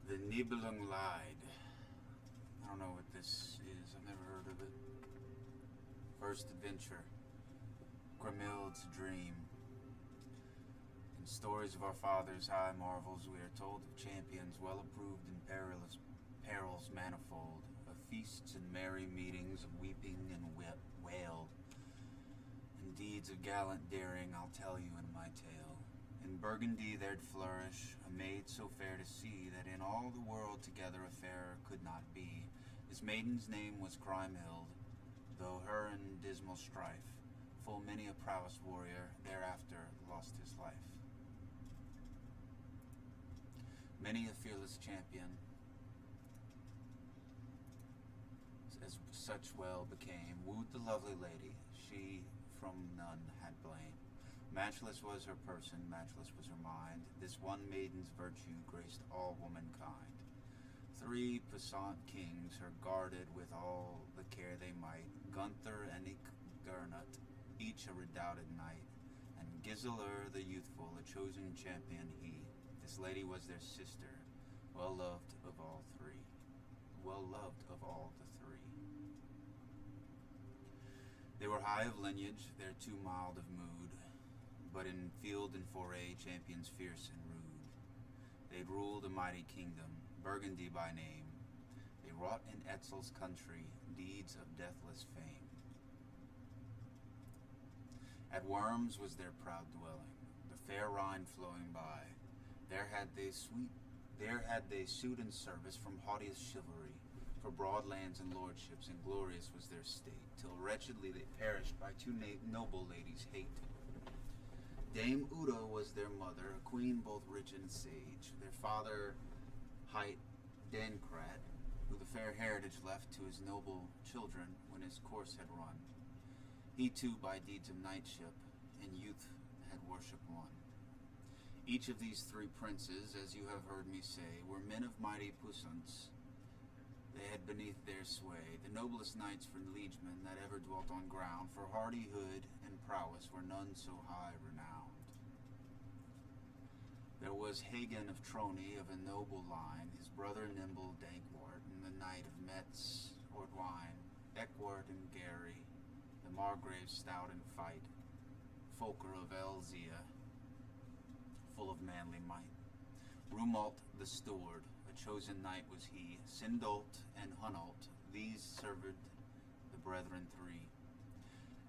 The Nibelung Lied. I don't know what this is. I've never heard of it. First adventure. Grimhild's dream. In stories of our fathers' high marvels, we are told of champions well approved in perils manifold, of feasts and merry meetings, of weeping and wail, and deeds of gallant daring I'll tell you in my tale. In Burgundy there'd flourish a maid so fair to see that in all the world together a fairer could not be. This maiden's name was Kriemhild, though her in dismal strife full many a prowess warrior thereafter lost his life. Many a fearless champion as such well became, wooed the lovely lady, she from none had blame. Matchless was her person, matchless was her mind. This one maiden's virtue graced all womankind. 3 puissant kings her guarded with all the care they might. Gunther and Gernot, each a redoubted knight, and Gisela the youthful, a chosen champion he. This lady was their sister, well loved of all three. Well loved of all the 3. They were high of lineage, they're too mild of mood, but in field and foray champions fierce and rude. They'd ruled a mighty kingdom, Burgundy by name. They wrought in Etzel's country deeds of deathless fame. At Worms was their proud dwelling, the fair Rhine flowing by. There had they suit and service from haughtiest chivalry, for broad lands and lordships, and glorious was their state, till wretchedly they perished by 2 noble ladies' hate. Dame Uda was their mother, a queen both rich and sage. Their father hight Dankrat, who the fair heritage left to his noble children when his course had run. He too by deeds of knightship in youth had worship won. Each of these 3 princes, as you have heard me say, were men of mighty puissance. They had beneath their sway the noblest knights for liegemen that ever dwelt on ground. For hardihood and prowess were none so high renowned. There was Hagen of Trony of a noble line, his brother nimble Dankwart, and the knight of Metz, Ordwine, Eckwart and Gary, the Margrave stout in fight, Folker of Elzea, full of manly might. Rumult the steward, a chosen knight was he. Sindolt and Hunolt, these served the brethren 3.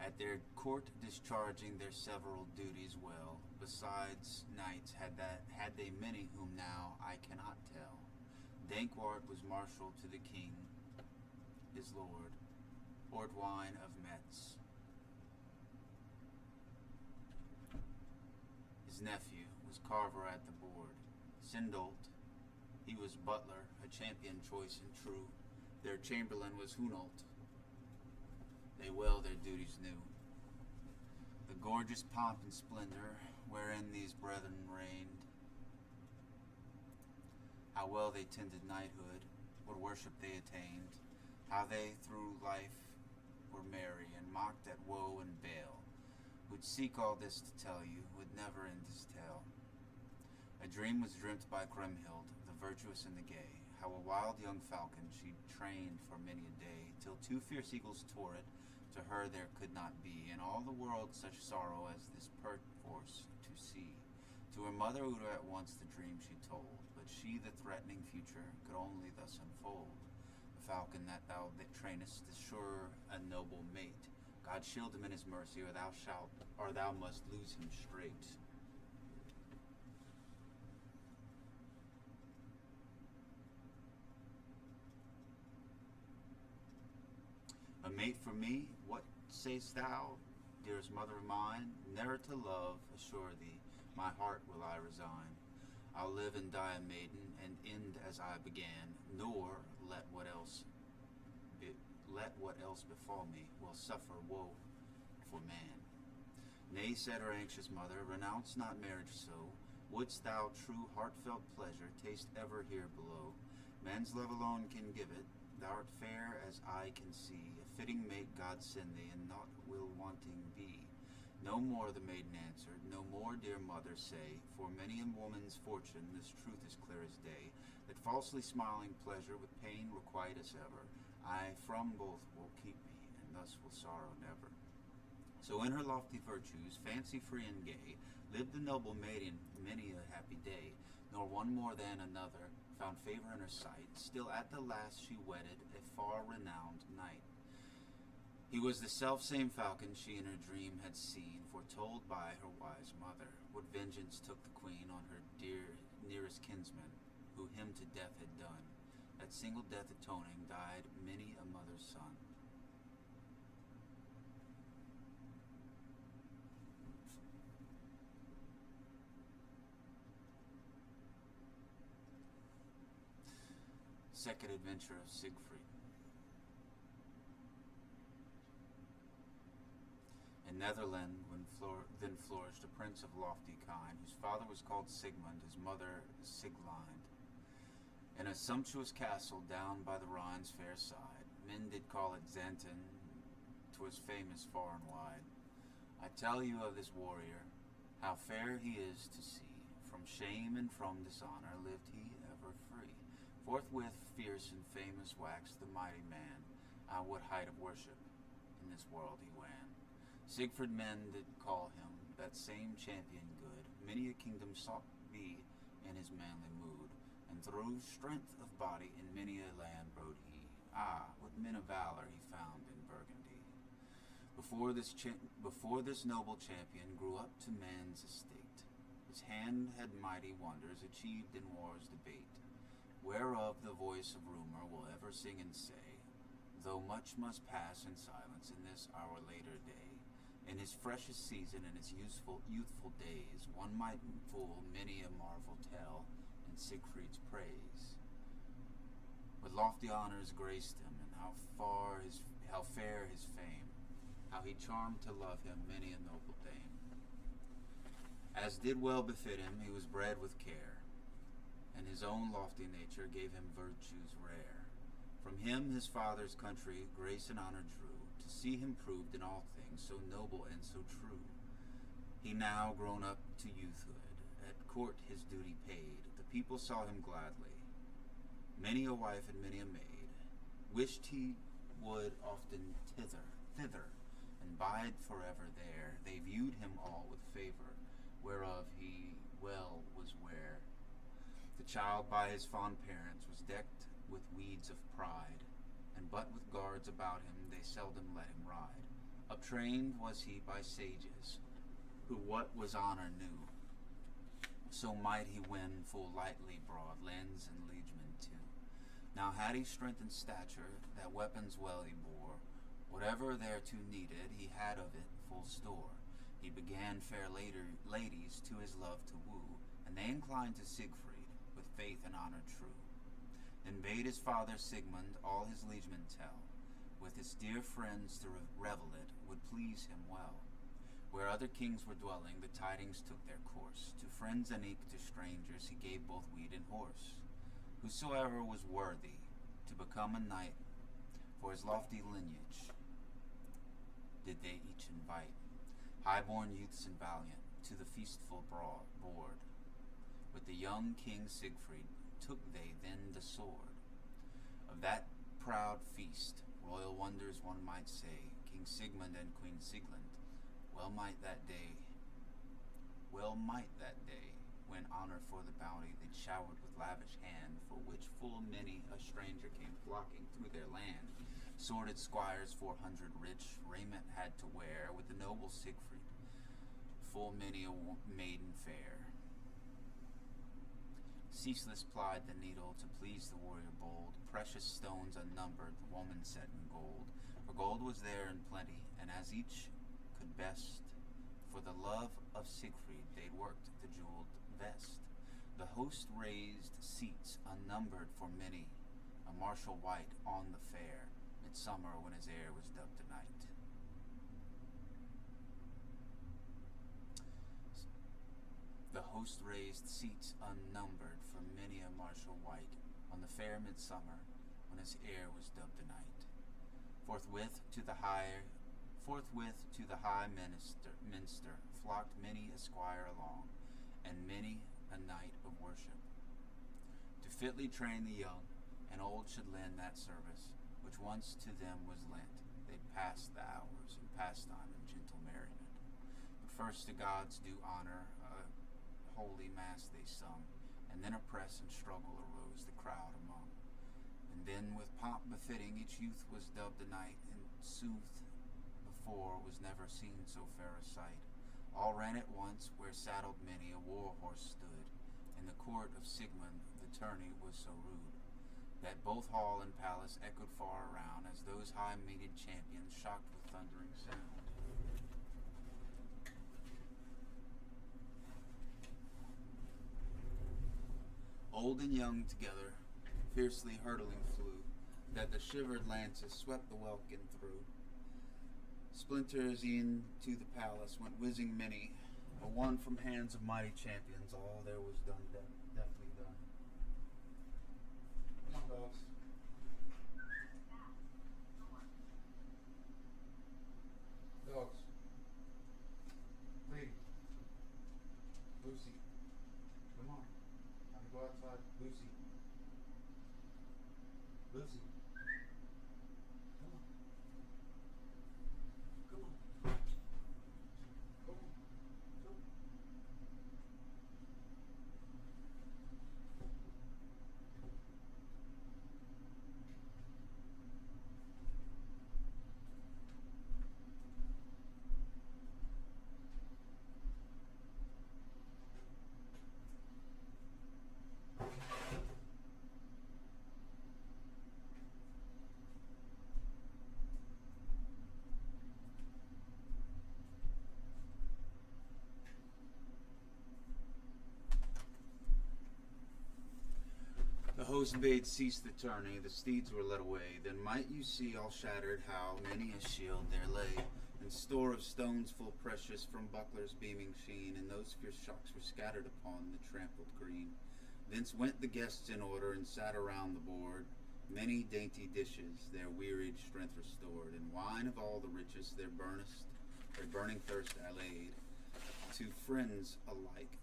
At their court discharging their several duties well. Besides knights had they many whom now I cannot tell. Dankwart was marshal to the king, his lord, Ordwine of Metz. His nephew was carver at the board. Sindolt, he was butler, a champion choice and true. Their chamberlain was Hunolt. They well their duties knew. The gorgeous pomp and splendor wherein these brethren reigned, how well they tended knighthood, what worship they attained, how they through life were merry and mocked at woe and bale. Would seek all this to tell you, would never end his tale. A dream was dreamt by Grimhild, the virtuous and the gay, how a wild young falcon she trained for many a day, till 2 fierce eagles tore it, to her there could not be in all the world such sorrow as this perforce to see. To her mother Uda at once the dream she told, but she the threatening future could only thus unfold. The falcon that thou trainest is sure a noble mate. God shield him in his mercy, or thou must lose him straight. A mate for me, what say'st thou, dearest mother of mine? Ne'er to love, assure thee, my heart will I resign. I'll live and die a maiden, and end as I began, nor let what else befall me, will suffer woe for man. Nay, said her anxious mother, renounce not marriage so. Wouldst thou true heartfelt pleasure taste ever here below? Man's love alone can give it. Thou'rt fair as eye can see, a fitting mate God send thee, and naught will wanting be. No more, the maiden answered, no more, dear mother, say, for many a woman's fortune this truth is clear as day, that falsely smiling pleasure with pain requite as ever. I from both will keep me, and thus will sorrow never. So in her lofty virtues, fancy-free and gay, lived the noble maiden many a happy day, nor one more than another found favor in her sight. Still at the last she wedded a far-renowned knight. He was the self-same falcon she in her dream had seen, foretold by her wise mother, what vengeance took the queen on her nearest kinsman, who him to death had done. That single death atoning died many a mother's son. Second adventure of Siegfried. In Netherland then flourished a prince of lofty kind, whose father was called Sigmund, his mother Sieglind. In a sumptuous castle down by the Rhine's fair side, men did call it Xanten, 'twas famous far and wide. I tell you of this warrior, how fair he is to see, from shame and from dishonor lived he ever free. Forthwith fierce and famous waxed the mighty man, what height of worship in this world he wan. Siegfried men did call him, that same champion good, many a kingdom sought be in his manly mood, and through strength of body in many a land rode he. What men of valor he found in Burgundy. Before this noble champion grew up to man's estate, his hand had mighty wonders achieved in war's debate, whereof the voice of rumor will ever sing and say, though much must pass in silence in this our later day. In his freshest season and his youthful days, one might full many a marvel tell in Siegfried's praise. With lofty honors graced him, and how fair his fame, how he charmed to love him many a noble dame. As did well befit him, he was bred with care, and his own lofty nature gave him virtues rare. From him his father's country grace and honor drew, to see him proved in all things so noble and so true. He now grown up to youthhood, at court his duty paid, the people saw him gladly. Many a wife and many a maid wished he would often thither, and bide forever there. They viewed him all with favor, whereof he well was ware. The child by his fond parents was decked with weeds of pride, and but with guards about him they seldom let him ride. Uptrained was he by sages, who what was honor knew, so might he win full lightly broad lands and liegemen too. Now had he strength and stature, that weapons well he bore, whatever thereto needed, he had of it full store. He began fair ladies to his love to woo, and they inclined to Siegfried, with faith and honor true. Then bade his father Sigmund all his liegemen tell, with his dear friends to revel it would please him well. Where other kings were dwelling, the tidings took their course. To friends and eke to strangers he gave both weed and horse. Whosoever was worthy to become a knight, for his lofty lineage did they each invite. High-born youths and valiant to the feastful board. With the young King Siegfried took they then the sword. Of that proud feast, royal wonders one might say, King Sigmund and Queen Sieglind, well might that day, when honor for the bounty they'd showered with lavish hand, for which full many a stranger came flocking through their land. Sworded squires 400 rich raiment had to wear, with the noble Siegfried, full many a maiden fair. Ceaseless plied the needle to please the warrior bold, precious stones unnumbered the woman set in gold, for gold was there in plenty, and as each could best, for the love of Siegfried they'd worked the jeweled vest. The host raised seats unnumbered for many, a martial wight on the fair, midsummer when his air was dubbed a night. The host raised seats unnumbered for many a martial wight on the fair midsummer when his air was dubbed a night. Forthwith to the high minster flocked many a squire along, and many a knight of worship, to fitly train the young, and old should lend that service, which once to them was lent. They'd pass the hours in pastime and gentle merriment. But first to God's due honor, a holy mass they sung, and then a press and struggle arose the crowd among. And then with pomp befitting each youth was dubbed a knight, and sooth before was never seen so fair a sight. All ran at once, where saddled many a war horse stood. In the court of Sigmund the tourney was so rude, that both hall and palace echoed far around, as those high-mated champions shocked with thundering sound. Old and young together, fiercely hurtling flew, that the shivered lances swept the welkin through. Splinters e'en to the palace went whizzing many, but one from hands of mighty champions, all there was done, deftly done. Come on, dogs. Dogs. Lady. Lucy. Come on. Time to go outside. Lucy. Lucy. Come on. Come on. Come on. Come. The host bade cease the tourney, the steeds were led away. Then might you see all shattered how many a shield there lay, and store of stones full precious from bucklers beaming sheen, and those fierce shocks were scattered upon the trampled green. Thence went the guests in order, and sat around the board. Many dainty dishes their wearied strength restored, and wine of all the richest their burning thirst allayed. To friends alike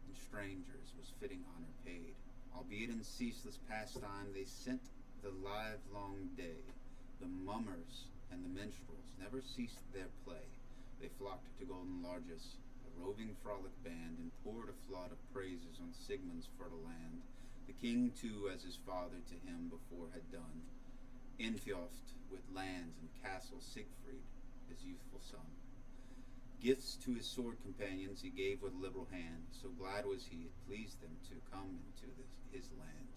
and strangers was fitting honor paid. Albeit in ceaseless pastime they sent the livelong day. The mummers and the minstrels never ceased their play. They flocked to Golden Largess, a roving frolic band, and poured a flood of praises on Sigmund's fertile land. The king too, as his father to him before had done, enfeoffed with lands and castles Siegfried, his youthful son. Gifts to his sword companions he gave with liberal hand, so glad was he it pleased them to come into his land.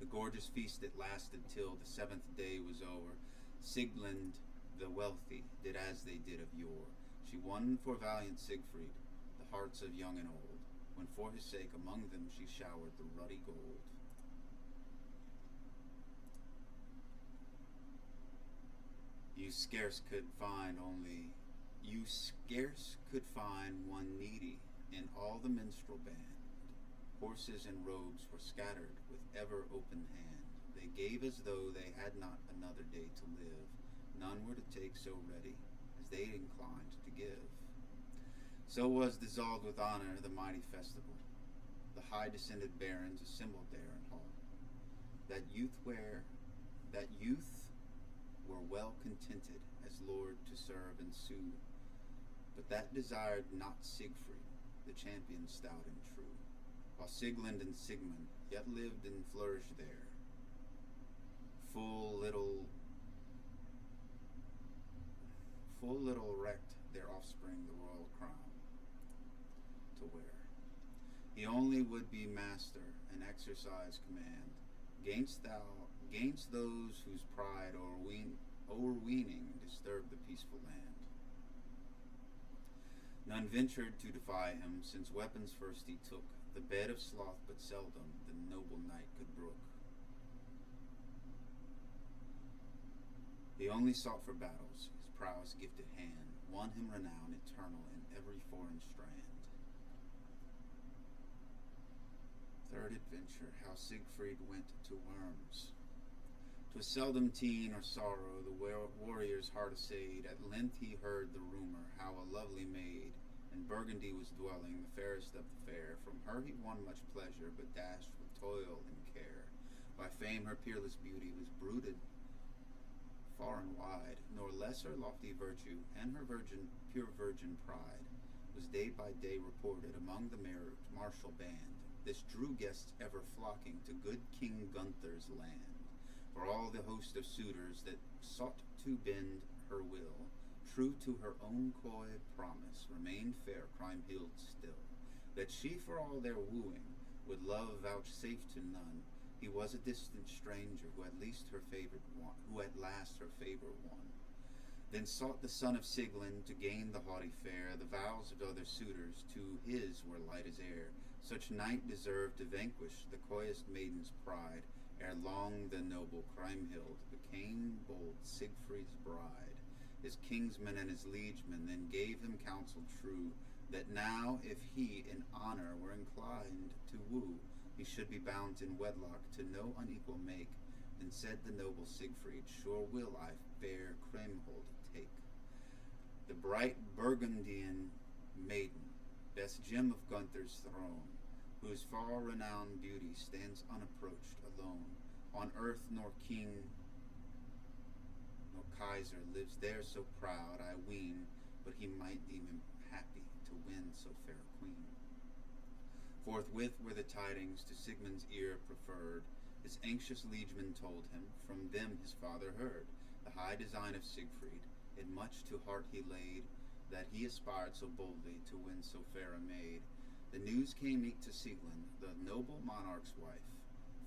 The gorgeous feast it lasted till the 7th day was over. Sieglind the wealthy did as they did of yore. She won for valiant Siegfried the hearts of young and old, when for his sake among them she showered the ruddy gold. You scarce could find one needy in all the minstrel band. Horses and robes were scattered with ever open hand. They gave as though they had not another day to live. None were to take so ready as they inclined to give. So was dissolved with honor the mighty festival. The high descended barons assembled there in hall. That youth were well contented as lord to serve and sue, but that desired not Siegfried, the champion stout and true, while Sieglind and Sigmund yet lived and flourished there. Full little recked their offspring the royal crown to wear. He only would be master and exercise command gainst those whose pride o'erweening disturbed the peaceful land. None ventured to defy him, since weapons first he took, the bed of sloth but seldom the noble knight could brook. He only sought for battles, his prowess gifted hand won him renown eternal in every foreign strand. Third adventure, how Siegfried went to Worms. 'Twas seldom teen or sorrow the warrior's heart assayed. At length he heard the rumor how a lovely maid In Burgundy was dwelling the fairest of the fair. From her he won much pleasure, but dashed with toil and care. By fame her peerless beauty was bruited far and wide, nor less her lofty virtue, and her pure virgin pride, was day by day reported among the martial band. This drew guests ever flocking to good King Gunther's land. For all the host of suitors that sought to bend her will, true to her own coy promise, remained fair Kriemhild still. That she for all their wooing would love vouchsafe to none, he was a distant stranger who at last her favor won. Then sought the son of Siglin to gain the haughty fair. The vows of other suitors to his were light as air. Such knight deserved to vanquish the coyest maiden's pride. Ere long the noble Kriemhild became bold Siegfried's bride. His kinsmen and his liegemen then gave him counsel true, that now if he in honor were inclined to woo, he should be bound in wedlock to no unequal make. Then said the noble Siegfried, sure will I fair Kriemhild take. The bright Burgundian maiden, best gem of Gunther's throne, whose far-renowned beauty stands unapproached alone. On earth nor king nor Kaiser lives there so proud, I ween, but he might deem him happy to win so fair a queen. Forthwith were the tidings to Sigmund's ear preferred. His anxious liegemen told him, from them his father heard, the high design of Siegfried. It much to heart he laid, that he aspired so boldly to win so fair a maid. The news came eke to Sieglinde, the noble monarch's wife.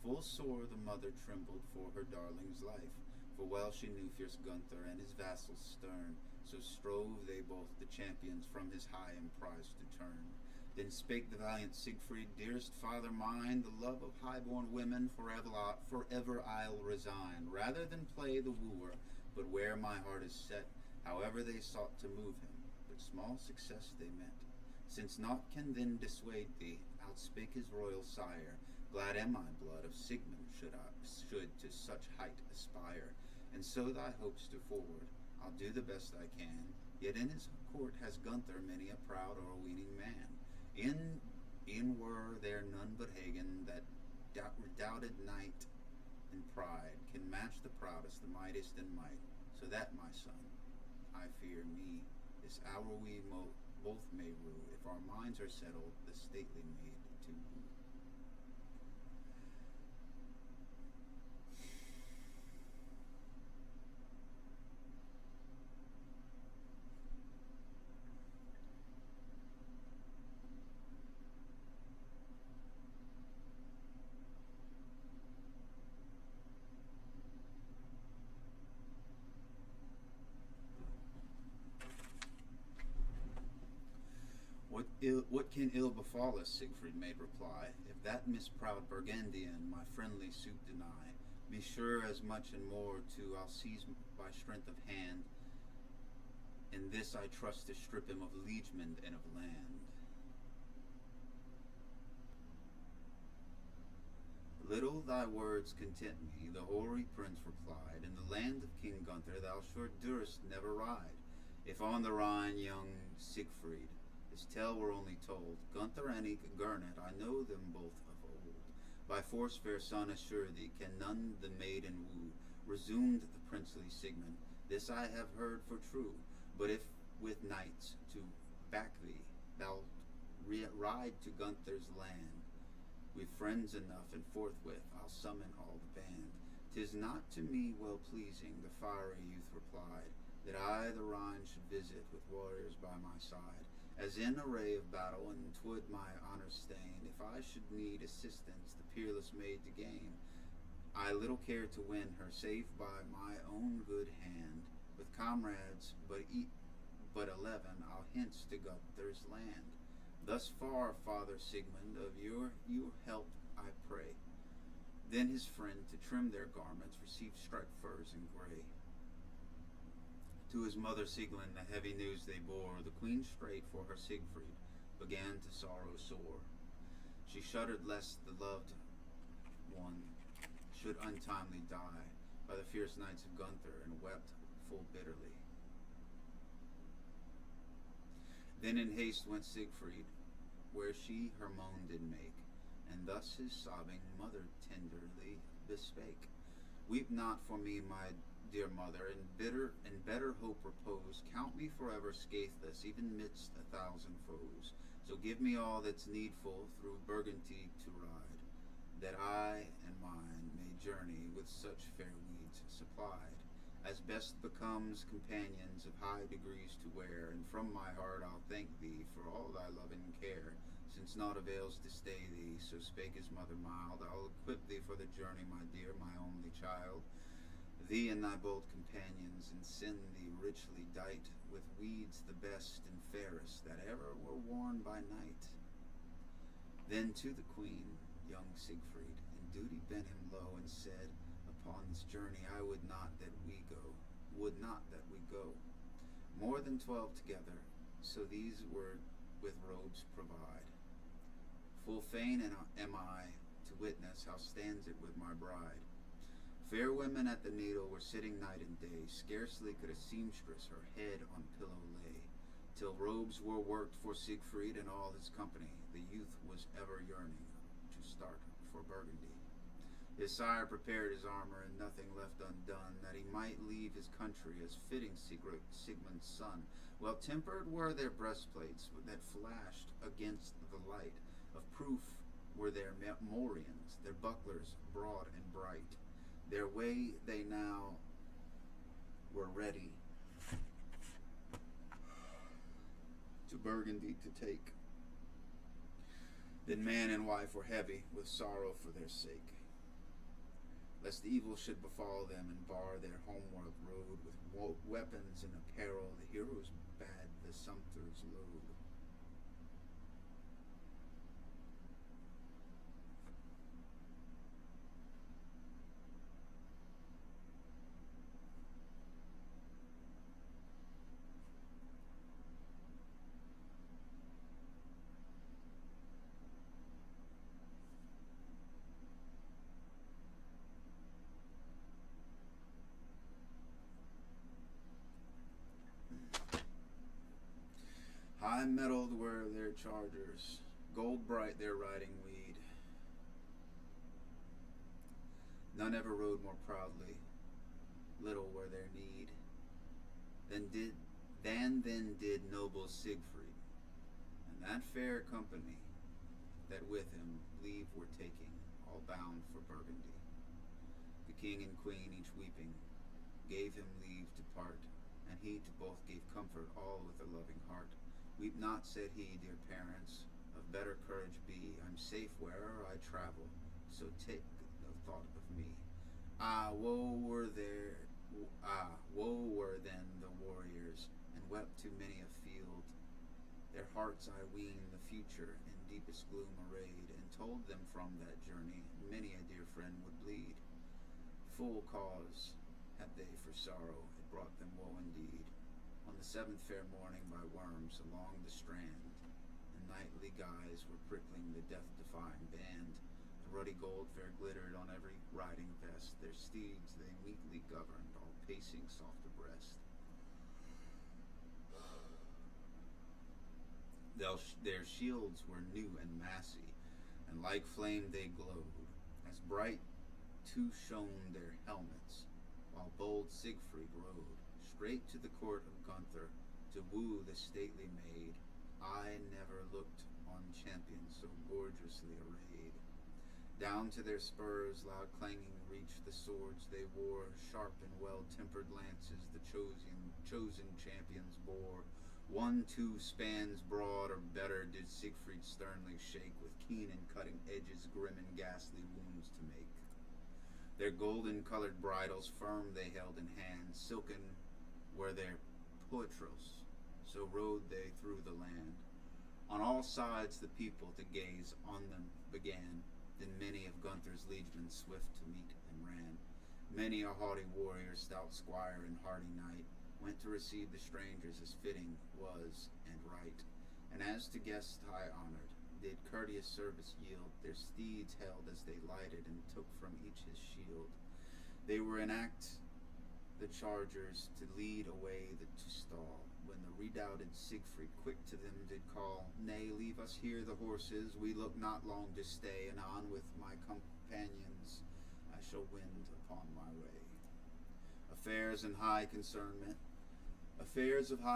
Full sore the mother trembled for her darling's life, for well she knew fierce Gunther and his vassals stern. So strove they both the champions from his high emprise to turn. Then spake the valiant Siegfried, dearest father mine, the love of high-born women forever I'll resign, rather than play the wooer, but where my heart is set. However they sought to move him, but small success they met. Since naught can then dissuade thee, outspake his royal sire, glad am I, blood of Sigmund, should to such height aspire. And so thy hopes to forward, I'll do the best I can. Yet in his court has Gunther many a proud o'erweening man. In were there none but Hagen, that redoubted knight in pride, can match the proudest, the mightiest in might. So that, my son, I fear me, this hour we both may rue, if our minds are settled, the stately maid to woo. What can ill befall us, Siegfried made reply, if that misproud Burgundian my friendly suit deny? Be sure as much and more too I'll seize by strength of hand. In this I trust to strip him of liegemen and of land. Little thy words content me, the hoary prince replied. In the land of King Gunther thou sure durst never ride. If on the Rhine young Siegfried his tale were only told, Gunther and eke Gernot, I know them both of old. By force, fair son, assure thee, can none the maiden woo. Resumed the princely Sigmund, this I have heard for true. But if with knights to back thee, thou ride to Gunther's land, we've friends enough, and forthwith I'll summon all the band. 'Tis not to me well pleasing, the fiery youth replied, that I the Rhine should visit with warriors by my side. As in array of battle, and 'twould my honor stain, if I should need assistance the peerless maid to gain. I little care to win her, save by my own good hand. With comrades but 11, I'll hence to Gunther's land. Thus far, Father Sigmund, of your help I pray. Then his friend, to trim their garments, received striped furs and gray. To his mother Sieglinde the heavy news they bore. The queen straight for her Siegfried began to sorrow sore. She shuddered lest the loved one should untimely die by the fierce knights of Gunther, and wept full bitterly. Then in haste went Siegfried, where she her moan did make, and thus his sobbing mother tenderly bespake. Weep not for me, my dear mother, in better hope repose. Count me forever scatheless, even midst 1,000 foes. So give me all that's needful through Burgundy to ride, that I and mine may journey with such fair weeds supplied, as best becomes companions of high degrees to wear. And from my heart I'll thank thee for all thy loving care, since naught avails to stay thee. So spake his mother mild, I'll equip thee for the journey, my dear, my only child, thee and thy bold companions, and send thee richly dight with weeds the best and fairest that ever were worn by knight. Then to the queen, young Siegfried, in duty bent him low, and said, upon this journey I would not that we go, more than 12 together, so these were with robes provide. Full fain am I to witness how stands it with my bride. Fair women at the needle were sitting night and day, scarcely could a seamstress her head on pillow lay, till robes were worked for Siegfried and all his company. The youth was ever yearning to start for Burgundy. His sire prepared his armor, and nothing left undone, that he might leave his country as fitting Siegmund's son. Well tempered were their breastplates that flashed against the light. Of proof were their morions, their bucklers broad and bright. Their way they now were ready to Burgundy to take. Then man and wife were heavy with sorrow for their sake, lest evil should befall them and bar their homeward road. With weapons and apparel the heroes bade the sumpters load. High mettled were their chargers, gold bright their riding weed. None ever rode more proudly, little were their need. Then did noble Siegfried, and that fair company that with him leave were taking, all bound for Burgundy. The king and queen, each weeping, gave him leave to part, and he to both gave comfort, all with a loving heart. Weep not, said he, dear parents, of better courage be. I'm safe where'er I travel, so take no thought of me. Woe were then the warriors, and wept to many a field. Their hearts, I ween, the future in deepest gloom arrayed, and told them from that journey many a dear friend would bleed. Full cause had they for sorrow, it brought them woe indeed. On the 7th fair morning, by worms along the strand, in nightly guise were prickling the death-defying band. The ruddy gold fair glittered on every riding vest. Their steeds they meekly governed, all pacing soft abreast. Their shields were new and massy, and like flame they glowed. As bright too shone their helmets, while bold Siegfried rode straight to the court of Gunther to woo the stately maid. I never looked on champions so gorgeously arrayed. Down to their spurs loud clanging reached the swords they wore. Sharp and well-tempered lances the chosen champions bore. 1-2 spans broad or better did Siegfried sternly shake, with keen and cutting edges grim and ghastly wounds to make. Their golden-colored bridles firm they held in hand, silken were their poitrels, so rode they through the land. On all sides the people to gaze on them began. Then many of Gunther's liegemen swift to meet and ran. Many a haughty warrior, stout squire and hardy knight, went to receive the strangers as fitting was and right. And as to guests high honored, did courteous service yield. Their steeds held as they lighted, and took from each his shield. They were in act the chargers to lead away to stall, when the redoubted Siegfried quick to them did call, Nay, leave us here the horses, we look not long to stay, and on with my companions I shall wend upon my way. Affairs of high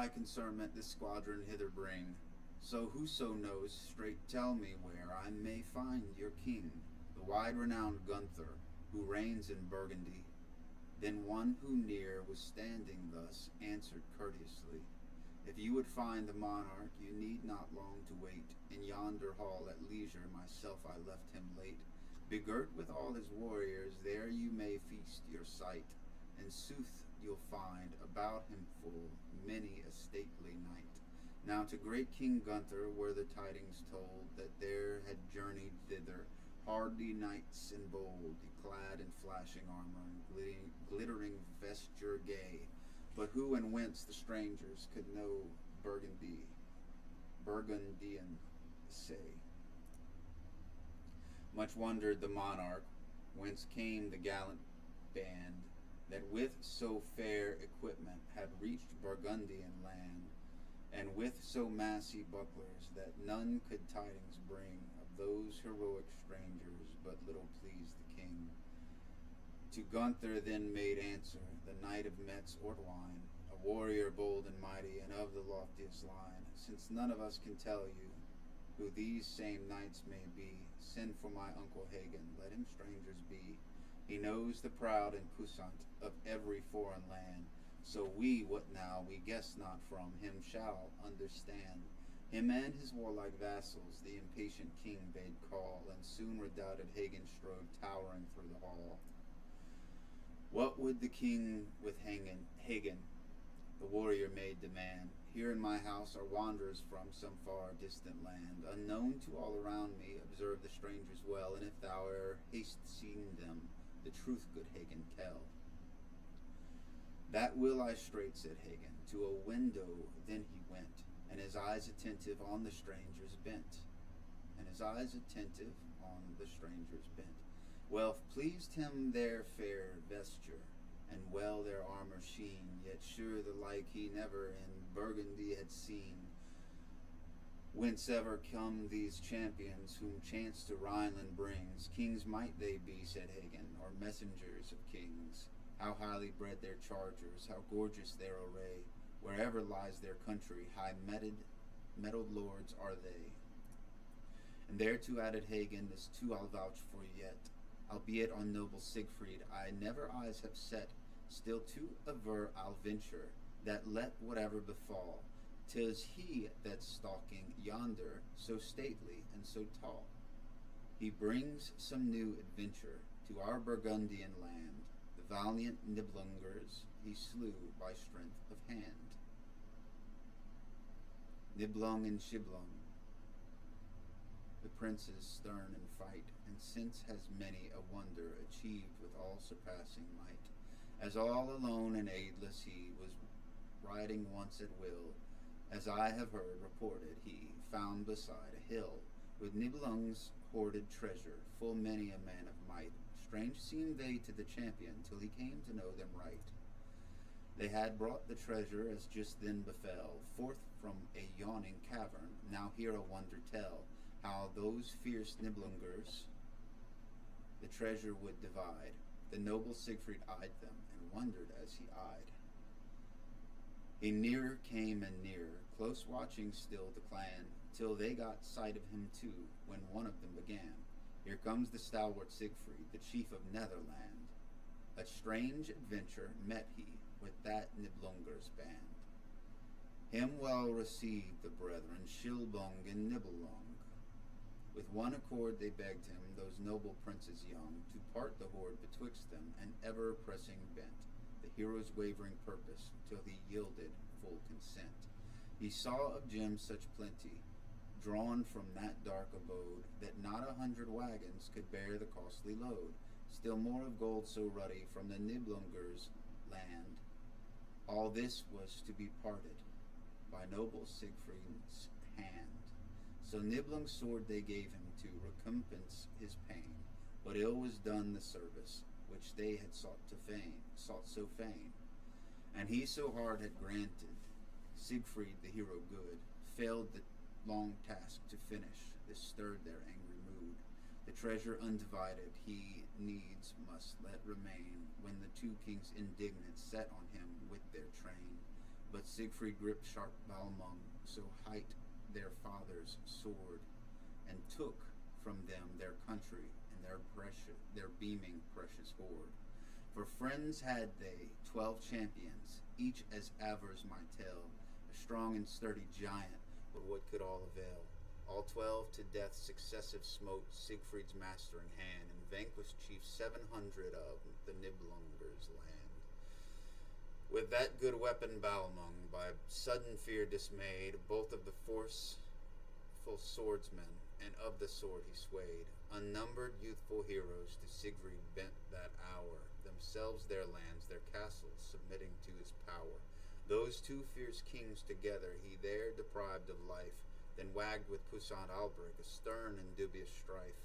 concernment this squadron hither bring, so whoso knows, straight tell me where I may find your king, the wide-renowned Gunther, who reigns in Burgundy. Then one who near was standing thus answered courteously, If you would find the monarch, you need not long to wait. In yonder hall at leisure myself I left him late. Begirt with all his warriors, there you may feast your sight, and sooth you'll find about him full many a stately knight. Now to great King Gunther were the tidings told, that there had journeyed thither hardy knights and bold, clad in flashing armor and glittering vesture gay. But who and whence the strangers could know Burgundian say. Much wondered the monarch, whence came the gallant band, that with so fair equipment had reached Burgundian land, and with so massy bucklers that none could tidings bring of those heroic strangers, but little pleased the king. To Gunther then made answer the knight of Metz Ortwine, a warrior bold and mighty, and of the loftiest line. Since none of us can tell you who these same knights may be, send for my uncle Hagen, let him strangers be. He knows the proud and puissant of every foreign land, so we, what now we guess not from him, shall understand. Him and his warlike vassals the impatient king bade call, and soon redoubted Hagen strode towering through the hall. What would the king with Hagen, the warrior made demand? Here in my house are wanderers from some far distant land, unknown to all around me. Observe the strangers well, and if thou e'er hast seen them, the truth, good Hagen, tell. That will I straight, said Hagen. To a window then he went, and his eyes attentive on the strangers bent. Well pleased him their fair vesture, and well their armor sheen, yet sure the like he never in Burgundy had seen. Whence ever come these champions, whom chance to Rhineland brings? Kings might they be, said Hagen, or messengers of kings. How highly bred their chargers, how gorgeous their array. Wherever lies their country, high mettled lords are they. And thereto added Hagen, this too I'll vouch for yet, albeit on noble Siegfried I never eyes have set, still to aver I'll venture, that let whatever befall, 'tis he that's stalking yonder, so stately and so tall. He brings some new adventure to our Burgundian land. The valiant Nibelungers he slew by strength of hand. Nibelung and Shiblung, the princes stern in fight, and since has many a wonder achieved with all surpassing might. As all alone and aidless he was riding once at will, as I have heard reported, he found beside a hill, with Nibelung's hoarded treasure, full many a man of might. Strange seemed they to the champion, till he came to know them right. They had brought the treasure, as just then befell, forth from a yawning cavern. Now hear a wonder tell, how those fierce Nibelungers the treasure would divide. The noble Siegfried eyed them, and wondered as he eyed. He nearer came and nearer, close watching still the clan, till they got sight of him too, when one of them began. Here comes the stalwart Siegfried, the chief of Netherland. A strange adventure met he with that Nibelunger's band. Him well received the brethren, Shilbung and Nibelung. With one accord they begged him, those noble princes young, to part the horde betwixt them, and ever pressing bent the hero's wavering purpose, till he yielded full consent. He saw of gems such plenty, drawn from that dark abode, that not 100 wagons could bear the costly load. Still more of gold so ruddy from the Nibelungers' land. All this was to be parted by noble Siegfried's hand. So Nibelung's sword they gave him to recompense his pain, but ill was done the service which they had sought so fain. And he so hard had granted Siegfried the hero good, failed the long task to finish. This stirred their angry mood. The treasure undivided he needs must let remain, when the two kings indignant set on him with their train. But Siegfried gripped sharp Balmung, so hight their father's sword, and took from them their country and their beaming precious hoard. For friends had they 12 champions, each as Avers might tell, a strong and sturdy giant, but what could all avail? All 12 to death successive smote Siegfried's mastering hand, and vanquished chief 700 of the Nibelunger's land. With that good weapon Balmung, by sudden fear dismayed, both of the forceful swordsmen, and of the sword he swayed. Unnumbered youthful heroes to Siegfried bent that hour, themselves their lands, their castles, submitting to his power. Those two fierce kings together he there deprived of life, then wagged with puissant Albric a stern and dubious strife,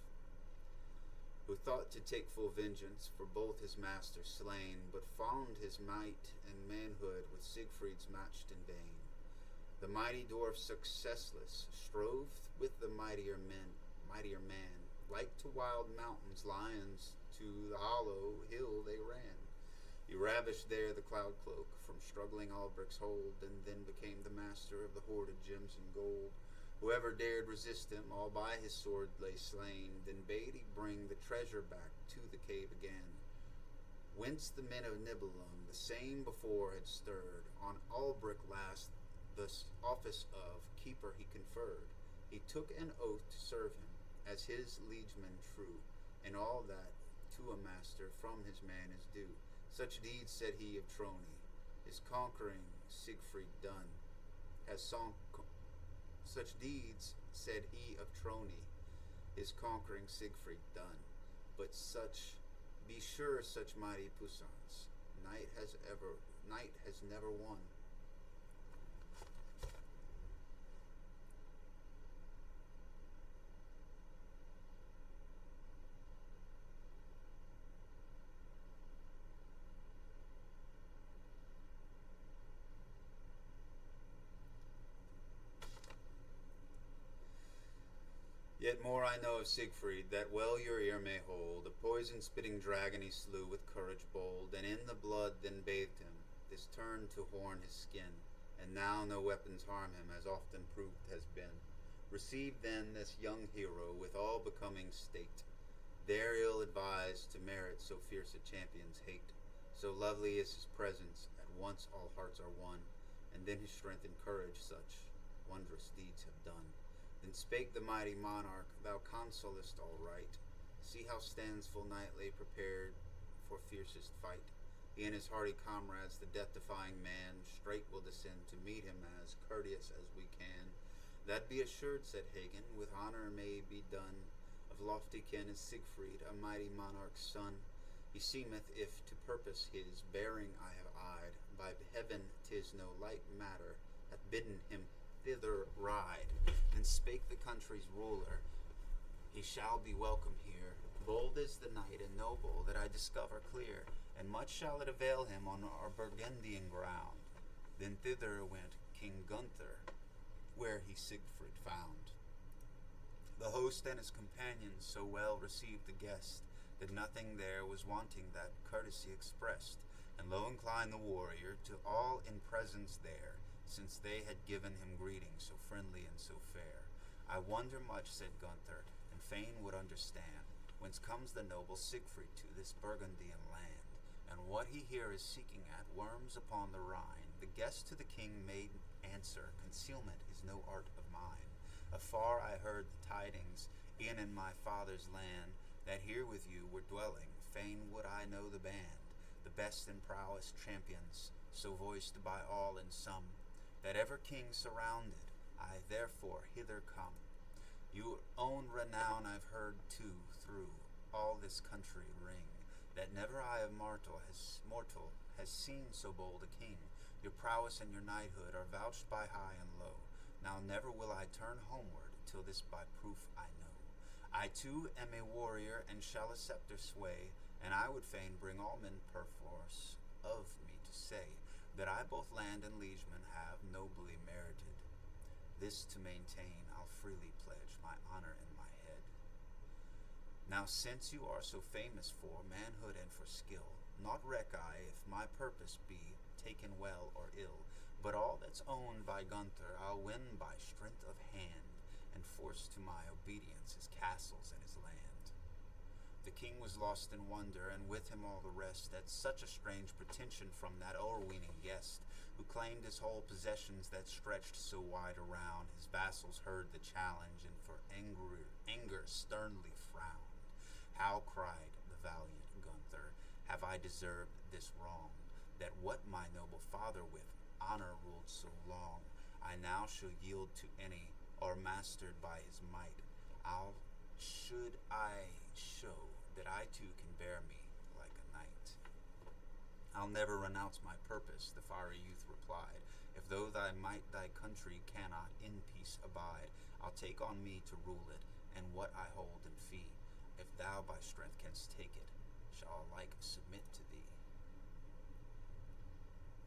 who thought to take full vengeance for both his masters slain, but found his might and manhood with Siegfried's matched in vain. The mighty dwarf successless strove with the mightier man, like to wild mountains, lions to the hollow hill they ran. He ravished there the cloud cloak from struggling Albric's hold, and then became the master of the hoarded gems and gold. Whoever dared resist him, all by his sword lay slain. Then bade he bring the treasure back to the cave again, whence the men of Nibelung the same before had stirred. On Albric last the office of keeper he conferred. He took an oath to serve him as his liegeman true, and all that to a master from his man is due. Such deeds, said he of Trony, is conquering Siegfried done, such deeds, said he of Trony, is conquering Siegfried done. But be sure such mighty puissance, night has never won. Yet more I know of Siegfried, that well your ear may hold. A poison-spitting dragon he slew with courage bold, and in the blood then bathed him. This turned to horn his skin, and now no weapons harm him, as often proved has been. Receive then this young hero with all becoming state, there ill-advised to merit so fierce a champion's hate. So lovely is his presence, at once all hearts are won, and then his strength and courage such wondrous deeds have done. Then spake the mighty monarch, thou consolest all right. See how stands full knightly prepared for fiercest fight. He and his hardy comrades, the death-defying man, straight will descend to meet him as courteous as we can. That be assured, said Hagen, with honor may be done. Of lofty kin is Siegfried, a mighty monarch's son. He seemeth, if to purpose his bearing I have eyed, by heaven 'tis no light matter, hath bidden him thither ride. Then spake the country's ruler, he shall be welcome here. Bold is the knight and noble that I discover clear, and much shall it avail him on our Burgundian ground. Then thither went King Gunther, where he Siegfried found. The host and his companions so well received the guest, that nothing there was wanting that courtesy expressed, and low inclined the warrior to all in presence there, since they had given him greeting so friendly and so fair. I wonder much, said Gunther, and fain would understand, whence comes the noble Siegfried to this Burgundian land, and what he here is seeking at worms upon the Rhine. The guest to the king made answer, concealment is no art of mine. Afar I heard the tidings, e'en in my father's land, that here with you were dwelling. Fain would I know the band, the best and prowess champions, so voiced by all in sum, that ever king surrounded. I therefore hither come. Your own renown I've heard too through all this country ring, that never eye of mortal has seen so bold a king. Your prowess and your knighthood are vouched by high and low. Now never will I turn homeward till this by proof I know. I too am a warrior and shall a scepter sway, and I would fain bring all men perforce of me to say, that I both land and liegemen have nobly merited. This to maintain I'll freely pledge my honor and my head. Now since you are so famous for manhood and for skill, not reck I if my purpose be taken well or ill, but all that's owned by Gunther I'll win by strength of hand, and force to my obedience his castles and his land. The king was lost in wonder, and with him all the rest, at such a strange pretension from that o'erweening guest, who claimed his whole possessions that stretched so wide around. His vassals heard the challenge, and for anger sternly frowned. How, cried the valiant Gunther, have I deserved this wrong, that what my noble father with honor ruled so long, I now shall yield to any, or mastered by his might, should I show that I too can bear me like a knight. I'll never renounce my purpose, the fiery youth replied. If though thy might thy country cannot in peace abide, I'll take on me to rule it, and what I hold in fee, if thou by strength canst take it, shall alike submit to thee.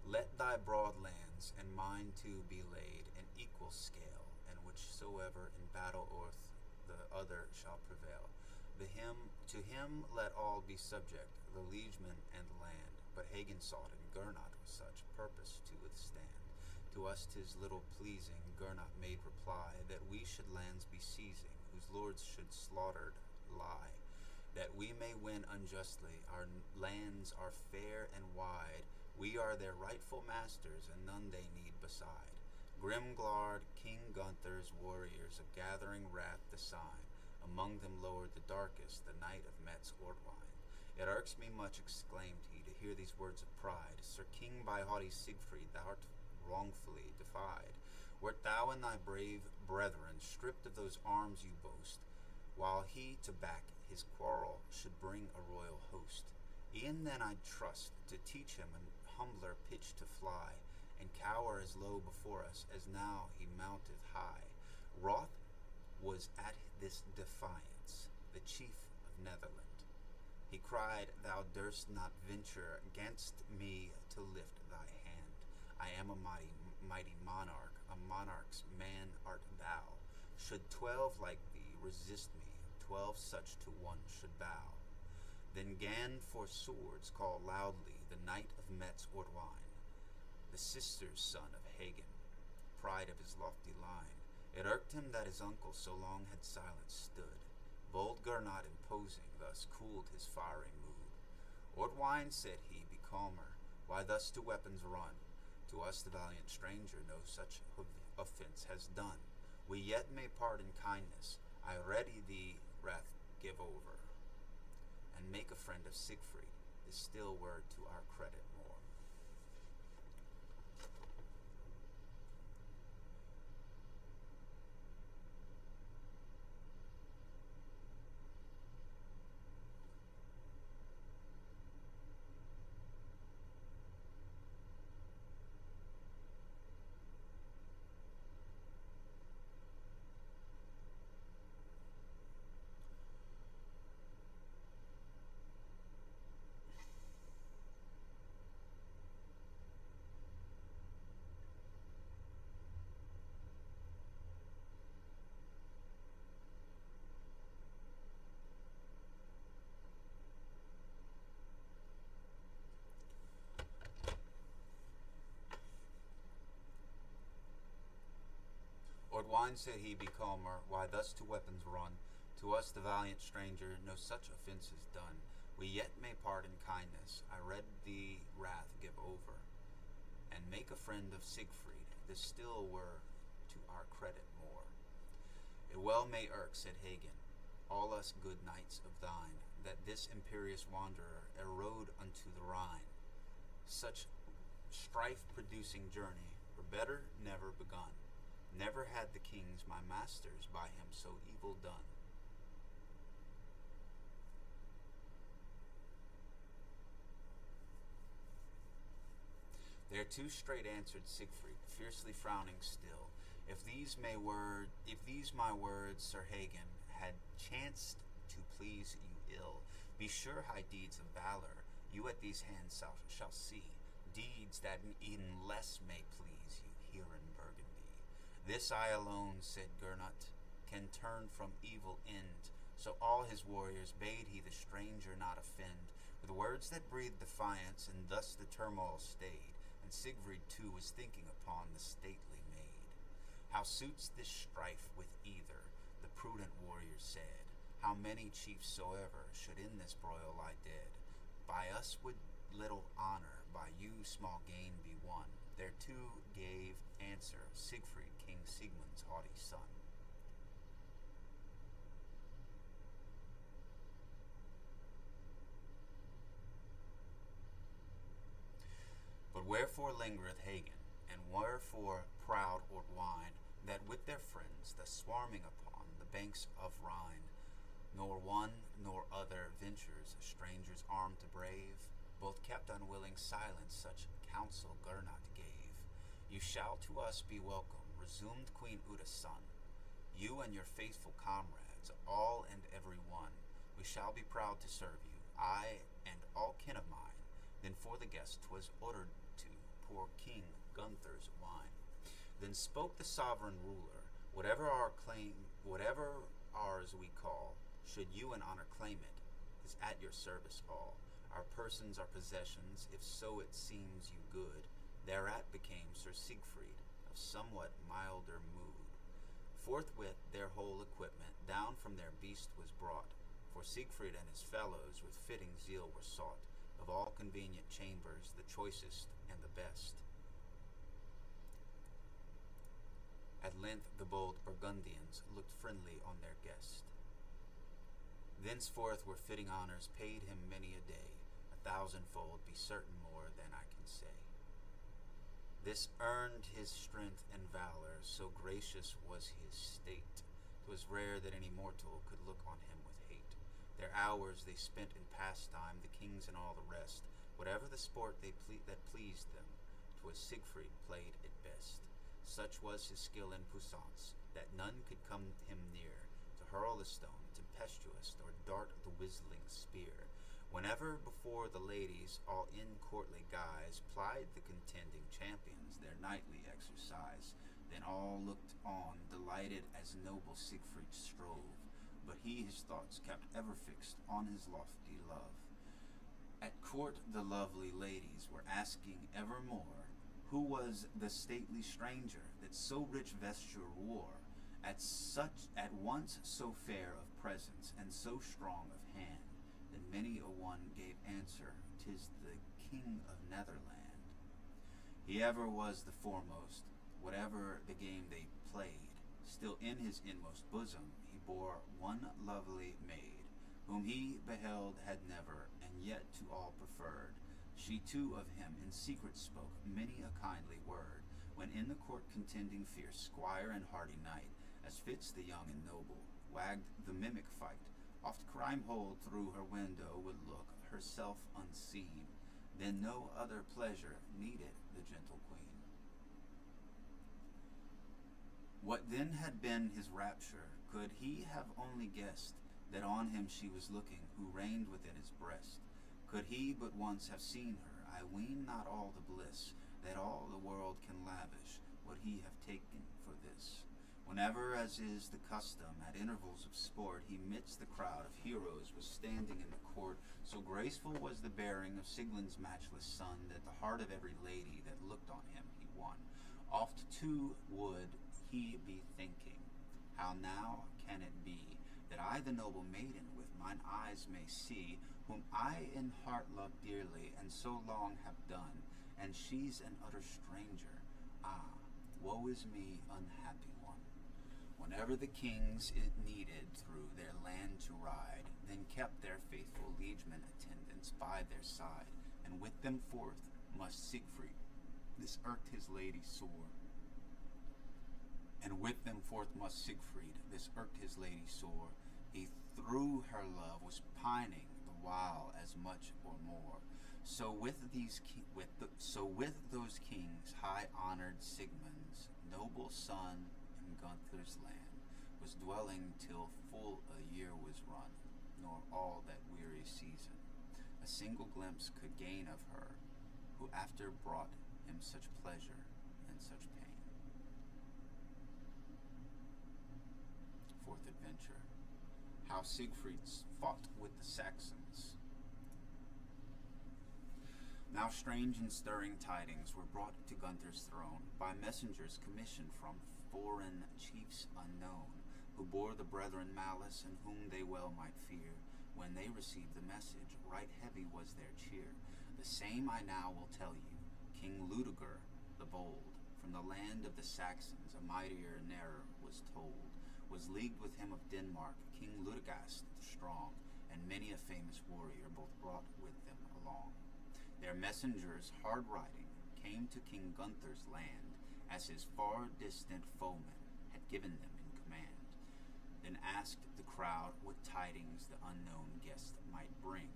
Let thy broad lands and mine too be laid in equal scale, and whichsoever in battle o'erth the other shall prevail. To him let all be subject, the liegemen and the land. But Hagen sought in Gernot with such purpose to withstand. To us 'tis little pleasing, Gernot made reply, that we should lands be seizing, whose lords should slaughtered lie. That we may win unjustly, our lands are fair and wide. We are their rightful masters, and none they need beside. Grimglard, King Gunther's warriors of gathering wrath the sign. Among them lowered the darkest, the knight of Metz Ortwein. It irks me much, exclaimed he, to hear these words of pride. Sir King, by haughty Siegfried, thou art wrongfully defied. Wert thou and thy brave brethren stripped of those arms you boast, while he to back his quarrel should bring a royal host? E'en then I'd trust to teach him an humbler pitch to fly, and cower as low before us as now he mounteth high. Wroth was at this defiance the chief of Netherland. He cried, thou durst not venture against me to lift thy hand. I am a mighty monarch, a monarch's man art thou. Should 12 like thee resist me, 12 such to one should bow. Then gan for swords call loudly the knight of Metz Ortwein, the sister's son of Hagen, pride of his lofty line. It irked him that his uncle so long had silent stood. Bold Gernot imposing thus cooled his fiery mood. Ortwein, said he, be calmer, why thus to weapons run? To us the valiant stranger no such offence has done. We yet may pardon kindness, I ready thee wrath give over, and make a friend of Siegfried, this still word to our credit more. Ortwein, said he, be calmer, why thus to weapons run? To us the valiant stranger no such offence is done. We yet may pardon kindness, I read thee wrath give over, and make a friend of Siegfried, this still were to our credit more. It well may irk, said Hagen, all us good knights of thine, that this imperious wanderer erode unto the Rhine. Such strife-producing journey were better never begun. Never had the kings, my masters, by him so evil done. Thereto straight answered Siegfried, fiercely frowning still. If these my words, Sir Hagen, had chanced to please you ill, be sure high deeds of valor you at these hands shall see. deeds that e'en less may please you here in Burgundy. This I alone, said Gernot, can turn from evil end. So all his warriors bade he the stranger not offend, with words that breathed defiance, and thus the turmoil stayed, and Siegfried too was thinking upon the stately maid. How suits this strife with either? The prudent warrior said. How many chiefs soever should in this broil lie dead? By us would little honor, by you small gain be won. Thereto gave answer Siegfried, King Siegmund's haughty son. But wherefore lingereth Hagen, and wherefore proud Ortwine, that with their friends, thus swarming upon the banks of Rhine, nor one nor other ventures a stranger's arm to brave? Both kept unwilling silence, such counsel Gernot gave. You shall to us be welcome, resumed Queen Uda's son, you and your faithful comrades, all and every one. We shall be proud to serve you, I and all kin of mine. Then for the guest 'twas ordered to pour King Gunther's wine. Then spoke the sovereign ruler, whatever ours we call, should you in honor claim it, is at your service all. Our persons, our possessions, if so it seems you good. Thereat became Sir Siegfried of somewhat milder mood. Forthwith their whole equipment down from their beast was brought, for Siegfried and his fellows with fitting zeal were sought, of all convenient chambers the choicest and the best. At length the bold Burgundians looked friendly on their guest. Thenceforth were fitting honors paid him many a day, 1,000-fold, be certain more than I can say. This earned his strength and valor, so gracious was his state. 'Twas rare that any mortal could look on him with hate. Their hours they spent in pastime, the kings and all the rest. Whatever the sport that pleased them, 'twas Siegfried played it best. Such was his skill and puissance, that none could come him near, to hurl the stone tempestuous, or dart the whistling spear. Whenever before the ladies, all in courtly guise, plied the contending champions their knightly exercise, then all looked on, delighted as noble Siegfried strove, but he his thoughts kept ever fixed on his lofty love. At court the lovely ladies were asking evermore, who was the stately stranger that so rich vesture wore, at once so fair of presence and so strong of hand, that many a one gave answer, 'tis the King of Netherland. He ever was the foremost, whatever the game they played, still in his inmost bosom he bore one lovely maid, whom he beheld had never, and yet to all preferred. She too of him in secret spoke many a kindly word, when in the court contending fierce squire and hardy knight, as fits the young and noble, wagged the mimic fight. Oft Crimehold through her window would look, herself unseen, then no other pleasure needed the gentle queen. What then had been his rapture, could he have only guessed, that on him she was looking, who reigned within his breast? Could he but once have seen her, I ween not all the bliss, that all the world can lavish, would he have taken for this. Whenever, as is the custom, at intervals of sport, he midst the crowd of heroes was standing in the court, so graceful was the bearing of Sieglin's matchless son, that the heart of every lady that looked on him he won. Oft too would he be thinking, how now can it be, that I the noble maiden with mine eyes may see, whom I in heart love dearly, and so long have done, and she's an utter stranger. Ah, woe is me, unhappy one. Whenever the kings it needed through their land to ride, then kept their faithful liegemen attendants by their side, and with them forth must Siegfried, this irked his lady sore. And with them forth must Siegfried, this irked his lady sore. He through her love was pining the while as much or more. So with those kings high-honored Siegmund's noble son in Gunther's land was dwelling till full a year was run, nor all that weary season a single glimpse could gain of her, who after brought him such pleasure and such pain. Fourth adventure. How Siegfried fought with the Saxons. Now strange and stirring tidings were brought to Gunther's throne by messengers commissioned from foreign chiefs unknown, who bore the brethren malice and whom they well might fear. When they received the message, right heavy was their cheer. The same I now will tell you. King Ludeger the bold, from the land of the Saxons, a mightier ne'er was told, was leagued with him of Denmark, King Ludegast the strong, and many a famous warrior both brought with them along. Their messengers, hard riding, came to King Gunther's land, as his far distant foemen had given them in command. Then asked the crowd what tidings the unknown guest might bring.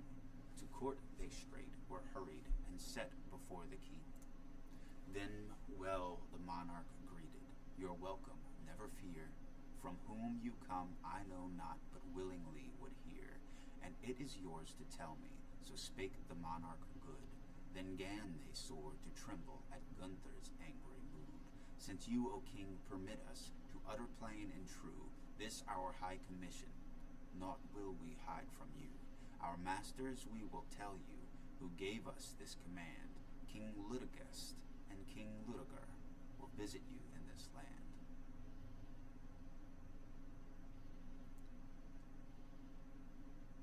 To court they straight were hurried and set before the king. Then well the monarch greeted, "You're welcome, never fear. From whom you come I know not, but willingly would hear. And it is yours to tell me." So spake the monarch good. Then gan they sore to tremble at Gunther's angry mood. "Since you, O king, permit us to utter plain and true this our high commission, naught will we hide from you. Our masters we will tell you, who gave us this command. King Ludegast and King Ludeger will visit you in this land."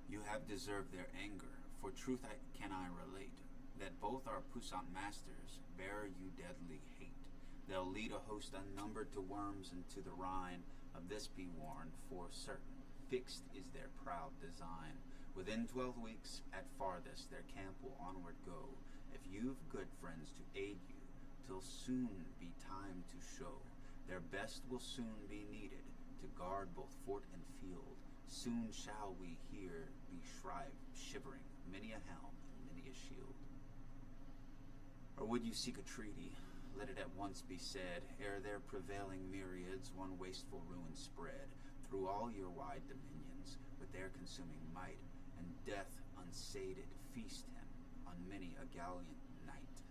"You have deserved their anger, for truth can I relate, that both our puissant masters bear you deadly hate. They'll lead a host unnumbered to Worms and to the Rhine. Of this be warned for certain, fixed is their proud design. Within 12 weeks, at farthest, their camp will onward go. If you've good friends to aid you, 'till soon be time to show. Their best will soon be needed, to guard both fort and field. Soon shall we here be shivering, many a helm and many a shield. Or would you seek a treaty? Let it at once be said, ere their prevailing myriads one wasteful ruin spread through all your wide dominions, with their consuming might, and death unsated feast him on many a gallant knight."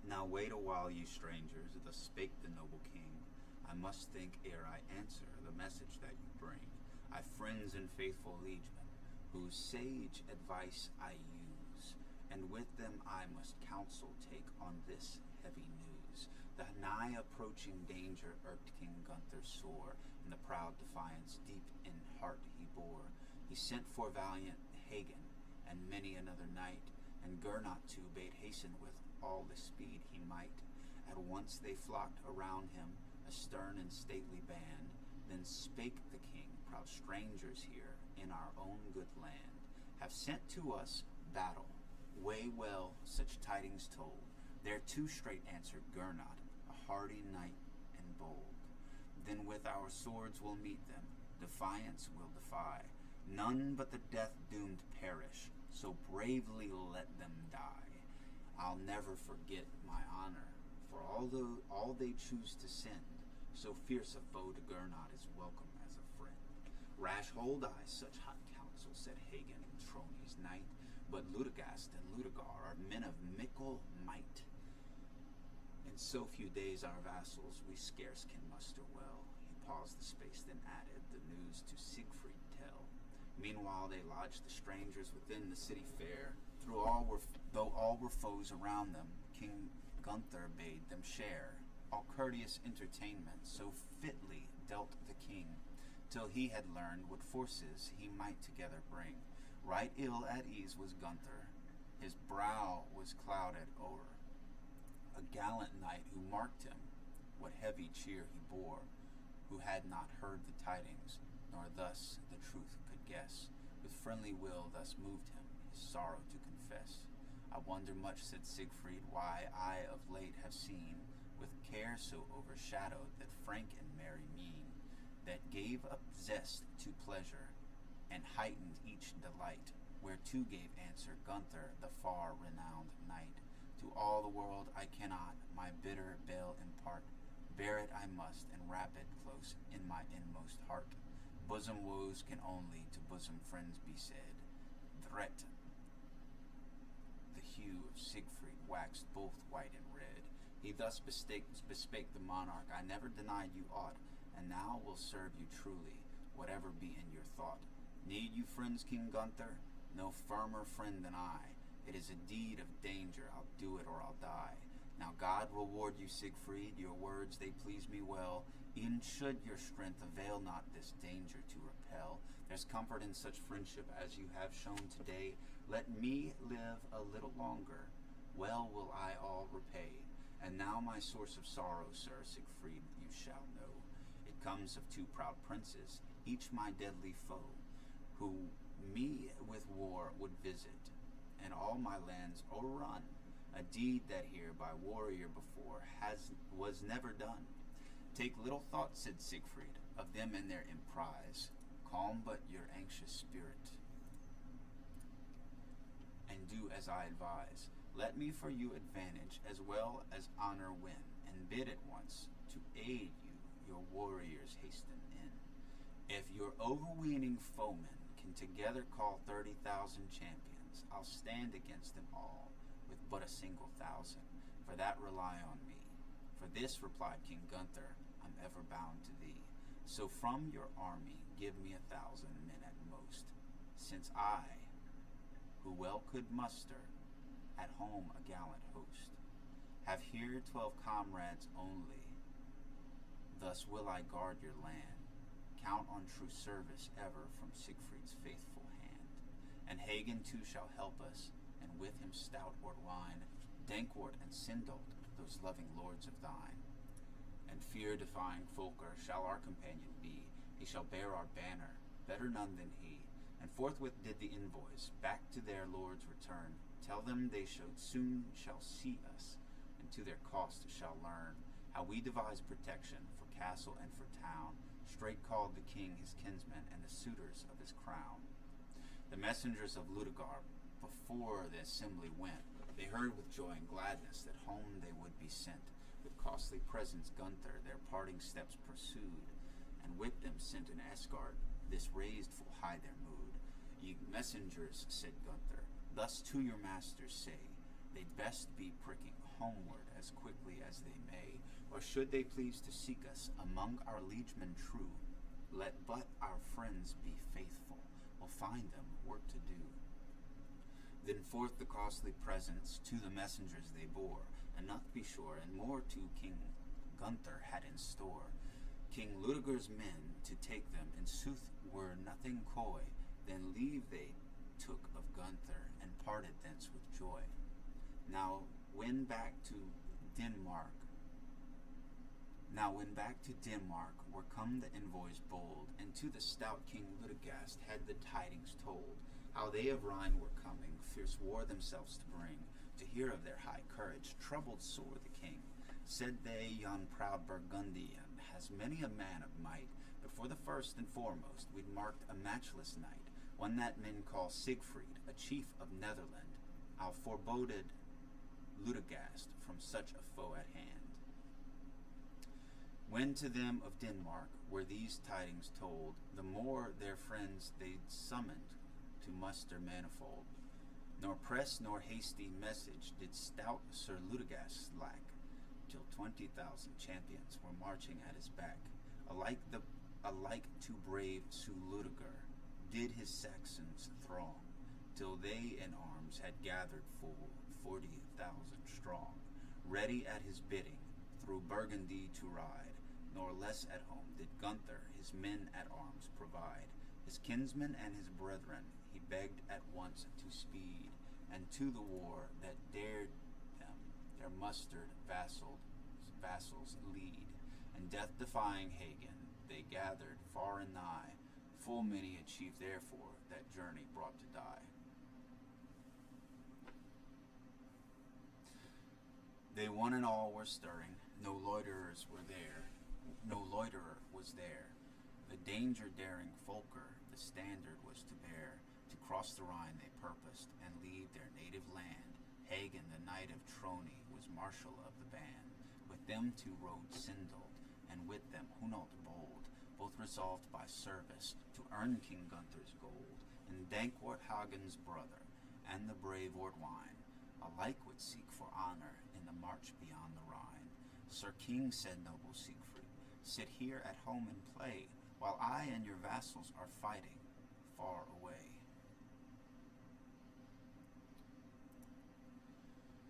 "Now wait a while, you strangers," thus spake the noble king. "I must think ere I answer the message that you bring. I've friends and faithful liegemen, whose sage advice I use, and with them I must counsel take on this heavy news." The nigh approaching danger irked King Gunther sore, and the proud defiance deep in heart he bore. He sent for valiant Hagen and many another knight, and Gernot too bade hasten with all the speed he might. At once they flocked around him, a stern and stately band. Then spake the king, "Proud strangers here in our own good land have sent to us battle. Weigh well such tidings told." Thereto straight answered Gernot, a hardy knight and bold. "Then with our swords we'll meet them, defiance we'll defy. None but the death-doomed perish, so bravely let them die. I'll never forget my honor, for although all they choose to send, so fierce a foe to Gernot is welcome as a friend." "Rash hold I such hot counsel," said Hagen, Trony's knight, "but Ludegast and Ludegar are men of mickle might. In so few days our vassals we scarce can muster well." He paused a space, then added, "The news to Siegfried tell." Meanwhile they lodged the strangers within the city fair. Though all were foes around them, King Gunther bade them share all courteous entertainment, so fitly dealt the king, till he had learned what forces he might together bring. Right ill at ease was Gunther, his brow was clouded o'er. A gallant knight who marked him, what heavy cheer he bore, who had not heard the tidings, nor thus the truth could guess, with friendly will thus moved him, his sorrow to confess. "I wonder much," said Siegfried, "why I of late have seen, with care so overshadowed, that frank and merry mien, that gave up zest to pleasure, and heightened each delight, whereto gave answer Gunther, the far-renowned knight. To all the world I cannot my bitter bale impart, bear it I must, and wrap it close in my inmost heart. bosom woes can only to bosom friends be said. Threat. The hue of Siegfried waxed both white and red. He thus bespake the monarch, I never denied you aught, and now will serve you truly, whatever be in your thought. Need you friends, King Gunther? No firmer friend than I. It is a deed of danger, I'll do it or I'll die. Now God reward you, Siegfried, your words they please me well. E'en should your strength avail not this danger to repel. There's comfort in such friendship as you have shown today. Let me live a little longer, well will I all repay. And now my source of sorrow, sir Siegfried, you shall know. It comes of two proud princes, each my deadly foe, who me with war would visit, and all my lands o'errun. A deed that here by warrior before was never done. Take little thought, said Siegfried, of them and their emprise. Calm but your anxious spirit, and do as I advise. Let me for you advantage as well as honor win, and bid at once to aid you your warriors hasten in. If your overweening foemen can together call 30,000 champions, I'll stand against them all with but a single thousand, for that rely on me. For this, replied King Gunther, I'm ever bound to thee. So from your army give me 1,000 men at most, since I, who well could muster, at home a gallant host, have here 12 comrades only. Thus will I guard your land, count on true service ever from Siegfried's faithful hand. And Hagen too shall help us, and with him stout Ortwein, Dankwart and Sindolt, those loving lords of thine. And fear-defying Folker shall our companion be. He shall bear our banner, better none than he. And forthwith did the envoys back to their lords return. Tell them they soon shall see us, and to their cost shall learn how we devise protection for castle and for town. Straight called the king his kinsmen and the suitors of his crown. The messengers of Ludegar, before the assembly went, they heard with joy and gladness that home they would be sent. With costly presents Gunther their parting steps pursued, and with them sent an escort. This raised full high their mood. Ye messengers, said Gunther, thus to your masters say, they'd best be pricking homeward as quickly as they may, or should they please to seek us among our liegemen true, let but our friends be faithful, we'll find them work to do. Then forth the costly presents to the messengers they bore, enough be sure, and more to King Gunther had in store. King Ludegar's men to take them, in sooth were nothing coy, then leave they took of Gunther, and parted thence with joy. Now when back to Denmark were come the envoys bold, and to the stout King Ludegast had the tidings told, how they of Rhine were coming, fierce war themselves to bring. To hear of their high courage troubled sore the king. Said they, yon proud Burgundian has many a man of might, but for the first and foremost we'd marked a matchless knight, one that men call Siegfried, a chief of Netherland. Our foreboded Ludegast from such a foe at hand. When to them of Denmark were these tidings told, the more their friends they'd summoned to muster manifold. Nor press nor hasty message did stout Sir Ludegast lack, till 20,000 champions were marching at his back. Alike to brave Sir Ludegar did his Saxons throng, till they in arms had gathered full 40,000 strong, ready at his bidding through Burgundy to ride. Nor less at home did Gunther his men at arms provide. His kinsmen and his brethren he begged at once to speed, and to the war that dared them their mustered vassals lead. And death-defying Hagen they gathered far and nigh, full many achieved therefore that journey brought to die. They one and all were stirring, no loiterer was there. The danger daring Folker the standard was to bear. To cross the Rhine they purposed, and leave their native land. Hagen the knight of Trony was marshal of the band. With them too rode Sindolt, and with them Hunolt bold. both resolved by service to earn King Gunther's gold, and Dankwart Hagen's brother, and the brave Ordwine, alike would seek for honor in the march beyond the Rhine. Sir King, said noble Siegfried, sit here at home and play, while I and your vassals are fighting far away.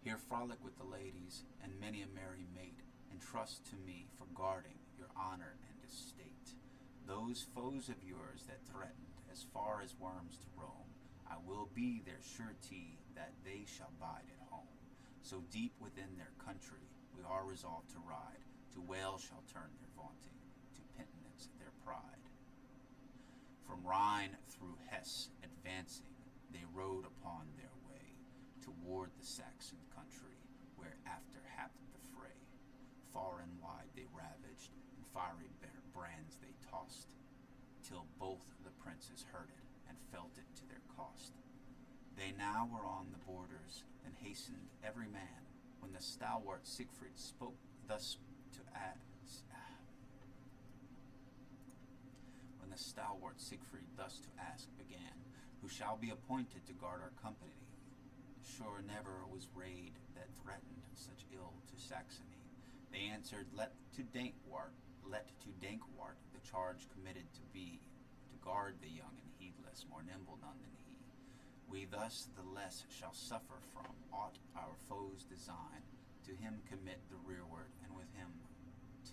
Here frolic with the ladies, and many a merry mate, entrust to me for guarding your honor and estate. Those foes of yours that threatened as far as Worms to roam, I will be their surety that they shall bide at home. So deep within their country we are resolved to ride, to Wales shall turn their vaunting, to penitence their pride. From Rhine through Hesse advancing, they rode upon their way, toward the Saxon country, where after happed the fray. Far and wide they ravaged, and fiery brands they tossed, till both the princes heard it, and felt it to their cost. They now were on the borders, then hastened every man, when the stalwart Siegfried spoke thus to ask, began, who shall be appointed to guard our company? Sure never was raid that threatened such ill to Saxony. They answered, let to Dankwart the charge committed to be, to guard the young and heedless, more nimble none than he. We thus the less shall suffer from aught our foes design, to him commit the rearward, and with him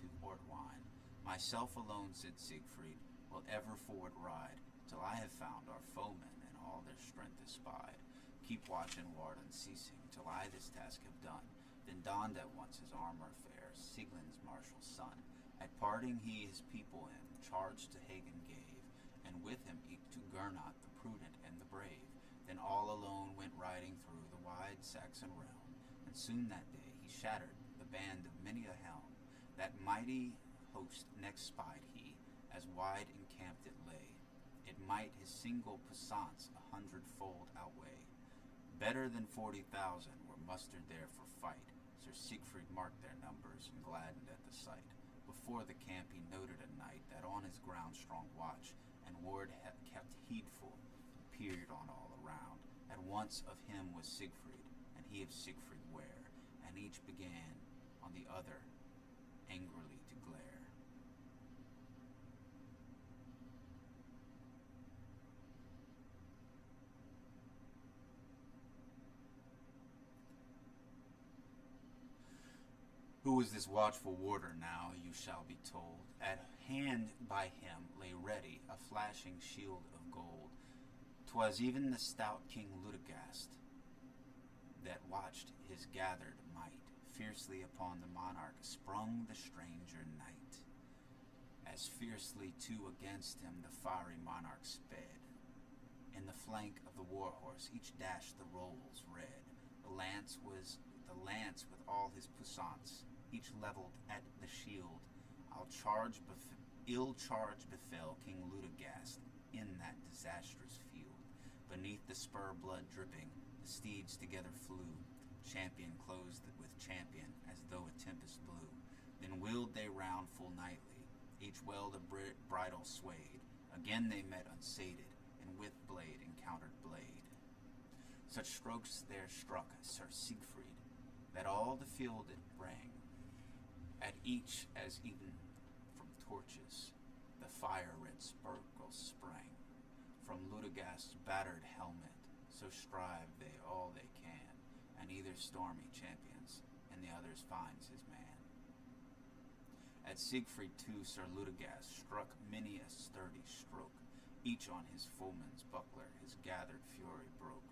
to Ortwine. Myself alone, said Siegfried, will ever forward ride, till I have found our foemen, and all their strength espied. Keep watch and ward unceasing, till I this task have done. Then donned at once his armor fair, Sieglin's martial son. At parting he his people in charge to Hagen gave, and with him eke to Gernot the prudent and the brave. Then all alone went riding through the wide Saxon realm, and soon that day he shattered the band of many a helm. That mighty host next spied he, as wide encamped it lay. It might his single puissance 100-fold outweigh. Better than 40,000 were mustered there for fight. Sir Siegfried marked their numbers and gladdened at the sight. Before the camp he noted a knight that on his ground strong watch, and ward kept heedful, peered on all around. At once of him was Siegfried, and he of Siegfried ware, and each began on the other angrily to glare. Who was this watchful warder now, you shall be told. At hand by him lay ready a flashing shield of gold. 'Twas even the stout King Ludegast that watched his gathered might. Fiercely upon the monarch sprung the stranger knight. As fiercely too against him the fiery monarch sped. In the flank of the war horse each dashed the rolls red. The lance with all his puissance, each leveled at the shield. Ill charge befell King Ludegast in that disastrous field. Beneath the spur blood dripping, the steeds together flew. Champion closed with champion, as though a tempest blew. Then wheeled they round full knightly, each well the bridle swayed. Again they met unsated, and with blade encountered blade. Such strokes there struck Sir Siegfried, that all the field it rang. At each, as even from torches, the fire-red sparkles sprang. From Ludegast's battered helmet, so strive they all they can, and either stormy champions, and the others finds his man. At Siegfried too Sir Ludegast struck many a sturdy stroke, each on his foeman's buckler his gathered fury broke.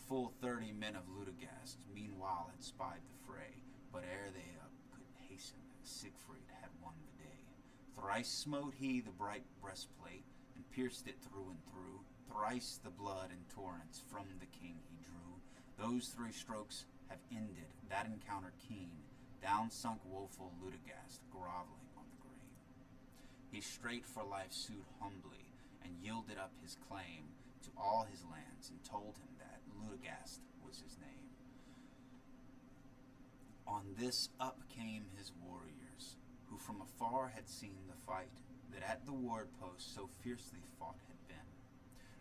Full 30 men of Ludegast meanwhile had spied the fray, but ere they up could hasten, Siegfried had won the day. Thrice smote he the bright breastplate, and pierced it through and through. Thrice the blood in torrents from the king he drew. Those 3 strokes have ended that encounter keen. Down sunk woeful Ludegast, groveling on the green. He straight for life sued humbly, and yielded up his claim to all his lands, and told him that Ludegast was his name. On this up came his warriors, who from afar had seen the fight. that at the ward post so fiercely fought had been.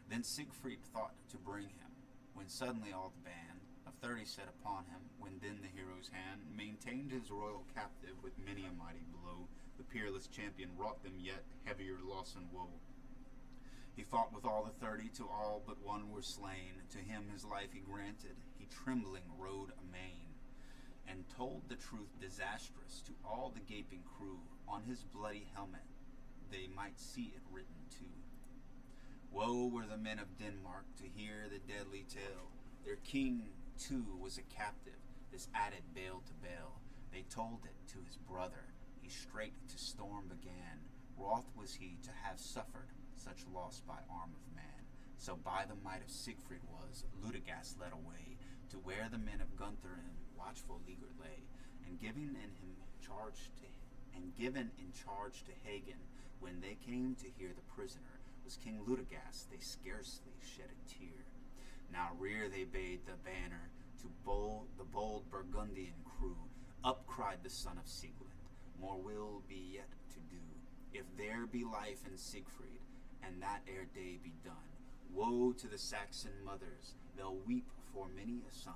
Then Siegfried thought to bring him, when suddenly all the band of 30 set upon him, when then the hero's hand maintained his royal captive with many a mighty blow. The peerless champion wrought them yet heavier loss and woe. He fought with all the 30, till all but one were slain. To him his life he granted, he trembling rode amain, and told the truth disastrous to all the gaping crew. On his bloody helmet they might see it written too. Woe were the men of Denmark to hear the deadly tale. Their king too was a captive, this added bale to bale. They told it to his brother, he straight to storm began. Wroth was he to have suffered such loss by arm of man. So by the might of Siegfried was Ludegast led away, to where the men of Gunther in watchful leaguer lay, and given in charge to Hagen. When they came to hear the prisoner was King Ludegast, they scarcely shed a tear. Now rear they bade the banner to the bold Burgundian crew. Up cried the son of Siegmund, more will be yet to do, if there be life in Siegfried, and that ere day be done. Woe to the Saxon mothers, they'll weep for many a son.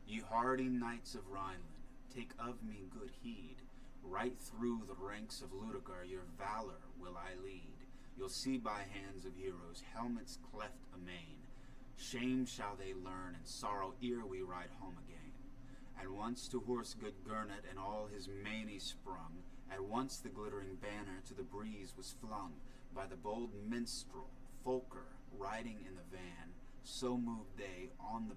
Ye hardy knights of Rhineland, take of me good heed. Right through the ranks of Ludeger your valor will I lead. You'll see by hands of heroes helmets cleft amain. Shame shall they learn and sorrow ere we ride home again. At once to horse good Gernot and all his many sprung. At once the glittering banner to the breeze was flung by the bold minstrel Folker riding in the van. So moved they on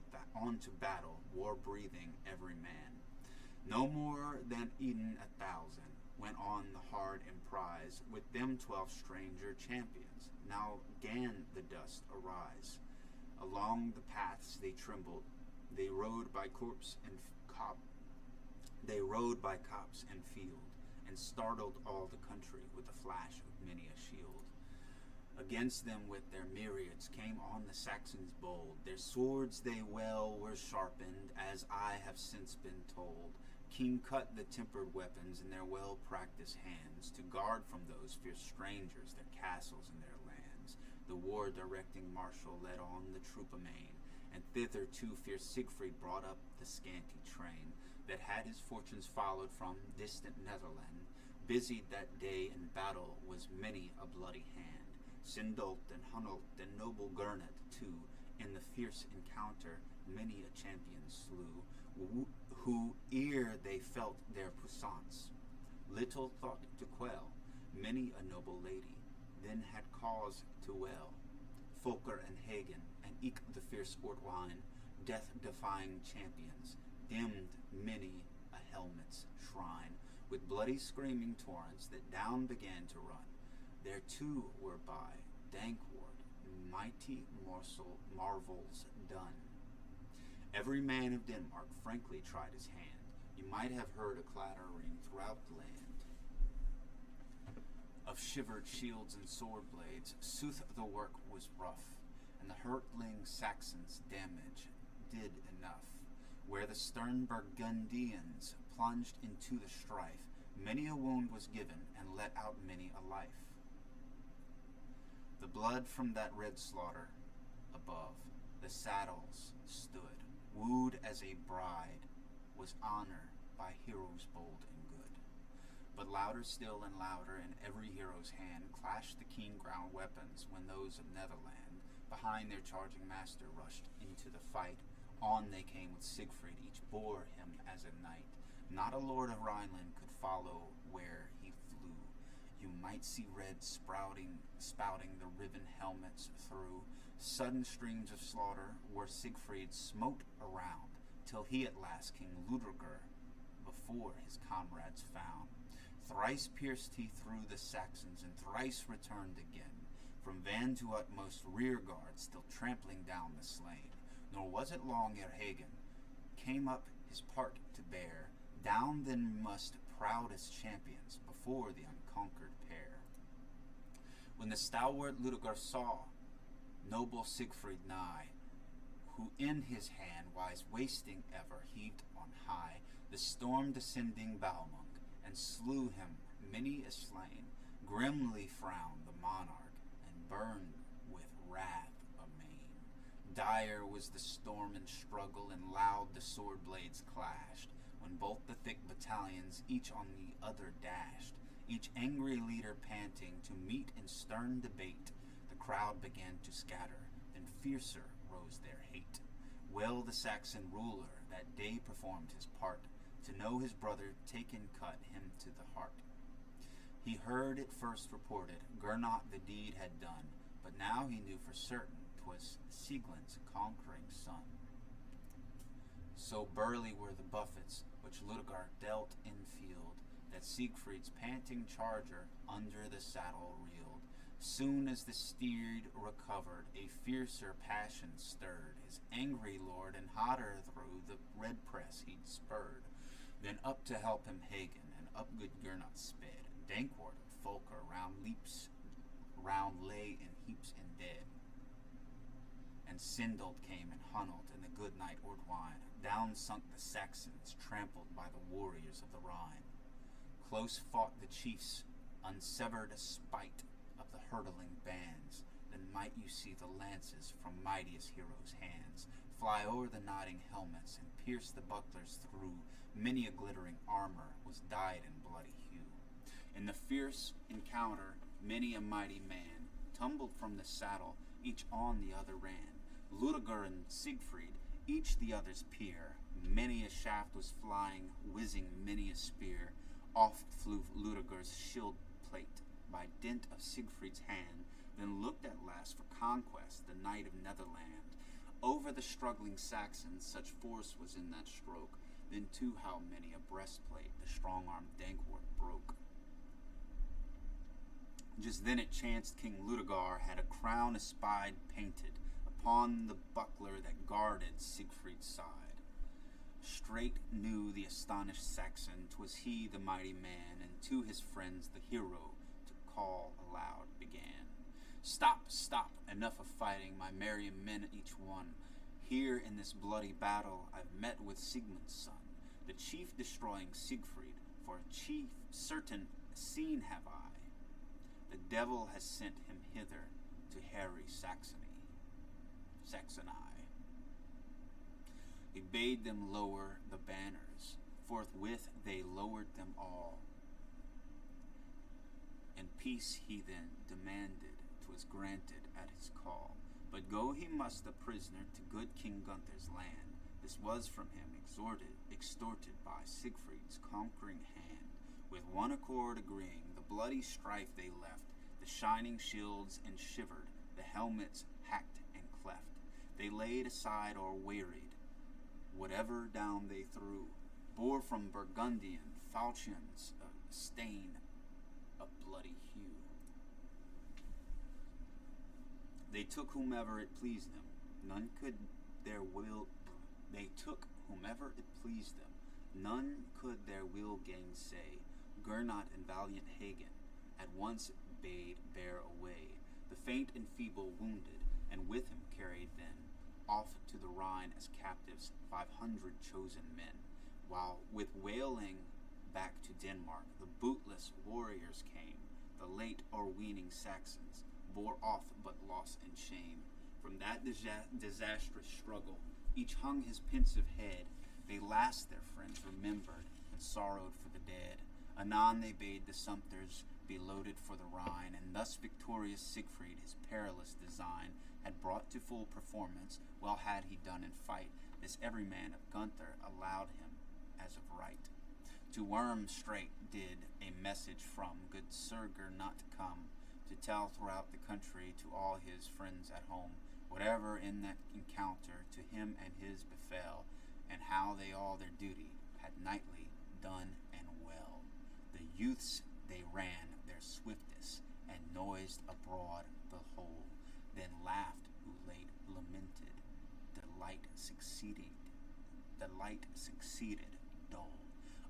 to battle, war-breathing every man. No more than Eden 1,000 went on the hard emprise, with them 12 stranger champions. Now gan the dust arise. Along the paths they trembled, they rode by copse and field, and startled all the country with the flash of many a shield. Against them with their myriads came on the Saxons bold. Their swords they well were sharpened, as I have since been told. King cut the tempered weapons in their well-practiced hands, to guard from those fierce strangers their castles and their lands. The war-directing marshal led on the troop amain, and thither too fierce Siegfried brought up the scanty train, that had his fortunes followed from distant Netherland. Busied that day in battle was many a bloody hand. Sindolt and Hunolt and noble Gernot too, in the fierce encounter many a champion slew, who ere they felt their puissance, little thought to quell many a noble lady, then had cause to wail. Folker and Hagen, and eke the fierce Ortwine, death-defying champions, dimmed many a helmet's shrine, with bloody screaming torrents that down began to run. There too were by Dankwart mighty marvels done. Every man of Denmark frankly tried his hand. You might have heard a clatter ring throughout the land of shivered shields and sword blades. Sooth the work was rough, and the hurtling Saxons damage did enough. Where the stern Burgundians plunged into the strife, many a wound was given, and let out many a life. The blood from that red slaughter above the saddles stood, wooed as a bride was honor by heroes bold and good. But louder still and louder in every hero's hand clashed the keen ground weapons, when those of Netherland behind their charging master rushed into the fight. On they came with Siegfried, each bore him as a knight. Not a lord of Rhineland could follow where he flew. You might see red spouting the riven helmets through. Sudden streams of slaughter where Siegfried smote around, till he at last King Ludeger before his comrades found. Thrice pierced he through the Saxons, and thrice returned again, from van to utmost rear guard, still trampling down the slain. Nor was it long ere Hagen came up his part to bear. Down then must proudest champions before the unconquered pair. When the stalwart Ludeger saw noble Siegfried nigh, who in his hand wise wasting ever heaved on high the storm descending Balmung, and slew him many a slain, Grimly frowned the monarch, and burned with wrath amain. Dire was the storm and struggle, and loud the sword blades clashed, when both the thick battalions each on the other dashed, each angry leader panting to meet in stern debate. The crowd began to scatter, then fiercer rose their hate. Well the Saxon ruler that day performed his part, to know his brother taken cut him to the heart. He heard it first reported, Gernot the deed had done, but now he knew for certain 'twas Sieglin's conquering son. So burly were the buffets which Ludegar dealt in field, that Siegfried's panting charger under the saddle reeled. Soon as the steed recovered, a fiercer passion stirred his angry lord, and hotter through the red press he'd spurred. Then up to help him Hagen, and up good Gernot sped. Dankwart and Folker round lay in heaps and dead. And Sindold came and Hunold, and the good knight Ordwine. Down sunk the Saxons, trampled by the warriors of the Rhine. Close fought the chiefs, unsevered a spite of the hurtling bands. Then might you see the lances from mightiest heroes' hands fly o'er the nodding helmets, and pierce the bucklers through. Many a glittering armor was dyed in bloody hue. In the fierce encounter, many a mighty man tumbled from the saddle, each on the other ran. Ludegar and Siegfried, each the other's peer. Many a shaft was flying, whizzing many a spear. Oft flew Ludegar's shield plate by dint of Siegfried's hand, then looked at last for conquest, the knight of Netherland. Over the struggling Saxons such force was in that stroke, then too how many a breastplate the strong-armed Dankwart broke. Just then it chanced King Ludegar had a crown espied painted upon the buckler that guarded Siegfried's side. Straight knew the astonished Saxon 'twas he, the mighty man, and to his friends the hero to call aloud began. Stop, stop, enough of fighting, my merry men each one. Here in this bloody battle I've met with Siegmund's son, the chief destroying Siegfried, for a chief certain seen have I. The devil has sent him hither to harry Saxony. He bade them lower the banners. Forthwith they lowered them all. And peace he then demanded, 'twas granted at his call. But go he must a prisoner to good King Gunther's land. This was from him extorted by Siegfried's conquering hand. With one accord agreeing, the bloody strife they left, the shining shields and shivered, the helmets hacked and cleft. They laid aside or wearied, whatever down they threw, bore from Burgundian falchions a stain of bloody hue. They took whomever it pleased them, none could their will gainsay. Gernot and valiant Hagen at once bade bear away the faint and feeble wounded, and with him carried then off to the Rhine as captives 500 chosen men, while with wailing back to Denmark the bootless warriors came. The late o'erweening Saxons bore off but loss and shame. From that disastrous struggle each hung his pensive head. They last their friends remembered and sorrowed for the dead. Anon they bade the sumpters be loaded for the Rhine, and thus victorious Siegfried his perilous design had brought to full performance. Well had he done in fight, this every man of Gunther allowed him as of right. To Worms straight did a message from good Sir Gernot come, to tell throughout the country to all his friends at home, whatever in that encounter to him and his befell, and how they all their duty had nightly done and well. The youths they ran their swiftest, and noised abroad the whole, then laughed who late lamented, delight succeeded dole.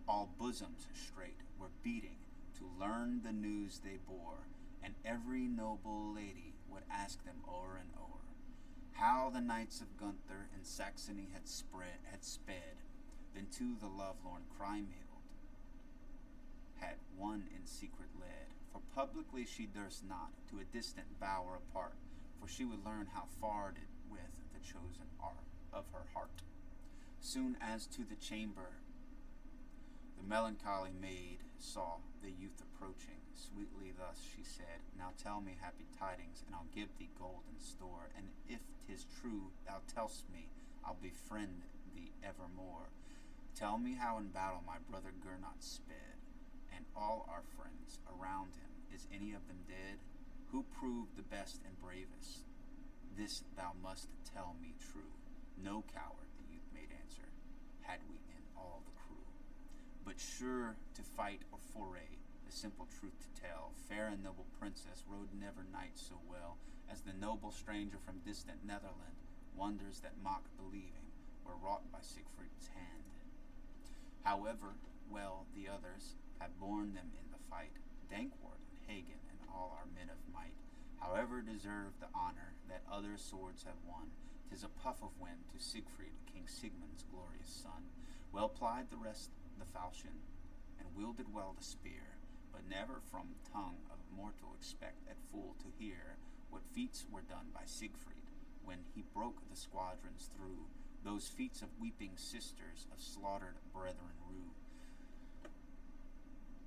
All bosoms straight were beating to learn the news they bore, and every noble lady would ask them o'er and o'er, how the knights of Gunther in Saxony had sped, then to the lovelorn Kriemhild had one in secret led, For publicly she durst not to a distant bower apart, for she would learn how fared it with the chosen art of her heart. Soon as to the chamber the melancholy maid saw the youth approaching, sweetly thus she said, Now tell me happy tidings, and I'll give thee golden store, and if 'tis true thou tell'st me, I'll befriend thee evermore. Tell me how in battle my brother Gernot sped, and all our friends around him, is any of them dead? Who proved the best and bravest? This thou must tell me true. No coward, the youth made answer, had we in all the crew. But sure to fight or foray, the simple truth to tell, fair and noble princess rode never knight so well as the noble stranger from distant Netherland. Wonders that mock believing were wrought by Siegfried's hand. However, well the others have borne them in the fight, Dankwart and Hagen and all our men of might, however deserve the honor that other swords have won. 'Tis a puff of wind to Siegfried, King Sigmund's glorious son. Well plied the rest the falchion, and wielded well the spear, but never from tongue of mortal expect at full to hear what feats were done by Siegfried when he broke the squadrons through, those feats of weeping sisters, of slaughtered brethren rue.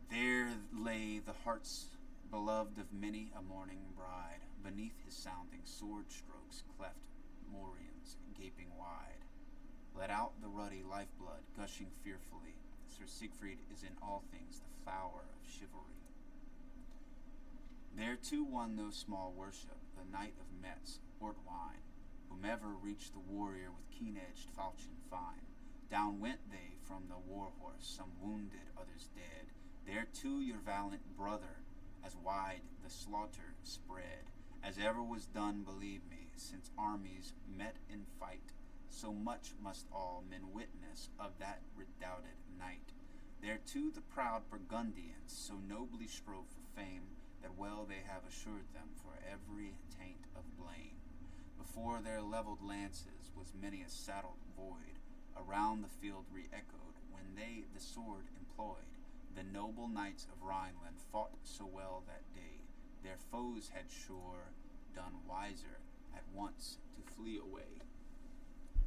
There lay the hearts beloved of many a mourning bride, beneath his sounding sword strokes cleft morions gaping wide. Let out the ruddy lifeblood gushing fearfully. Sir Siegfried is in all things the flower of chivalry. There too won no small worship the knight of Metz, Ortwine, whomever reached the warrior with keen-edged falchion fine. Down went they from the war horse, some wounded, others dead. There too your valiant brother, as wide the slaughter spread, as ever was done, believe me, since armies met in fight. So much must all men witness of that redoubted knight. There too the proud Burgundians so nobly strove for fame, that well they have assured them for every taint of blame. Before their levelled lances was many a saddled void, around the field re-echoed, when they the sword employed. The noble knights of Rhineland fought so well that day, their foes had sure done wiser at once to flee away.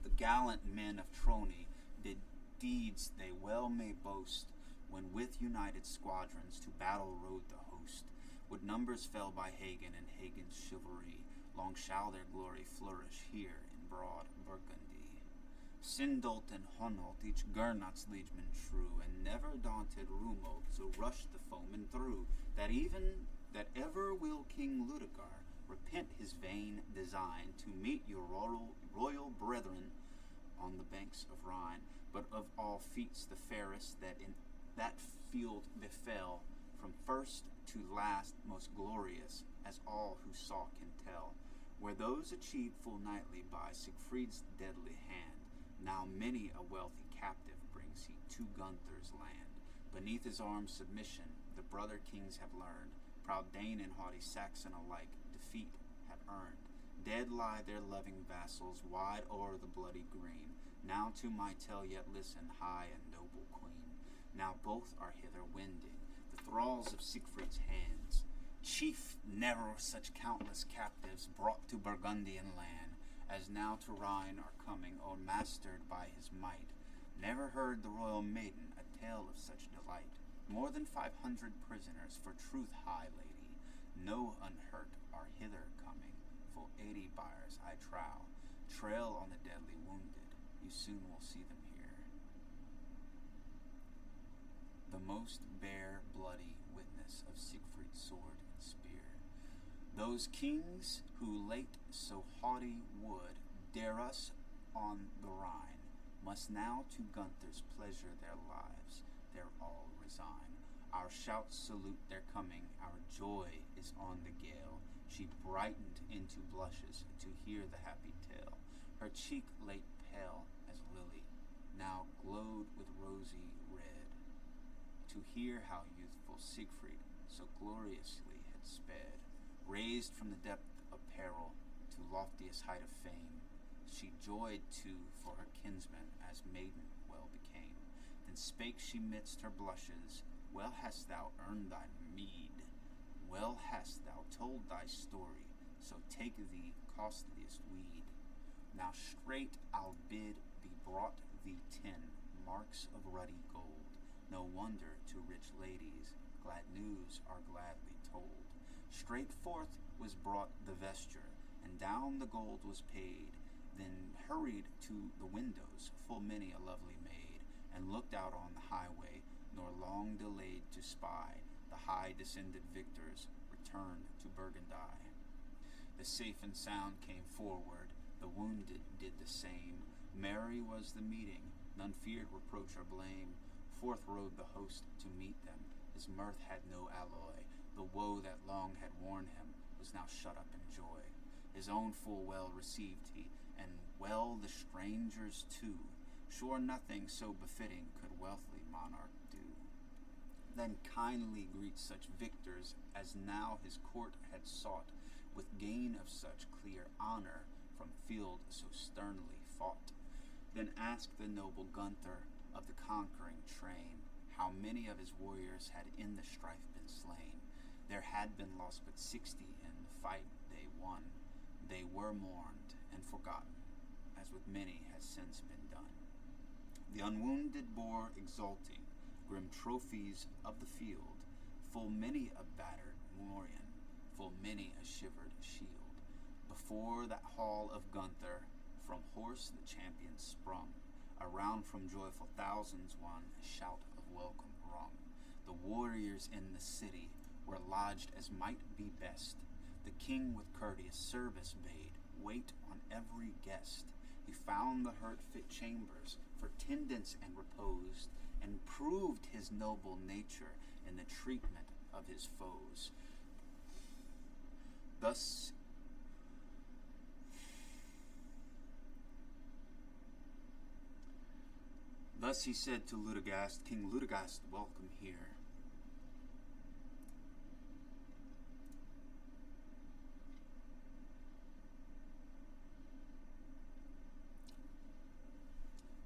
The gallant men of Trony did deeds they well may boast, when with united squadrons to battle rode the host. What numbers fell by Hagen and Hagen's chivalry, long shall their glory flourish here in broad Burgundy. Sindolt and Hunolt, each Gernot's liegeman true, and never daunted Rumolt, so rushed the foeman through, that ever will King Ludegar repent his vain design to meet your royal brethren on the banks of Rhine. But of all feats the fairest that in that field befell, from first to last most glorious, as all who saw can tell, were those achieved full knightly by Siegfried's deadly hand. Now many a wealthy captive brings he to Gunther's land. Beneath his arms submission the brother kings have learned, proud Dane and haughty Saxon alike defeat have earned. Dead lie their loving vassals wide o'er the bloody green. Now to my tale yet listen, high and noble queen. Now both are hither wending, the thralls of Siegfried's hands. Chief never such countless captives brought to Burgundian land, as now to Rhine are coming, o'ermastered by his might. Never heard the royal maiden a tale of such delight. More than 500 prisoners, for truth, high lady, no unhurt are hither coming. Full 80 buyers, I trow, trail on the deadly wounded. You soon will see them here. The most bare, bloody witness of Siegfried's sword and spear. Those kings who late so haughty would dare us on the Rhine, must now to Gunther's pleasure their lives, their all resign. Our shouts salute their coming, our joy is on the gale. She brightened into blushes to hear the happy tale. Her cheek late pale as lily, now glowed with rosy red, to hear how youthful Siegfried so gloriously had sped. Raised from the depth of peril to loftiest height of fame, she joyed too for her kinsman as maiden well became. Then spake she midst her blushes, Well hast thou earned thy meed, Well hast thou told thy story, so take thee costliest weed. Now straight I'll bid be brought thee 10 marks of ruddy gold. No wonder to rich ladies glad news are gladly told. Straight forth was brought the vesture, and down the gold was paid. Then hurried to the windows full many a lovely maid, and looked out on the highway, nor long delayed to spy the high descended victors returned to Burgundy. The safe and sound came forward, the wounded did the same. Merry was the meeting, none feared reproach or blame. Forth rode the host to meet them, his mirth had no alloy. The woe that long had worn him was now shut up in joy. His own full well received he, and well the strangers too. Sure nothing so befitting could wealthy monarch do. Then kindly greet such victors as now his court had sought, with gain of such clear honor from field so sternly fought. Then asked the noble Gunther of the conquering train, how many of his warriors had in the strife been slain. There had been lost but 60 in the fight they won. They were mourned and forgotten, as with many has since been done. The unwounded bore exulting grim trophies of the field, full many a battered morion, full many a shivered shield. Before that hall of Gunther, from horse the champions sprung, around from joyful thousands one shout of welcome rung. The warriors in the city were lodged as might be best. The king with courteous service bade wait on every guest. He found the hurt fit chambers for tendance and repose, and proved his noble nature in the treatment of his foes. Thus he said to Ludegast, King Ludegast, welcome here.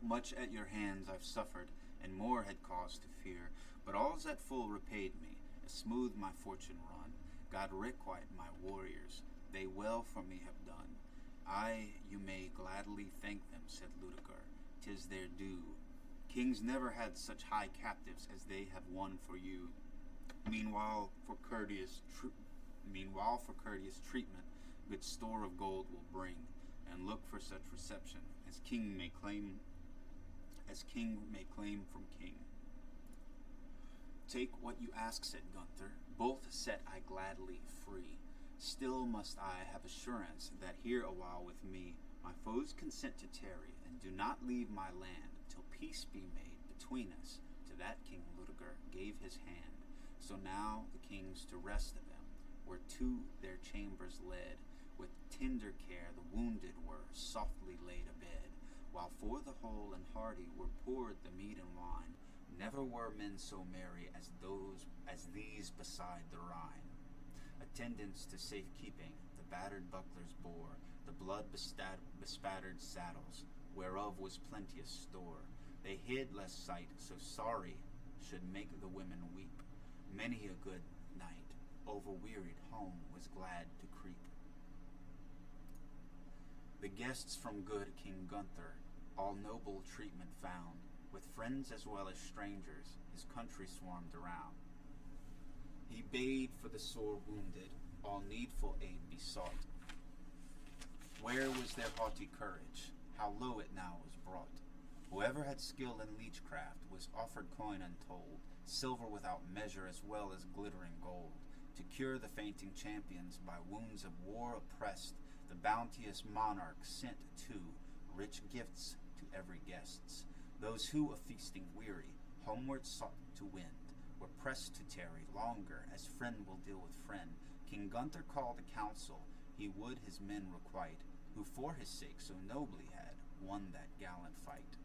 Much at your hands I've suffered, and more had cause to fear, but all's at full repaid me, as smooth my fortune run. God requite my warriors, they well for me have done. Aye, you may gladly thank them, said Ludeger, 'tis their due. Kings never had such high captives as they have won for you. Meanwhile, for courteous treatment, good store of gold will bring, and look for such reception as king may claim from king. Take what you ask, said Gunther, both set I gladly free. Still must I have assurance that here awhile with me my foes consent to tarry, and do not leave my land till peace be made between us. To that King Ludeger gave his hand. So now the kings to rest of them were to their chambers led. With tender care the wounded were softly laid abed, while for the whole and hearty were poured the meat and wine. Never were men so merry as these beside the Rhine. Attendants to safekeeping the battered bucklers bore, the blood bespattered saddles, whereof was plenteous store. They hid lest sight so sorry should make the women weep. Many a good knight, overwearied home, was glad to creep. The guests from good King Gunther all noble treatment found, with friends as well as strangers his country swarmed around. He bade for the sore wounded, all needful aid besought. Where was their haughty courage? How low it now was brought. Whoever had skill in leechcraft was offered coin untold, silver without measure as well as glittering gold, to cure the fainting champions by wounds of war oppressed. The bounteous monarch sent too rich gifts to every guests. Those who, of feasting weary, homeward sought to wend, were pressed to tarry longer, as friend will deal with friend. King Gunther called a council, he would his men requite, who for his sake so nobly had won that gallant fight.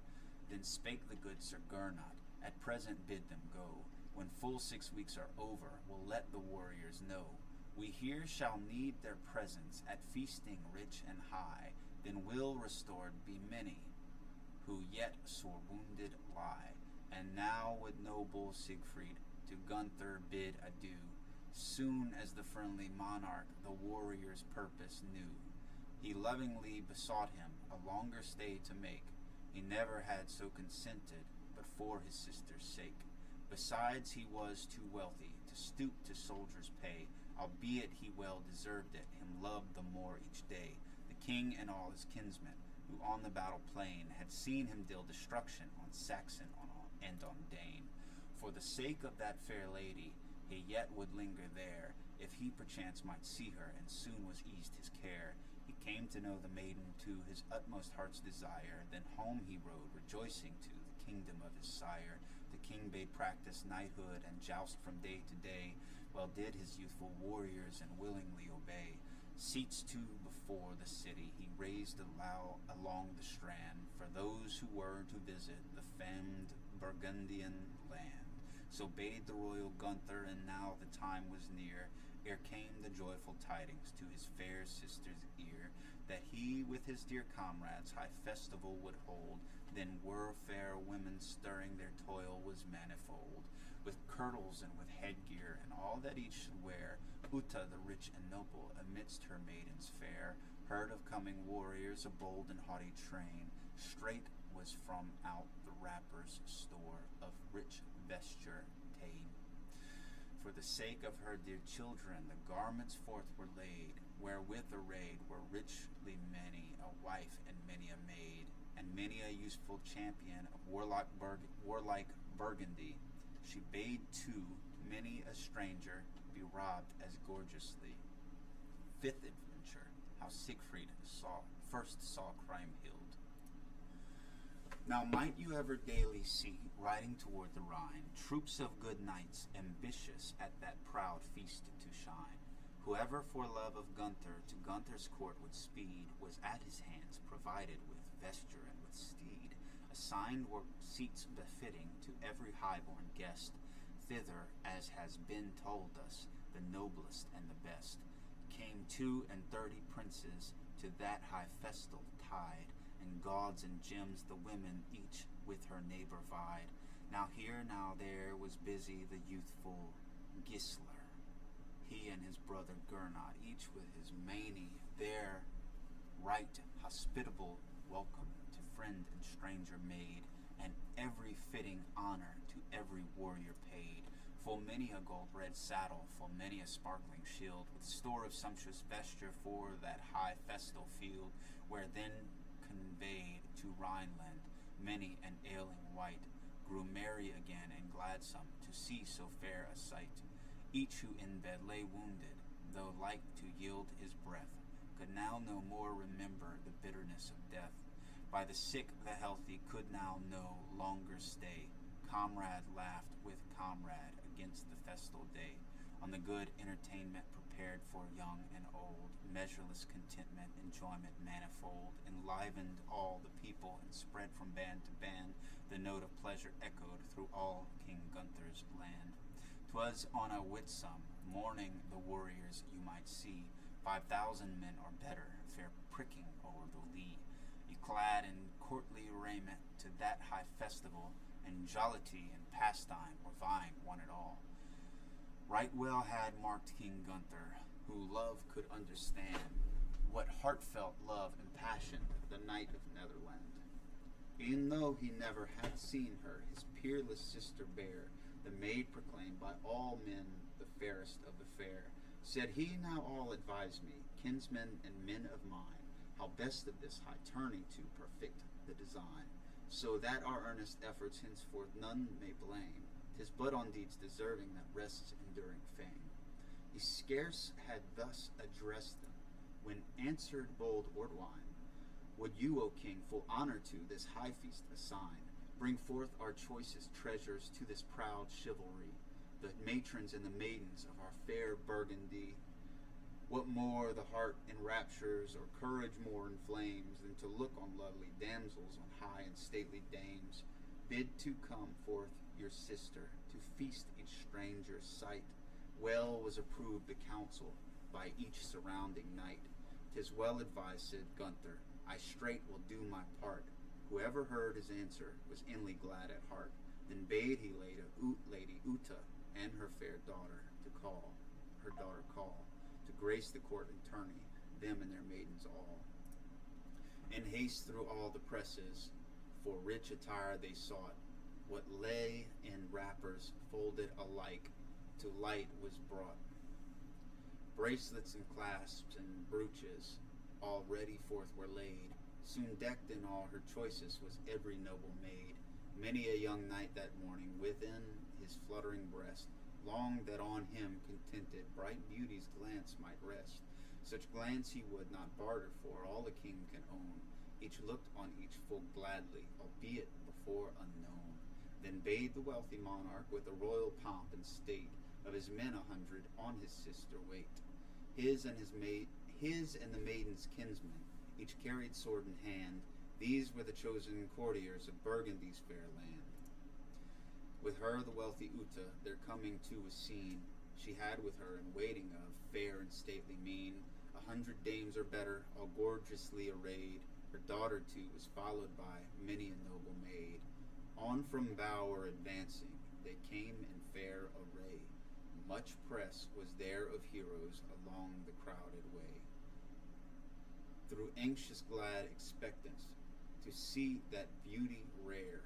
Then spake the good Sir Gernot, at present bid them go. When full 6 weeks are over, we'll let the warriors know. We here shall need their presence at feasting rich and high, then will restored be many, who yet sore wounded lie. And now would noble Siegfried to Gunther bid adieu, Soon as the friendly monarch the warrior's purpose knew, he lovingly besought him a longer stay to make. He never had so consented, but for his sister's sake. Besides, he was too wealthy to stoop to soldiers' pay, albeit he well deserved it, him loved the more each day. The king and all his kinsmen, who on the battle plain had seen him deal destruction on Saxon and on Dane. For the sake of that fair lady, he yet would linger there, if he perchance might see her, and soon was eased his care. He came to know the maiden to his utmost heart's desire. Then home he rode, rejoicing to the kingdom of his sire. The king bade practice knighthood and joust from day to day. Well did his youthful warriors and willingly obey. Seats too before the city he raised along the strand, for those who were to visit the famed Burgundian land. So bade the royal Gunther, and now the time was near, ere came the joyful tidings to his fair sister's ear, that he with his dear comrades high festival would hold. Then were fair women stirring, their toil was manifold, with kirtles and with headgear, and all that each should wear. Uta the rich and noble, amidst her maidens fair, heard of coming warriors, a bold and haughty train. Straight was from out the wrappers' store of rich vesture ta'en. For the sake of her dear children, the garments forth were laid, wherewith arrayed were richly many a wife and many a maid, and many a useful champion of warlike Burgundy. She bade too many a stranger be robbed as gorgeously. Fifth adventure, how Siegfried first saw Kriemhild. Now might you ever daily see, riding toward the Rhine, troops of good knights, ambitious at that proud feast to shine. Whoever for love of Gunther to Gunther's court would speed, was at his hands provided with vesture and with steed. Assigned were seats befitting to every high-born guest. Thither, as has been told us, the noblest and the best. Came 32 princes to that high festal tide, and gauds and gems the women each with her neighbor vied. Now here, now there was busy the youthful Gisler, he and his brother Gernot, each with his many there right hospitable welcome to friend and stranger made, and every fitting honor to every warrior paid. Full many a gold-red saddle, full many a sparkling shield, with store of sumptuous vesture for that high festal field, where then conveyed to Rhineland many an ailing wight, grew merry again and gladsome to see so fair a sight. Each who in bed lay wounded, though like to yield his breath, could now no more remember the bitterness of death. By the sick the healthy could now no longer stay. Comrade laughed with comrade against the festal day. On the good entertainment prepared for young and old, measureless contentment, enjoyment manifold, enlivened all the people, and spread from band to band. The note of pleasure echoed through all King Gunther's land. 'Twas on a Whitsun morning the warriors you might see, 5,000 men or better, fair pricking o'er the lea, clad in courtly raiment to that high festival, and jollity and pastime were vying one and all. Right well had marked King Gunther, who love could understand, what heartfelt love and passion the knight of Netherland. E'en though he never had seen her, his peerless sister bear, the maid proclaimed by all men the fairest of the fair. Said he, now all advise me, kinsmen and men of mine, how best of this high tourney to perfect the design, so that our earnest efforts henceforth none may blame. 'Tis but on deeds deserving that rests enduring fame. He scarce had thus addressed them, when answered bold Ortwine, would you, O king, full honor to this high feast assign, bring forth our choicest treasures to this proud chivalry, the matrons and the maidens of our fair Burgundy. What more the heart enraptures, or courage more inflames, than to look on lovely damsels, on high and stately dames? Bid to come forth your sister, to feast each stranger's sight. Well was approved the counsel by each surrounding knight. 'Tis well advised, said Gunther, I straight will do my part. Whoever heard his answer was inly glad at heart. Then bade he Lady Uta and her fair daughter to call. her daughter call, to grace the court and tourney, them and their maidens all. In haste through all the presses, for rich attire they sought, what lay in wrappers folded alike, to light was brought. Bracelets and clasps and brooches, all ready forth were laid, soon decked in all her choicest was every noble maid. Many a young knight that morning within his fluttering breast longed that on him contented bright beauty's glance might rest. Such glance he would not barter for all a king can own. Each looked on each full gladly, albeit before unknown. Then bade the wealthy monarch with a royal pomp and state of his men 100 on his sister wait. His and the maiden's kinsmen each carried sword in hand. These were the chosen courtiers of Burgundy's fair land. With her the wealthy Uta their coming to was seen. She had with her in waiting of fair and stately mien 100 dames or better, all gorgeously arrayed. Her daughter too was followed by many a noble maid. On from bower advancing, they came in fair array. Much press was there of heroes along the crowded way. Through anxious glad expectance, to see that beauty rare,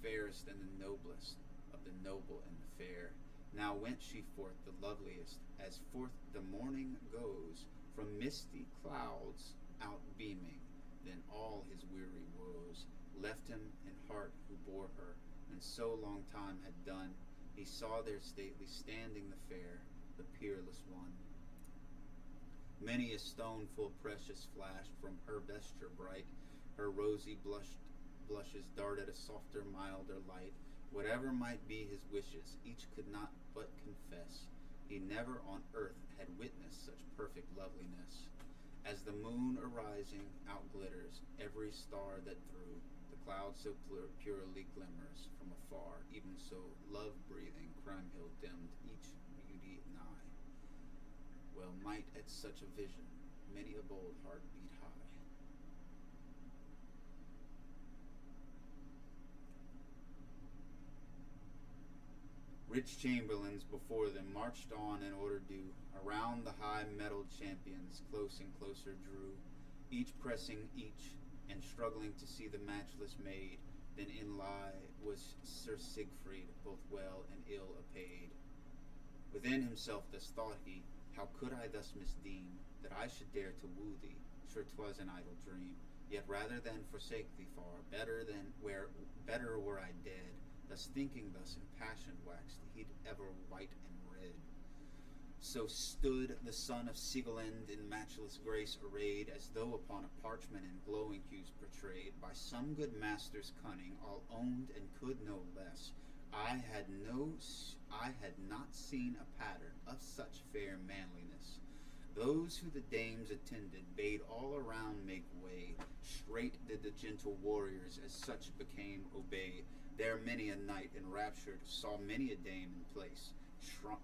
fairest and the noblest of the noble and the fair. Now went she forth the loveliest, as forth the morning goes, from misty clouds out beaming. Then all his weary woes left him in heart who bore her, and so long time had done. He saw there stately standing the fair, the peerless one. Many a stone full precious flashed from her vesture bright. Her rosy blushes darted a softer, milder light. Whatever might be his wishes, each could not but confess he never on earth had witnessed such perfect loveliness. As the moon arising outglitters every star that through the clouds so purely glimmers from afar, even so love-breathing Crimehill dimmed each beauty nigh. Well might at such a vision many a bold heart beat high. Rich chamberlains before them marched on in order due. Around the high-mettled champions close and closer drew, each pressing each, and struggling to see the matchless maid. Then in lie was Sir Siegfried, both well and ill apaid. Within himself thus thought he, how could I thus misdeem, that I should dare to woo thee? Sure 'twas an idle dream. Yet rather than forsake thee far, better were I dead. Thus thinking, thus impassioned waxed he'd ever white and red. So stood the son of Siegelind in matchless grace arrayed, as though upon a parchment in glowing hues portrayed. By some good master's cunning, all owned and could no less. I had not seen a pattern of such fair manliness. Those who the dames attended bade all around make way. Straight did the gentle warriors as such became obey. There many a knight enraptured saw many a dame in place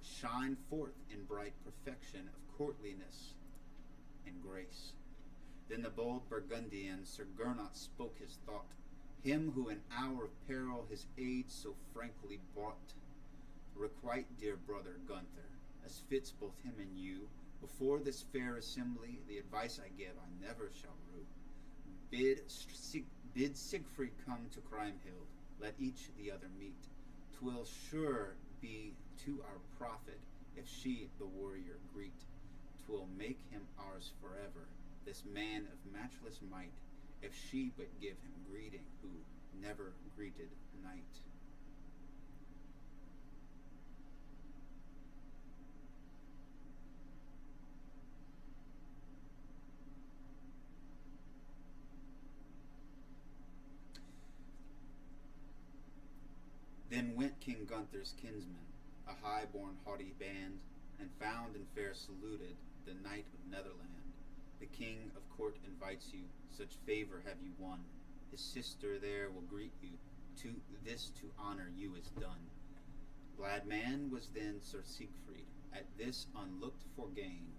shine forth in bright perfection of courtliness and grace. Then the bold Burgundian Sir Gernot spoke his thought, him who in hour of peril his aid so frankly bought. Requite, dear brother Gunther, as fits both him and you. Before this fair assembly, the advice I give I never shall rue. Bid Siegfried come to Crimehill, let each the other meet. 'Twill sure be to our profit if she the warrior greet. 'Twill make him ours forever, this man of matchless might, if she but give him greeting who never greeted knight. Then went King Gunther's kinsmen, a high-born haughty band, and found and fair saluted the knight of Netherland. The king of court invites you, such favor have you won. His sister there will greet you, to honor you is done. Glad man was then Sir Siegfried, at this unlooked for gain.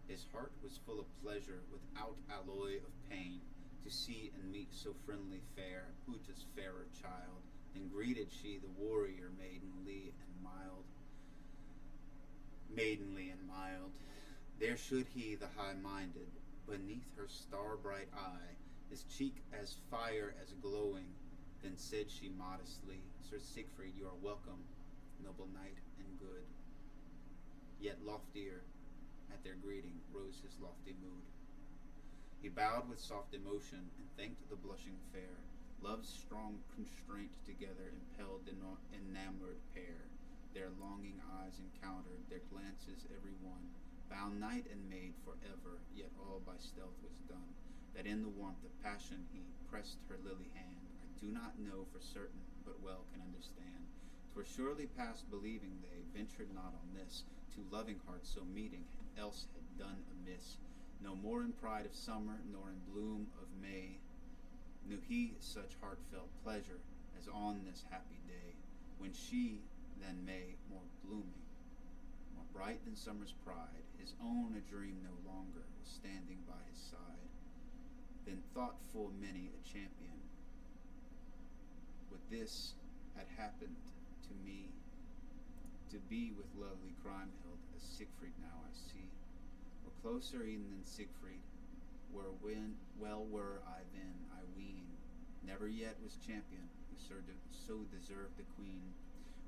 His heart was full of pleasure, without alloy of pain, to see and meet so friendly fair, Uta's fairer child. Then greeted she the warrior maidenly and mild. maidenly and mild. There should he, the high-minded, beneath her star-bright eye, his cheek as fire as glowing, then said she modestly, Sir Siegfried, you are welcome, noble knight and good. Yet loftier at their greeting rose his lofty mood. He bowed with soft emotion and thanked the blushing fair. Love's strong constraint together impelled the enamored pair. Their longing eyes encountered, their glances every one, bound knight and maid forever, yet all by stealth was done, that in the warmth of passion he pressed her lily hand. I do not know for certain, but well can understand. 'Twere surely past believing they ventured not on this, two loving hearts so meeting, else had done amiss. No more in pride of summer, nor in bloom of May, knew he such heartfelt pleasure as on this happy day, when she than May more blooming, more bright than summer's pride, his own a dream no longer, was standing by his side. Then thought full many a champion, with this had happened to me, to be with lovely Kriemhild, as Siegfried now I see, or closer e'en than Siegfried, were when well were I then, I ween, never yet was champion who so deserved the queen.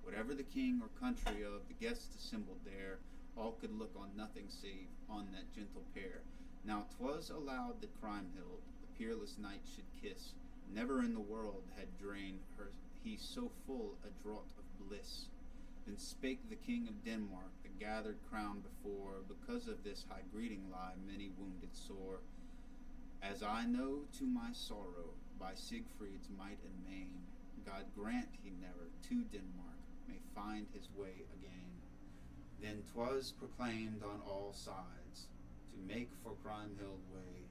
Whatever the king or country of the guests assembled there, all could look on nothing save on that gentle pair. Now 'twas allowed that Kriemhild, the peerless knight, should kiss. Never in the world had drained her he so full a draught of bliss. Then spake the king of Denmark, the gathered crown before, because of this high greeting lie many wounded sore. As I know to my sorrow, by Siegfried's might and main, God grant he never to Denmark may find his way again. Then 'twas proclaimed on all sides, to make for Kriemhild way.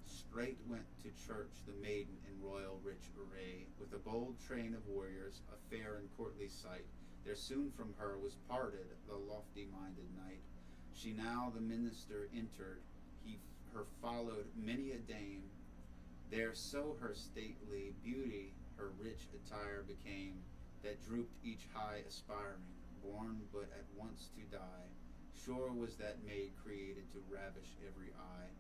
Straight went to church the maiden in royal rich array, with a bold train of warriors, a fair and courtly sight. There soon from her was parted the lofty-minded knight. She now the minister entered, her followed many a dame. There so her stately beauty, her rich attire became, that drooped each high aspiring, born but at once to die. Sure was that maid created to ravish every eye.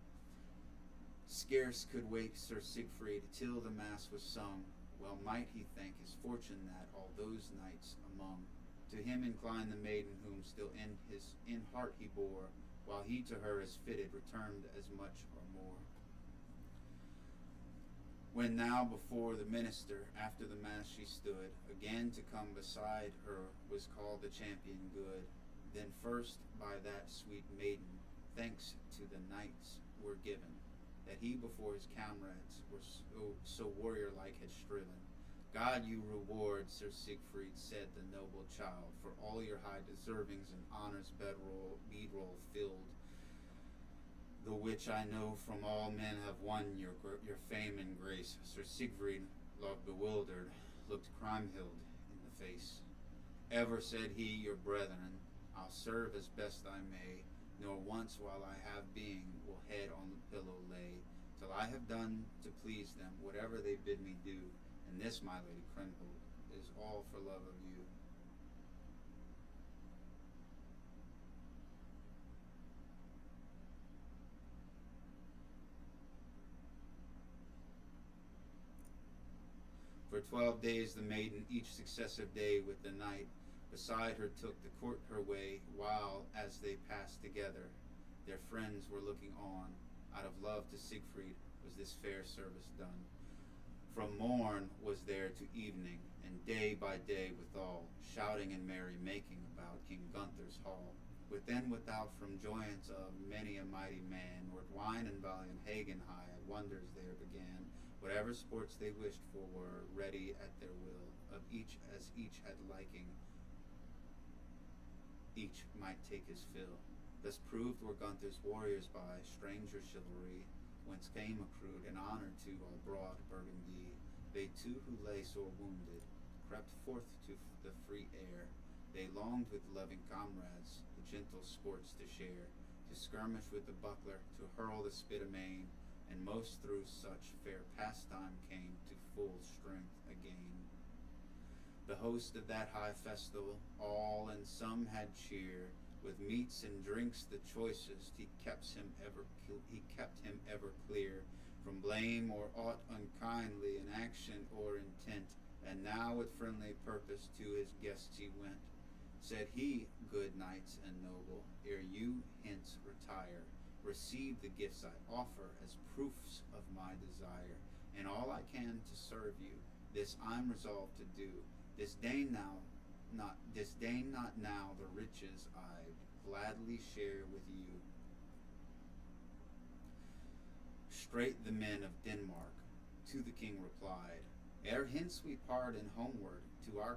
Scarce could wake Sir Siegfried till the mass was sung. Well might he thank his fortune that all those knights among to him inclined the maiden whom still in heart he bore, while he to her as fitted returned as much or more. When now before the minister after the mass she stood, again to come beside her was called the champion good. Then first by that sweet maiden thanks to the knights were given, that he before his comrades were so warrior-like had striven. God you reward, Sir Siegfried, said the noble child, for all your high deservings and honor's bead-roll filled, the which I know from all men have won your fame and grace. Sir Siegfried, love bewildered, looked Kriemhild in the face. Ever said he, your brethren, I'll serve as best I may, nor once while I have being will head on the pillow lay, till I have done to please them whatever they bid me do. And this, my lady Kriemhild, is all for love of you. For 12 days the maiden each successive day with the knight beside her took the court her way, while, as they passed together, their friends were looking on. Out of love to Siegfried was this fair service done. From morn was there to evening, and day by day withal, shouting and merry making about King Gunther's hall. Within without from joyance of many a mighty man, were wine and valiant Hagen high, wonders there began. Whatever sports they wished for were ready at their will, of each as each had liking, each might take his fill. Thus proved were Gunther's warriors by stranger chivalry, whence fame accrued and honor to all broad Burgundy. They too who lay sore wounded crept forth to the free air. They longed with loving comrades the gentle sports to share, to skirmish with the buckler, to hurl the spit amain, and most through such fair pastime came to full strength again. The host of that high festival, all and some had cheer, With meats and drinks the choicest, he kept him ever clear from blame or aught unkindly in action or intent. And now with friendly purpose to his guests he went. Said he, good knights and noble, ere you hence retire, receive the gifts I offer as proofs of my desire, and all I can to serve you. This I'm resolved to do. Disdain not now the riches I gladly share with you. Straight the men of Denmark to the king replied, ere hence we part and homeward to our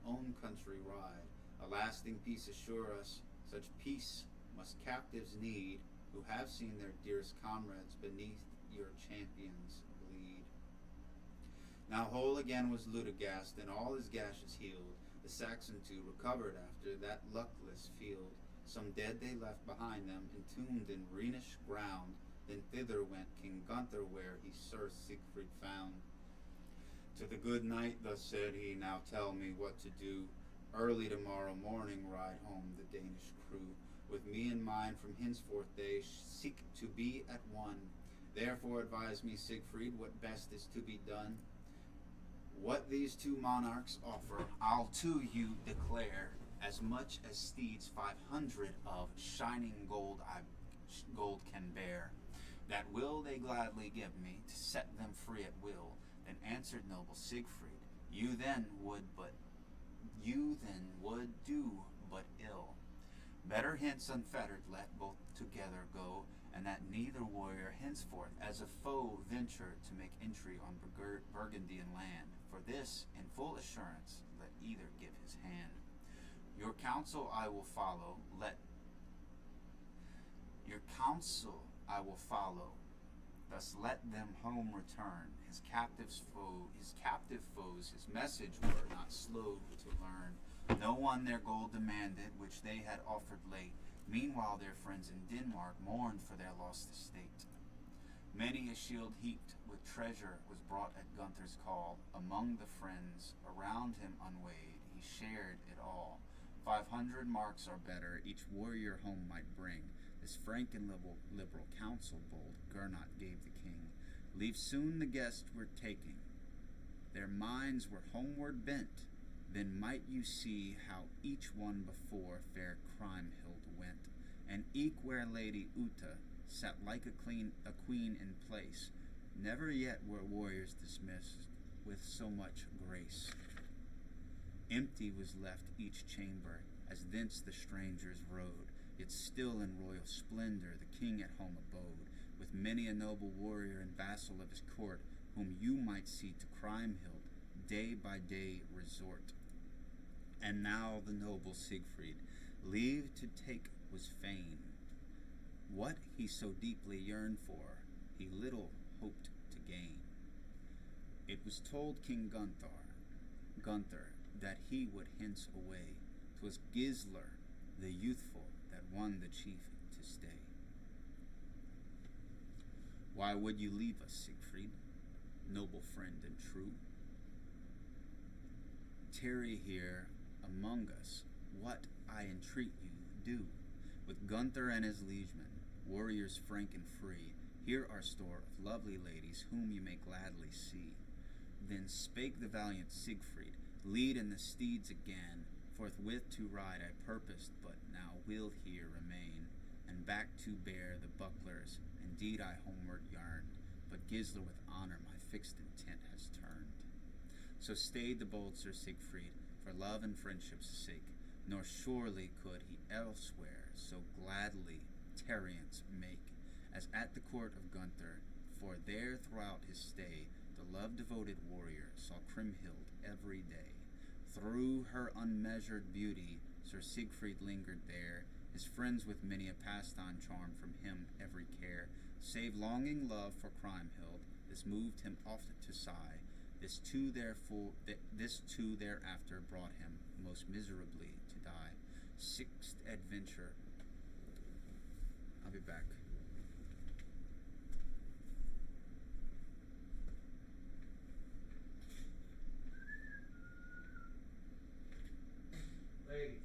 own country ride. A lasting peace assure us, such peace must captives need, who have seen their dearest comrades beneath your champions bleed. Now whole again was Ludegast, and all his gashes healed. The Saxon too recovered after that luckless field. Some dead they left behind them, entombed in Rhenish ground. Then thither went King Gunther, where he Sir Siegfried found. To the good knight thus said he, now tell me what to do. Early tomorrow morning ride home the Danish crew. With me and mine from henceforth they seek to be at one. Therefore advise me, Siegfried, what best is to be done. What these two monarchs offer, I'll to you declare, as much as steeds 500 of shining gold can bear. That will they gladly give me, to set them free at will. Then answered noble Siegfried, you then would do but ill. Better hence unfettered let both together go, and that neither warrior henceforth as a foe venture to make entry on Burgundian land. For this, in full assurance, let either give his hand. Your counsel I will follow, thus let them home return. His captive foes, his message were not slow to learn. No one their gold demanded, which they had offered late. Meanwhile their friends in Denmark mourned for their lost estate. Many a shield heaped with treasure was brought at Gunther's call. Among the friends around him unweighed, he shared it all. 500 marks or better each warrior home might bring. This frank and liberal counsel bold Gernot gave the king. Leave soon the guests were taking. Their minds were homeward bent. Then might you see how each one before fair Kriemhild went, and eke where Lady Uta sat like a queen in place. Never yet were warriors dismissed with so much grace. Empty was left each chamber, as thence the strangers rode, yet still in royal splendor the king at home abode, with many a noble warrior and vassal of his court, whom you might see to Kriemhild day by day resort. And now the noble Siegfried leave to take was fain. What he so deeply yearned for, he little hoped to gain. It was told King Gunther, that he would hence away. 'Twas Gisler, the youthful, that won the chief to stay. Why would you leave us, Siegfried, noble friend and true? Tarry here among us, what I entreat you do. With Gunther and his liegemen, warriors frank and free, here are store of lovely ladies whom you may gladly see. Then spake the valiant Siegfried, lead in the steeds again. Forthwith to ride I purposed, but now will here remain, and back to bear the bucklers. Indeed I homeward yearned, but Gisler with honor my fixed intent has turned. So stayed the bold Sir Siegfried, for love and friendship's sake, nor surely could he elsewhere so gladly tarriance make, as at the court of Gunther, for there throughout his stay, the love-devoted warrior saw Kriemhild every day. Through her unmeasured beauty, Sir Siegfried lingered there, his friends with many a pastime charm from him every care. Save longing love for Kriemhild, this moved him oft to sigh. This too thereafter brought him most miserably to die. Sixth adventure. I'll be back. Lady.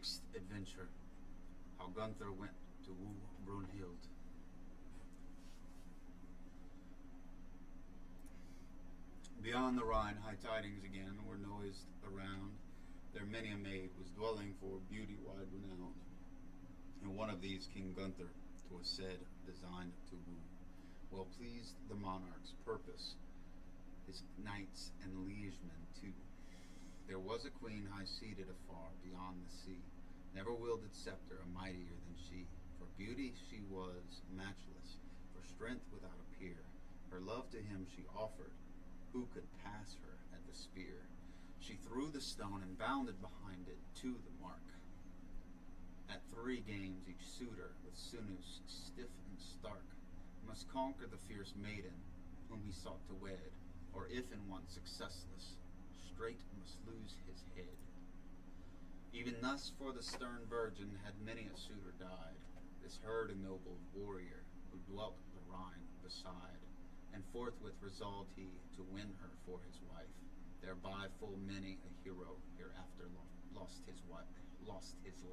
Sixth adventure, how Gunther went to woo Brunhild. Beyond the Rhine, high tidings again were noised around. There many a maid was dwelling for beauty wide renowned. And one of these King Gunther was said designed to woo. Well pleased the monarch's purpose, his knights and liegemen too. There was a queen high seated afar beyond the sea, never wielded scepter a mightier than she. For beauty she was matchless, for strength without a peer. Her love to him she offered, who could pass her at the spear? She threw the stone and bounded behind it to the mark. At 3 games each suitor, with sinews stiff and stark, must conquer the fierce maiden whom he sought to wed, or if in one successless, straight must lose his head. Even thus for the stern virgin had many a suitor died, this heard a noble warrior who dwelt the Rhine beside, and forthwith resolved he to win her for his wife. Thereby full many a hero hereafter lost his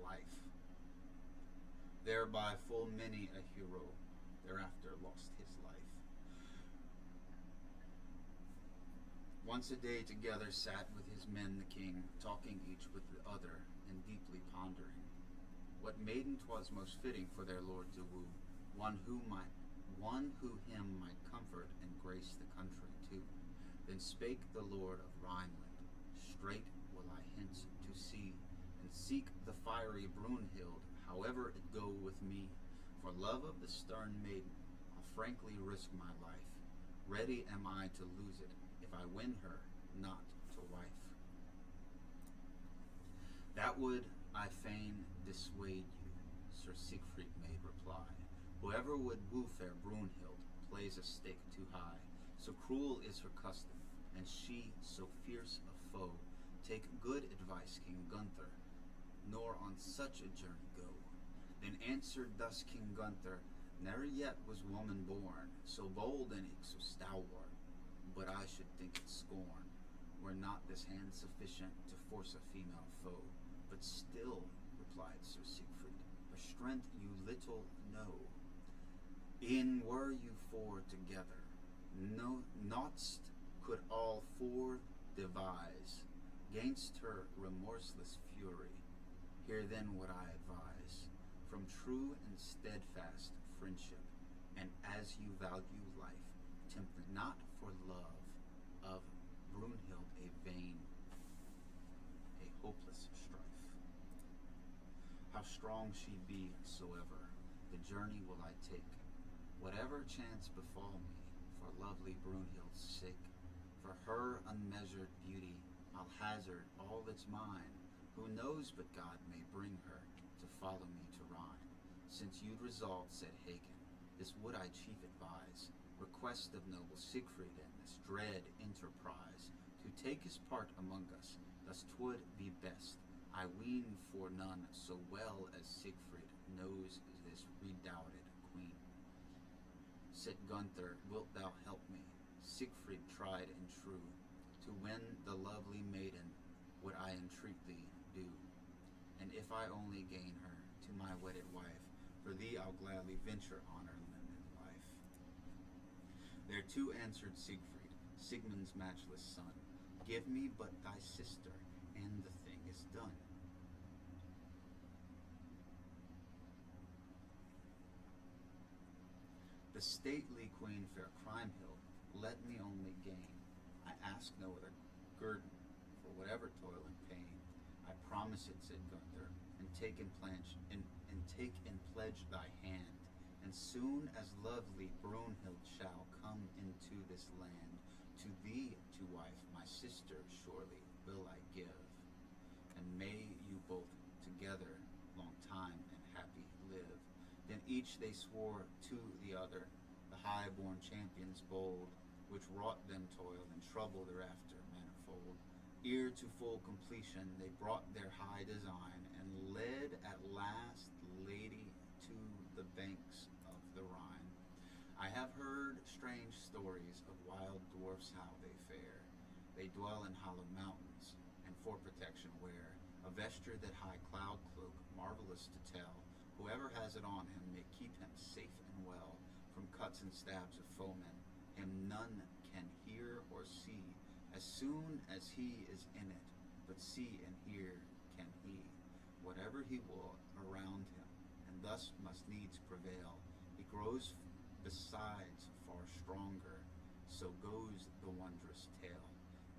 life. Thereby full many a hero thereafter lost his life. Once a day together sat with his men the king, talking each with the other, and deeply pondering what maiden 'twas most fitting for their lord to woo, one who him might comfort and grace the country too. Then spake the lord of Rhineland, straight will I hence to see, and seek the fiery Brunhild, however it go with me. For love of the stern maiden, I'll frankly risk my life. Ready am I to lose it, if I win her not to wife. That would I fain dissuade you, Sir Siegfried made reply. Whoever would woo fair Brunhild plays a stake too high. So cruel is her custom, and she so fierce a foe. Take good advice, King Gunther, nor on such a journey go. Then answered thus King Gunther, ne'er yet was woman born, so bold and eke so stalwart, but I should think it scorn, were not this hand sufficient to force a female foe. But still, replied Sir Siegfried, her strength you little know. In were you 4 together, noughtst could all 4 devise gainst her remorseless fury. Here then would I advise, from true and steadfast friendship, and as you value life, tempt not for love of Brunhild a vain, a hopeless strife. How strong she be soever, the journey will I take, whatever chance befall me, for lovely Brunhild's sake. For her unmeasured beauty, I'll hazard all that's mine. Who knows but God may bring her to follow me to Rhine? Since you'd resolved, said Hagen, this would I chief advise, request of noble Siegfried in this dread enterprise, to take his part among us, thus 'twould be best. I ween for none so well as Siegfried knows this redoubted queen. Said Gunther, wilt thou help me? Siegfried tried and true, to win the lovely maiden would I entreat thee do. And if I only gain her to my wedded wife, for thee I'll gladly venture honor limited life. Thereto answered Siegfried, Sigmund's matchless son, give me but thy sister, and the thing is done. The stately queen fair Kriemhild, let me only gain. I ask no other guerdon for whatever toil and pain. I promise it, said Gunther, and take and pledge thy hand. And soon as lovely Brunhild shall come into this land, to thee to wife my sister surely will I give. And may you both together long time and happy live. Then each they swore to the other, the high-born champions bold, which wrought them toil and trouble thereafter manifold. Ere to full completion they brought their high design, and led at last the lady to the banks of the Rhine. I have heard strange stories of wild dwarfs how they fare. They dwell in hollow mountains, and for protection wear a a vesture that high cloud cloak, marvelous to tell. Whoever has it on him may keep him safe and well from cuts and stabs of foemen. Him none can hear or see as soon as he is in it, but see and hear can he, whatever he will around him, and thus must needs prevail. He grows besides far stronger, so goes the wondrous tale.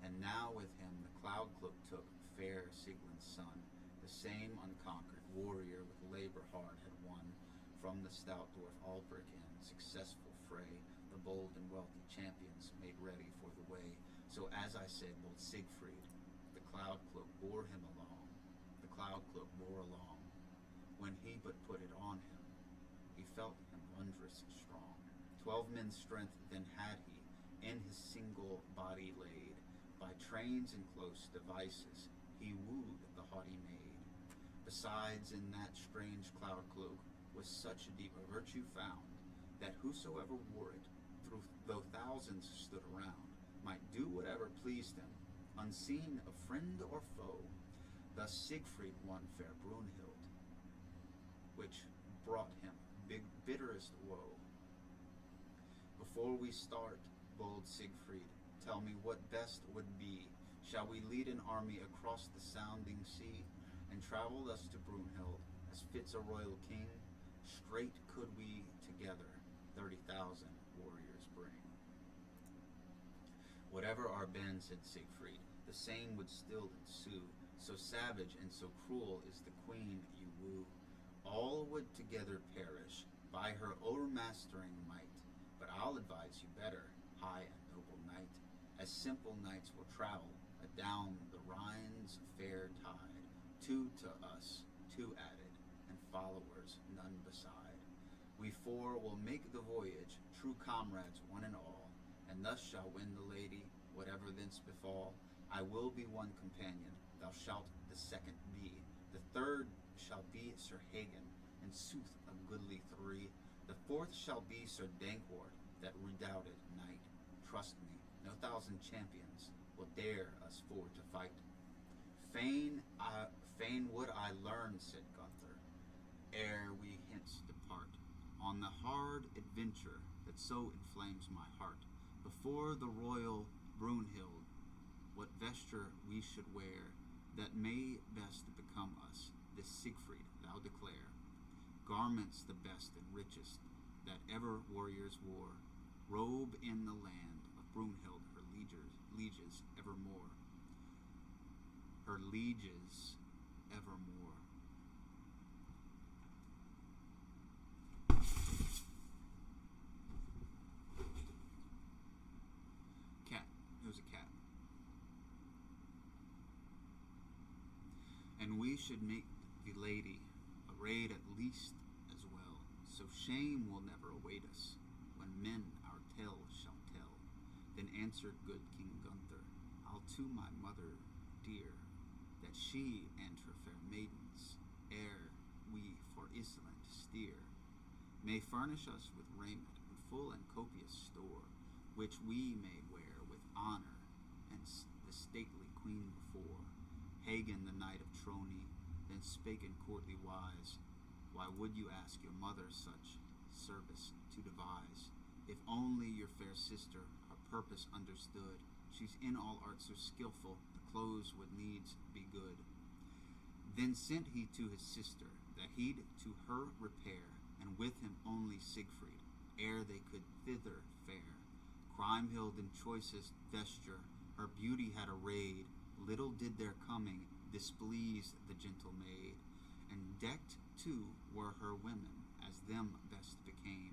And now with him the cloud cloak took fair Sieglin's son, the same unconquered warrior with labor hard had won from the stout dwarf Albric in successful fray. The bold and wealthy champions made ready for the way. So as I said, bold Siegfried, the cloud cloak bore him along. The cloud cloak bore along. When he but put it on him, he felt him wondrous strong. 12 men's strength then had he in his single body laid. By trains and close devices he wooed the haughty maid. Besides, in that strange cloud cloak was such a deep virtue found, that whosoever wore it, though thousands stood around, might do whatever pleased him, unseen of friend or foe. Thus Siegfried won fair Brunhild, which brought him bitterest woe. Before we start, bold Siegfried, tell me what best would be. Shall we lead an army across the sounding sea, and travel thus to Brunhild, as fits a royal king? Straight could we together 30,000 warriors bring. Whatever our band, said Siegfried, the same would still ensue. So savage and so cruel is the queen you woo. All would together perish by her o'ermastering might. But I'll advise you better, high and noble knight, as simple knights will travel adown the Rhine's fair tide. Two to us, two added, and followers none beside. We four will make the voyage, true comrades one and all, and thus shall win the lady, whatever thence befall. I will be one companion, thou shalt the second be. The third shall be Sir Hagen, in sooth a goodly three. The fourth shall be Sir Dankwart, that redoubted knight. Trust me, no thousand champions will dare us four to fight. Fain would I learn, said Gunther, ere we hence depart, on the hard adventure that so inflames my heart. Before the royal Brunhild, what vesture we should wear, that may best become us, this Siegfried thou declare. Garments the best and richest that ever warriors wore, robe in the land of Brunhild her lieges evermore. Her lieges evermore. Cat. It was a cat. And we should make the lady arrayed at least as well, so shame will never await us when men our tale shall tell. Then answered good King Gunther, I'll to my mother dear, that she and her fair maidens, ere we for Iceland steer, may furnish us with raiment and full and copious store, which we may wear with honor, and the stately queen before. Hagen, the knight of Trony, then spake in courtly wise, why would you ask your mother such service to devise? If only your fair sister our purpose understood, she's in all art so skillful, the clothes would needs be good. Then sent he to his sister, that he'd to her repair, and with him only Siegfried, ere they could thither fare. Kriemhild in choicest vesture her beauty had arrayed, little did their coming displease the gentle maid, and decked too were her women, as them best became.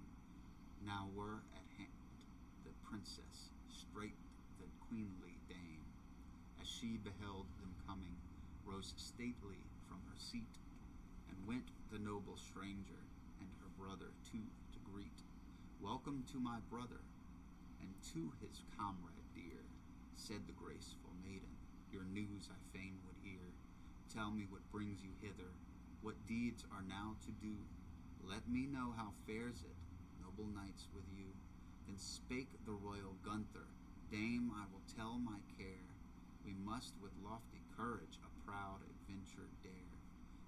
Now were at hand the princess, straight the queenly dame, as she beheld them coming, rose stately from her seat, and went the noble stranger, and her brother too to greet. Welcome to my brother, and to his comrade dear, said the graceful maiden, your news I fain would hear. Tell me what brings you hither, what deeds are now to do. Let me know how fares it, noble knights, with you. Then spake the royal Gunther, Dame, I will tell my care. We must with lofty courage a proud adventure dare.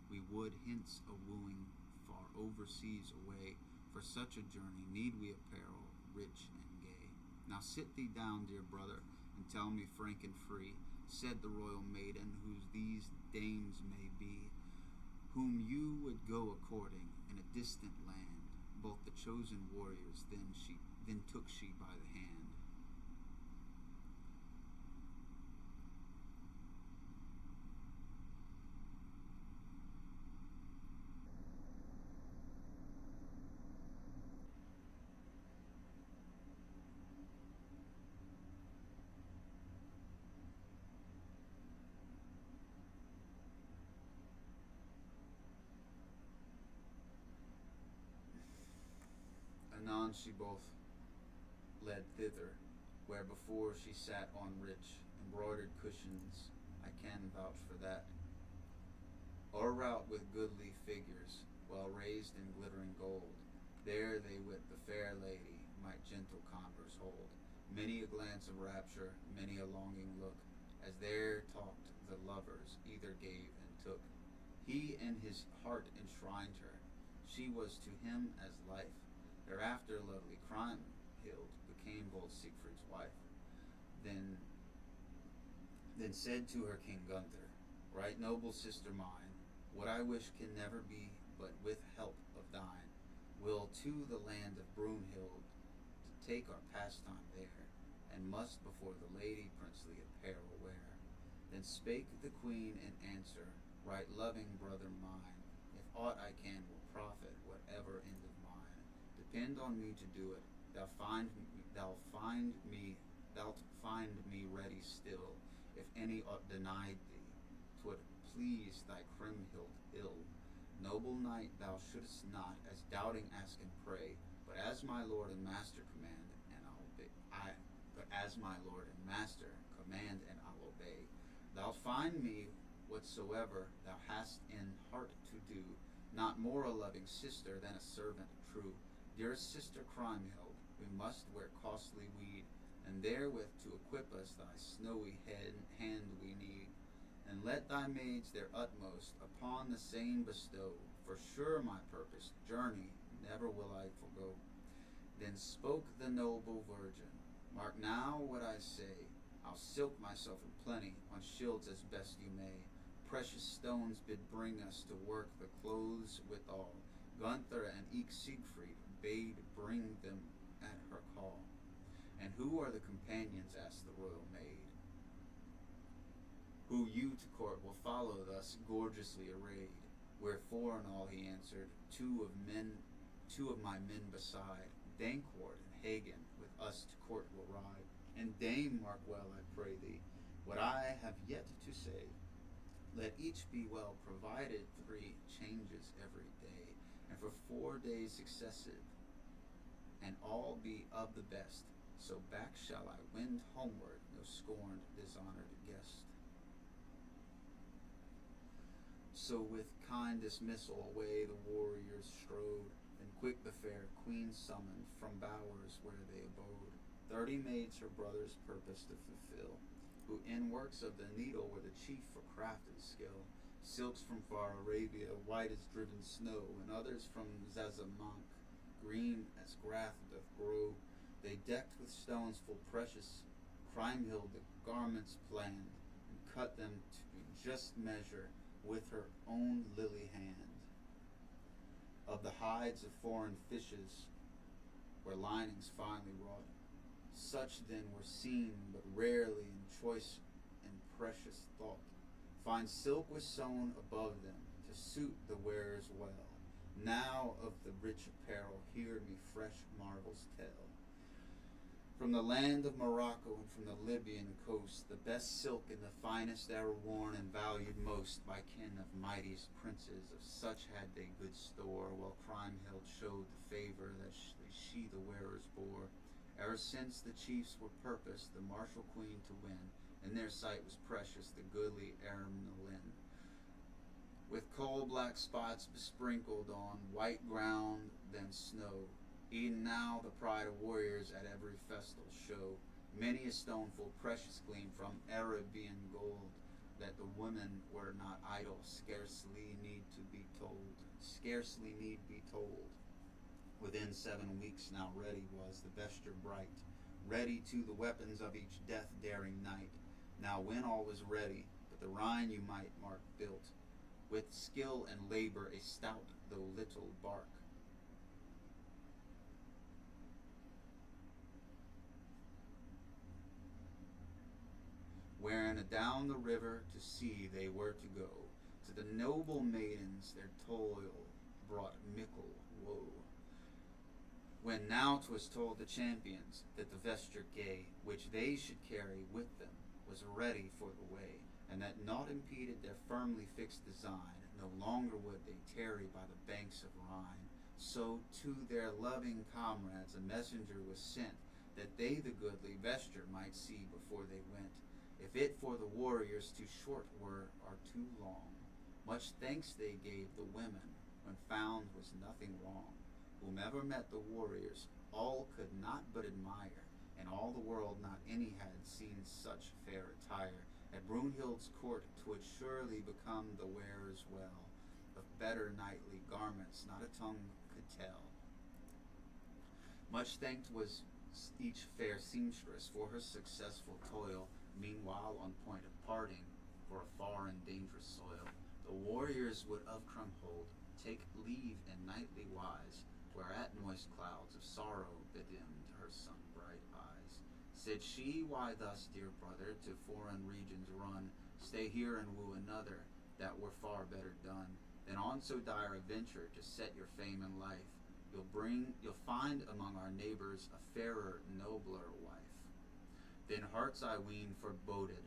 We would hence a wooing far overseas away. For such a journey need we apparel rich and gay. Now sit thee down, dear brother, and tell me frank and free, said the royal maiden, whose these dames may be, whom you would go a-courting in a distant land. Both the chosen warriors then took she by the hand. Anon she both led thither, where before she sat on rich embroidered cushions, I can vouch for that, o'erwrought with goodly figures, well raised in glittering gold. There they with the fair lady might gentle converse hold. Many a glance of rapture, many a longing look, as there talked the lovers, either gave and took. He in his heart enshrined her, she was to him as life. Thereafter lovely Kriemhild became bold Siegfried's wife. Then said to her King Gunther, right noble sister mine, what I wish can never be, but with help of thine, will to the land of Brunhild to take our pastime there, and must before the lady princely apparel wear. Then spake the queen in answer, right loving brother mine, if aught I can will profit, whatever end of mine, depend on me to do it. Thou'lt find me ready still. If any aught denied thee, 'twould please thy Kriemhild ill. Noble knight, thou shouldst not, as doubting ask and pray, but as my lord and master command, and I'll obey. But as my lord and master command, and I'll obey. Thou'lt find me whatsoever thou hast in heart to do, not more a loving sister than a servant true. Dearest sister Kriemhild, we must wear costly weed, and therewith to equip us thy snowy hand we need. And let thy maids their utmost upon the same bestow, for sure my purposed journey never will I forego. Then spoke the noble virgin, mark now what I say, I'll silk myself in plenty on shields as best you may. Precious stones bid bring us to work the clothes withal. Gunther and eke Siegfried bade bring them at her call. And who are the companions, asked the royal maid, who you to court will follow thus gorgeously arrayed? Wherefore in all he answered, two of my men beside, Dankwart and Hagen, with us to court will ride. And dame, mark well, I pray thee, what I have yet to say. Let each be well provided 3 changes every day, and for 4 days successive, and all be of the best. So back shall I wend homeward, no scorned, dishonored guest. So with kind dismissal away the warriors strode, and quick the fair queen summoned from bowers where they abode 30 maids her brother's purpose to fulfill, who in works of the needle were the chief for craft and skill. Silks from far Arabia, white as driven snow, and others from Zazamank, green as grass doth grow. They decked with stones full precious, Kriemhild the garments planned, and cut them to just measure with her own lily hand. Of the hides of foreign fishes were linings finely wrought. Such then were seen but rarely in choice and precious thought. Fine silk was sewn above them to suit the wearers well. Now of the rich apparel hear me fresh marvels tell. From the land of Morocco and from the Libyan coast, the best silk and the finest ever worn and valued most by kin of mightiest princes. Of such had they good store, while Kriemhild showed the favor that she the wearers bore. Ever since the chiefs were purposed the martial queen to win, in their sight was precious the goodly Ermelyn, with coal-black spots besprinkled on white ground than snow. E'en now the pride of warriors at every festal show. Many a stone full precious gleam from Arabian gold, that the women were not idle, scarcely need be told. Within 7 weeks now ready was the vesture bright, ready to the weapons of each death-daring knight. Now when all was ready, but the Rhine you might mark built, with skill and labor a stout though little bark. Wherein adown the river to sea they were to go, to the noble maidens their toil brought mickle woe. When now 'twas told the champions that the vesture gay, which they should carry with them, was ready for the way, and that naught impeded their firmly fixed design, no longer would they tarry by the banks of Rhine. So to their loving comrades a messenger was sent, that they the goodly vesture might see before they went, if it for the warriors too short were or too long. Much thanks they gave the women, when found was nothing wrong. Whomever met the warriors, all could not but admire, and all the world not any had seen such fair attire. At Brunhild's court 'twould surely become the wearers well, of better knightly garments not a tongue could tell. Much thanked was each fair seamstress for her successful toil, meanwhile on point of parting for a far and dangerous soil. The warriors would of Crumhold take leave in knightly wise, whereat moist clouds of sorrow bedimmed her sun-bright eyes. Said she, why thus, dear brother, to foreign regions run? Stay here and woo another, that were far better done, than on so dire a venture to set your fame in life. You'll find among our neighbors a fairer, nobler wife. Then hearts I ween foreboded,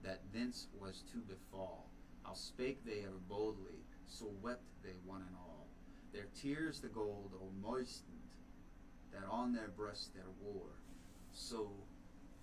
that thence was to befall. How spake they ever boldly, so wept they one and all. Their tears the gold moistened, that on their breasts there wore, so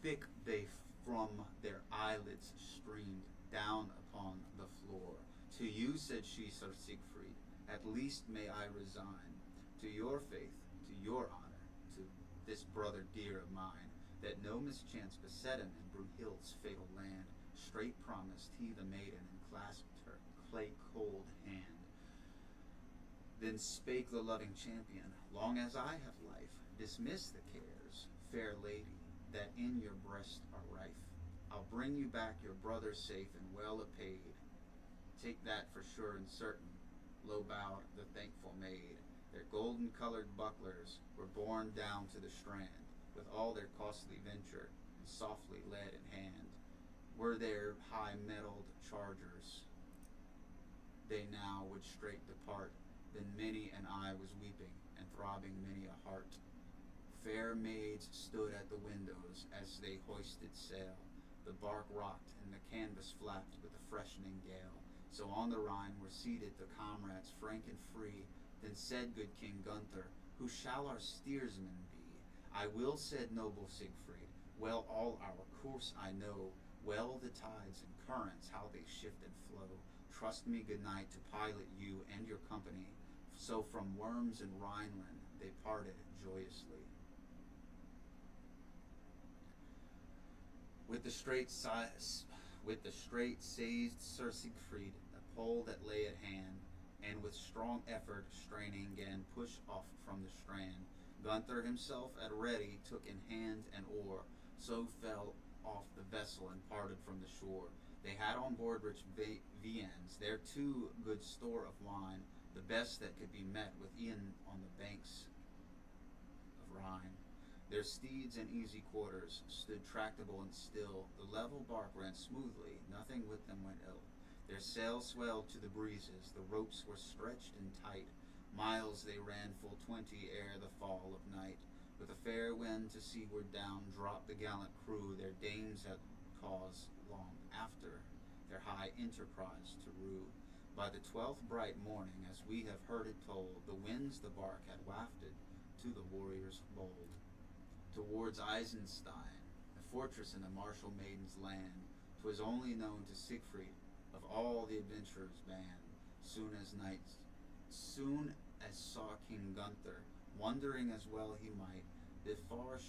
thick they from their eyelids streamed down upon the floor. To you, said she, Sir Siegfried, at least may I resign, to your faith, to your honor, to this brother dear of mine, that no mischance beset him in Brunhild's fatal land. Straight promised he the maiden, and clasped her clay-cold hand. Then spake the loving champion, long as I have life, dismiss the cares, fair lady, that in your breast are rife. I'll bring you back your brother safe and well apaid. Take that for sure and certain, low bowed the thankful maid. Their golden-colored bucklers were borne down to the strand, with all their costly venture, and softly led in hand. Were their high-mettled chargers, they now would straight depart. Then many an eye was weeping, and throbbing many a heart. Fair maids stood at the windows as they hoisted sail. The bark rocked, and the canvas flapped with the freshening gale. So on the Rhine were seated the comrades frank and free. Then said good King Gunther, who shall our steersman be? I will, said noble Siegfried, well all our course I know, well the tides and currents, how they shift and flow. Trust me, good knight, to pilot you and your company. So from Worms and Rhineland they parted joyously. With the straight seized Sir Siegfried a pole that lay at hand, and with strong effort straining gan push off from the strand. Gunther himself at ready took in hand an oar, so fell off the vessel and parted from the shore. They had on board rich viands, there too good store of wine, the best that could be met with e'en on the banks of Rhine. Their steeds in easy quarters stood tractable and still. The level bark ran smoothly, nothing with them went ill. Their sails swelled to the breezes, the ropes were stretched and tight. Miles they ran full 20 ere the fall of night. With a fair wind to seaward down dropped the gallant crew. Their dames had cause long after their high enterprise to rue. By the 12th bright morning, as we have heard it told, the winds the bark had wafted to the warriors bold. Towards Eisenstein, a fortress in the martial maiden's land, 'twas only known to Siegfried of all the adventurers' band. Soon as saw King Gunther, wondering as well he might, the far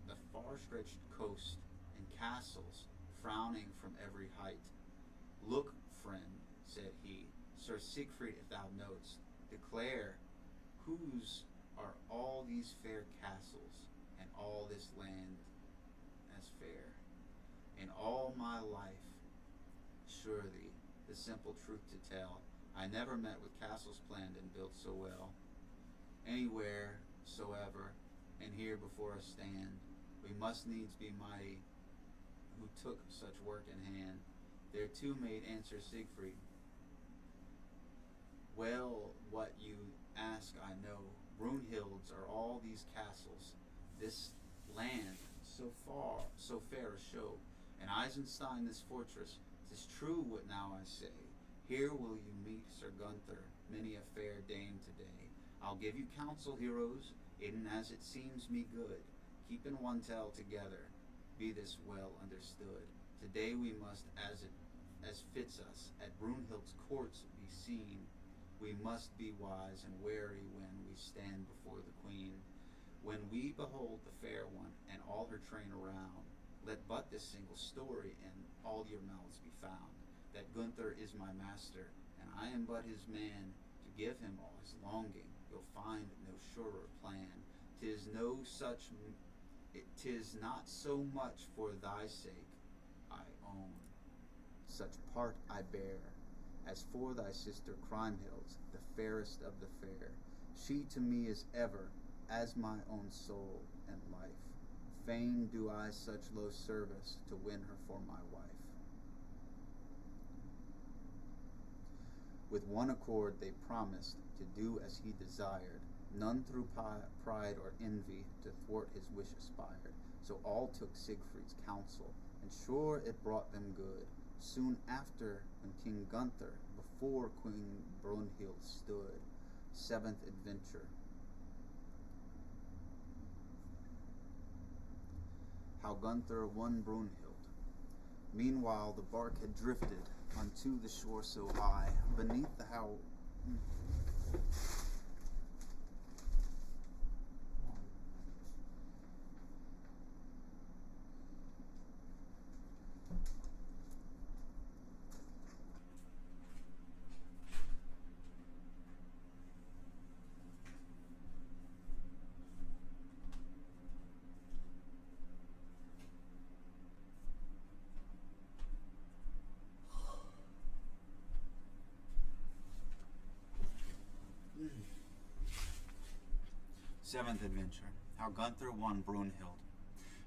the far-stretched coast, and castles frowning from every height. Look, friend, said he, Sir Siegfried, if thou knowest, declare whose are all these fair castles, and all this land as fair. In all my life, surely, the simple truth to tell, I never met with castles planned and built so well. Anywhere soever, and here before us stand, we must needs be mighty, who took such work in hand. Thereto made answer Siegfried, well, what you ask I know. Brunhild's are all these castles, this land so far, so fair a show, and Eisenstein this fortress. 'Tis true what now I say. Here will you meet Sir Gunther, many a fair dame today. I'll give you counsel, heroes, even as it seems me good. Keep in one tale together, be this well understood. Today we must, as fits us, at Brunhild's courts be seen. We must be wise and wary when we stand before the queen. When we behold the fair one and all her train around, let but this single story in all your mouths be found, that Gunther is my master, and I am but his man. To give him all his longing, you'll find no surer plan. 'Tis not so much for thy sake I own such part I bear, as for thy sister Kriemhild's, the fairest of the fair. She to me is ever as my own soul and life. Fain do I such low service to win her for my wife. With one accord they promised to do as he desired, none through pride or envy to thwart his wish aspired. So all took Siegfried's counsel, and sure it brought them good. Soon after, when King Gunther before Queen Brunhild stood. Seventh adventure. How Gunther won Brunhild. Meanwhile the bark had drifted unto the shore so high, beneath the how. Seventh adventure. How Gunther won Brunhild.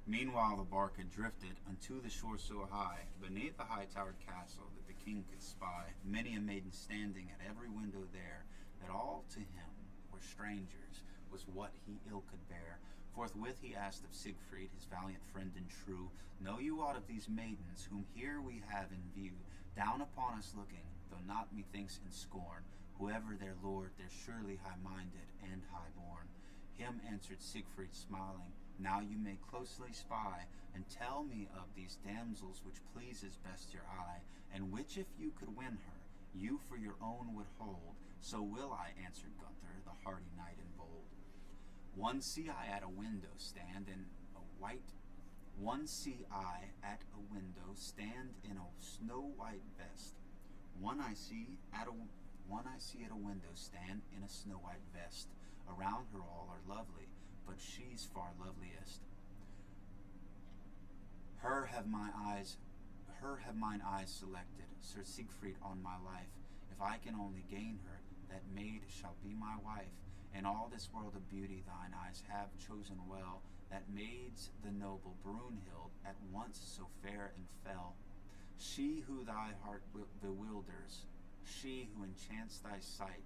Meanwhile the bark had drifted unto the shore so high, beneath the high-towered castle, that the king could spy many a maiden standing at every window there, that all to him were strangers, was what he ill could bear. Forthwith he asked of Siegfried, his valiant friend and true, know you aught of these maidens, whom here we have in view, down upon us looking, though not methinks in scorn, whoever their lord, they're surely high-minded and high-born. Him answered Siegfried, smiling, now you may closely spy, and tell me of these damsels which pleases best your eye, and which if you could win her, you for your own would hold. So will I, answered Gunther, the hardy knight and bold. One see I at a window stand in a snow-white vest. One I see at a window stand in a snow-white vest. Around her all are lovely, but she's far loveliest. Her have mine eyes selected, Sir Siegfried, on my life. If I can only gain her, that maid shall be my wife. In all this world of beauty thine eyes have chosen well, that maid's the noble Brunhild, at once so fair and fell. She who thy heart bewilders, she who enchants thy sight,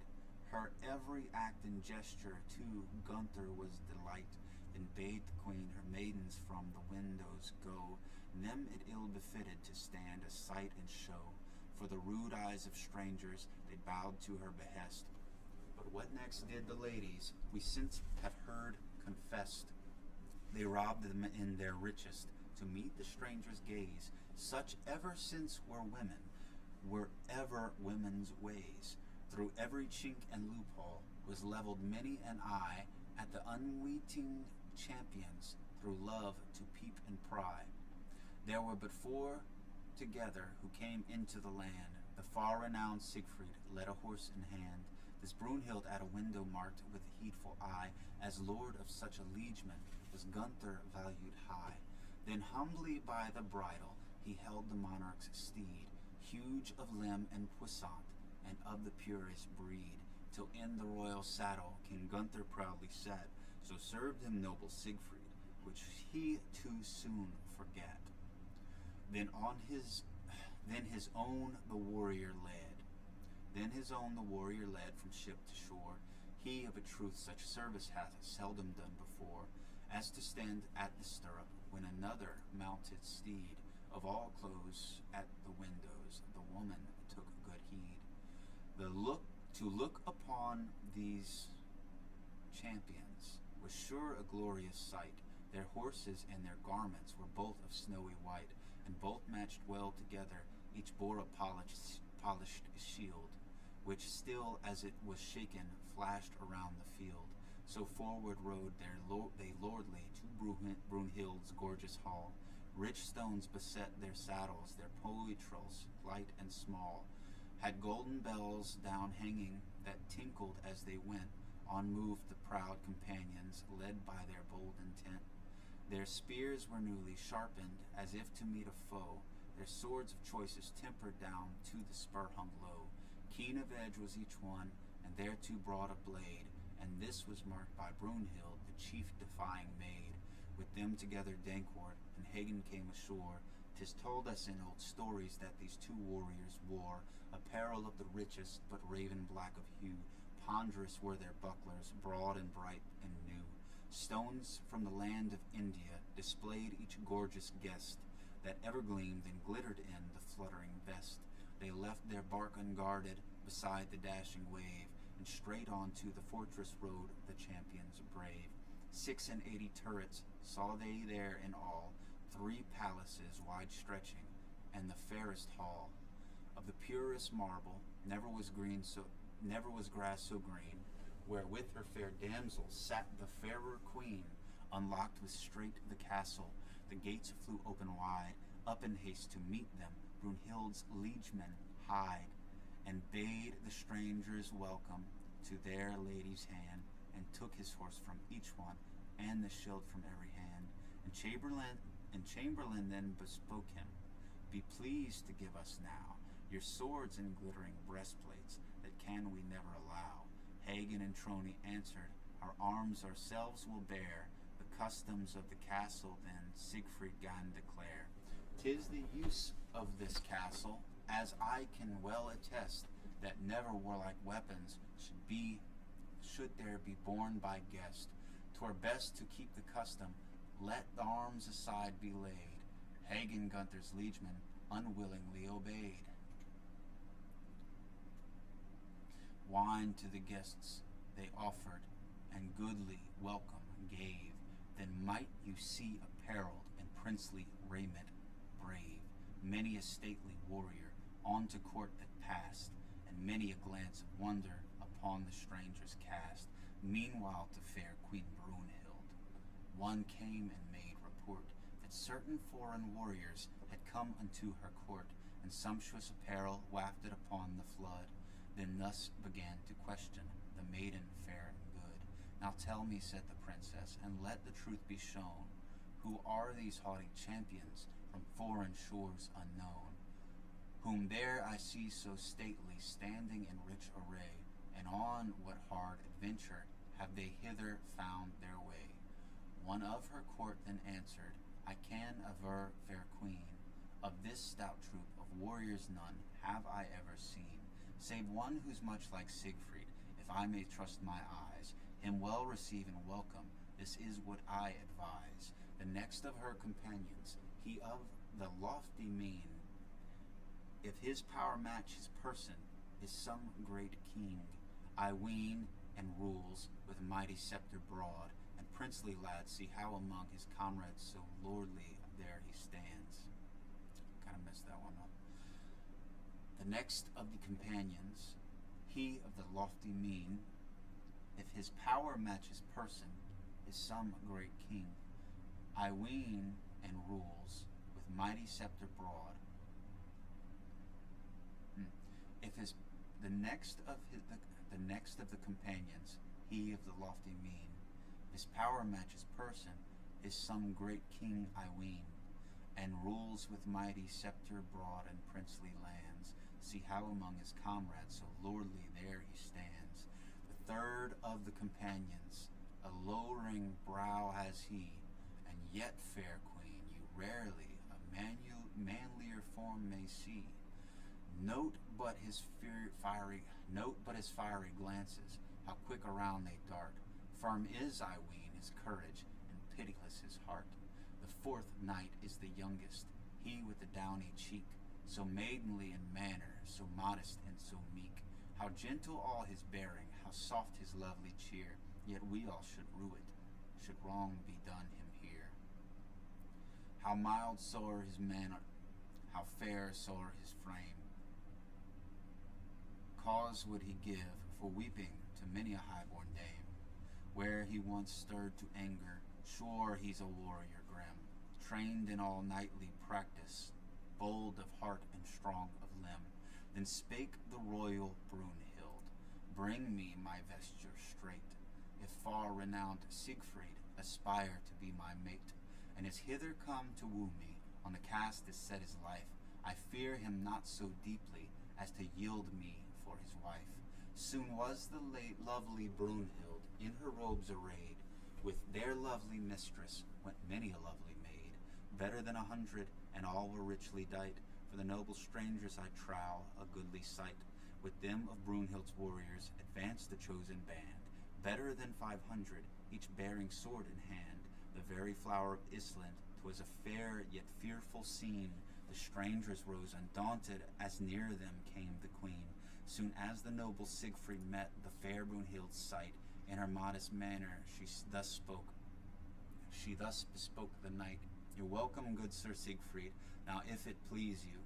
her every act and gesture to Gunther was delight. Then bade the queen her maidens from the windows go, them it ill befitted to stand a sight and show. For the rude eyes of strangers they bowed to her behest. But what next did the ladies, we since have heard confessed. They robbed them in their richest, to meet the stranger's gaze. Such ever since were ever women's ways. Through every chink and loophole was leveled many an eye at the unwitting champions, through love to peep and pry. There were but four together who came into the land. The far-renowned Siegfried led a horse in hand. This Brunhild at a window marked with heedful eye, as lord of such a liegeman was Gunther valued high. Then humbly by the bridle he held the monarch's steed, huge of limb and puissant, and of the purest breed, till in the royal saddle King Gunther proudly sat. So served him noble Siegfried, which he too soon forgat. Then his own the warrior led. Then his own the warrior led from ship to shore. He of a truth such service hath seldom done before, as to stand at the stirrup when another mounted steed of all close at the windows. The woman took good heed. To look upon these champions was sure a glorious sight. Their horses and their garments were both of snowy white, and both matched well together. Each bore a polished shield, which still as it was shaken flashed around the field. So forward rode they lordly to Brunhild's gorgeous hall. Rich stones beset their saddles, their poitrels, light and small, had golden bells down hanging that tinkled as they went. On moved the proud companions, led by their bold intent. Their spears were newly sharpened, as if to meet a foe, their swords of choicest tempered down to the spur hung low. Keen of edge was each one, and thereto broad a blade, and this was marked by Brunhild, the chief defying maid. With them together Dankwart and Hagen came ashore. 'Tis told us in old stories that these two warriors wore apparel of the richest, but raven black of hue. Ponderous were their bucklers, broad and bright and new. Stones from the land of India displayed each gorgeous guest, that ever gleamed and glittered in the fluttering vest. They left their bark unguarded beside the dashing wave, and straight on to the fortress rode the champions brave. 86 turrets saw they there in all, 3 palaces wide stretching, and the fairest hall. Of the purest marble, never was grass so green, where with her fair damsels sat the fairer queen. Unlocked with straight the castle, the gates flew open wide. Up in haste to meet them, Brunhild's liegemen hied, and bade the strangers welcome to their lady's hand, and took his horse from each one, and the shield from every hand. And Chamberlain then bespoke him, "Be pleased to give us now your swords and glittering breastplates, that can we never allow." Hagen and Trony answered, "Our arms ourselves will bear." The customs of the castle then Siegfried gan declare. "'Tis the use of this castle, as I can well attest, that never warlike weapons should there be borne by guest. 'Twere best to keep the custom, let the arms aside be laid." Hagen, Gunther's liegeman, unwillingly obeyed. Wine to the guests they offered, and goodly welcome gave. Then might you see apparelled in princely raiment brave, many a stately warrior on to court that passed, and many a glance of wonder upon the strangers cast. Meanwhile to fair Queen Brunhild one came and made report, that certain foreign warriors had come unto her court, and sumptuous apparel wafted upon the flood. Then thus began to question the maiden fair and good. "Now tell me," said the princess, "and let the truth be shown, who are these haughty champions from foreign shores unknown, whom there I see so stately, standing in rich array, and on what hard adventure have they hither found their way?" One of her court then answered, "I can aver, fair queen, of this stout troop of warriors none have I ever seen, save one who's much like Siegfried, if I may trust my eyes. Him well receive and welcome, this is what I advise." The next of her companions, he of the lofty mien, if his power match his person, is some great king, I ween, and rules with mighty scepter broad, and princely lad, see how among his comrades so lordly there he stands. Kind of messed that one up. The next of the companions, he of the lofty mien, if his power match his person, is some great king, I ween, and rules with mighty scepter broad. If his the next of the next of the companions, he of the lofty mien, his power matches person, is some great king I ween, and rules with mighty scepter broad and princely lands. See how among his comrades so lordly there he stands. The third of the companions, a lowering brow has he, and yet, fair queen, you rarely a manlier form may see. Note but his fiery glances, how quick around they dart. Firm is, I ween, his courage, and pitiless his heart. The fourth knight is the youngest, he with the downy cheek, so maidenly in manner, so modest and so meek. How gentle all his bearing, how soft his lovely cheer, yet we all should rue it, should wrong be done him here. How mild soe'er his manner, how fair soe'r his frame, cause would he give for weeping to many a high-born dame. Where he once stirred to anger, sure he's a warrior grim, trained in all knightly practice, bold of heart and strong of limb. Then spake the royal Brunhild, bring me my vesture straight, if far renowned Siegfried aspire to be my mate, and is hither come to woo me, on the cast is set his life. I fear him not so deeply as to yield me for his wife. Soon was the late lovely Brunhild in her robes arrayed, with their lovely mistress went many a lovely maid, better than 100, and all were richly dight. For the noble strangers I trow a goodly sight. With them of Brunhild's warriors advanced the chosen band, better than 500, each bearing sword in hand. The very flower of Island, 'twas a fair yet fearful scene. The strangers rose undaunted as near them came the queen. Soon as the noble Siegfried met the fair Brunhild's sight, in her modest manner she thus bespoke the knight. You're welcome, good Sir Siegfried. Now if it please you,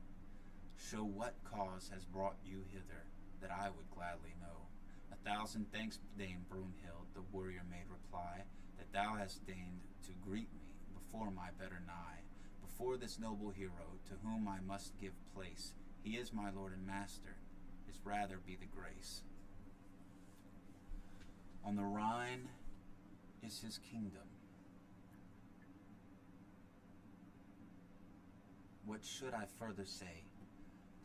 show what cause has brought you hither, that I would gladly know. 1,000 thanks, Dame Brunhild, the warrior made reply, that thou hast deigned to greet me before my better nigh. Before this noble hero, to whom I must give place, he is my lord and master, his rather be the grace. On the Rhine is his kingdom. What should I further say?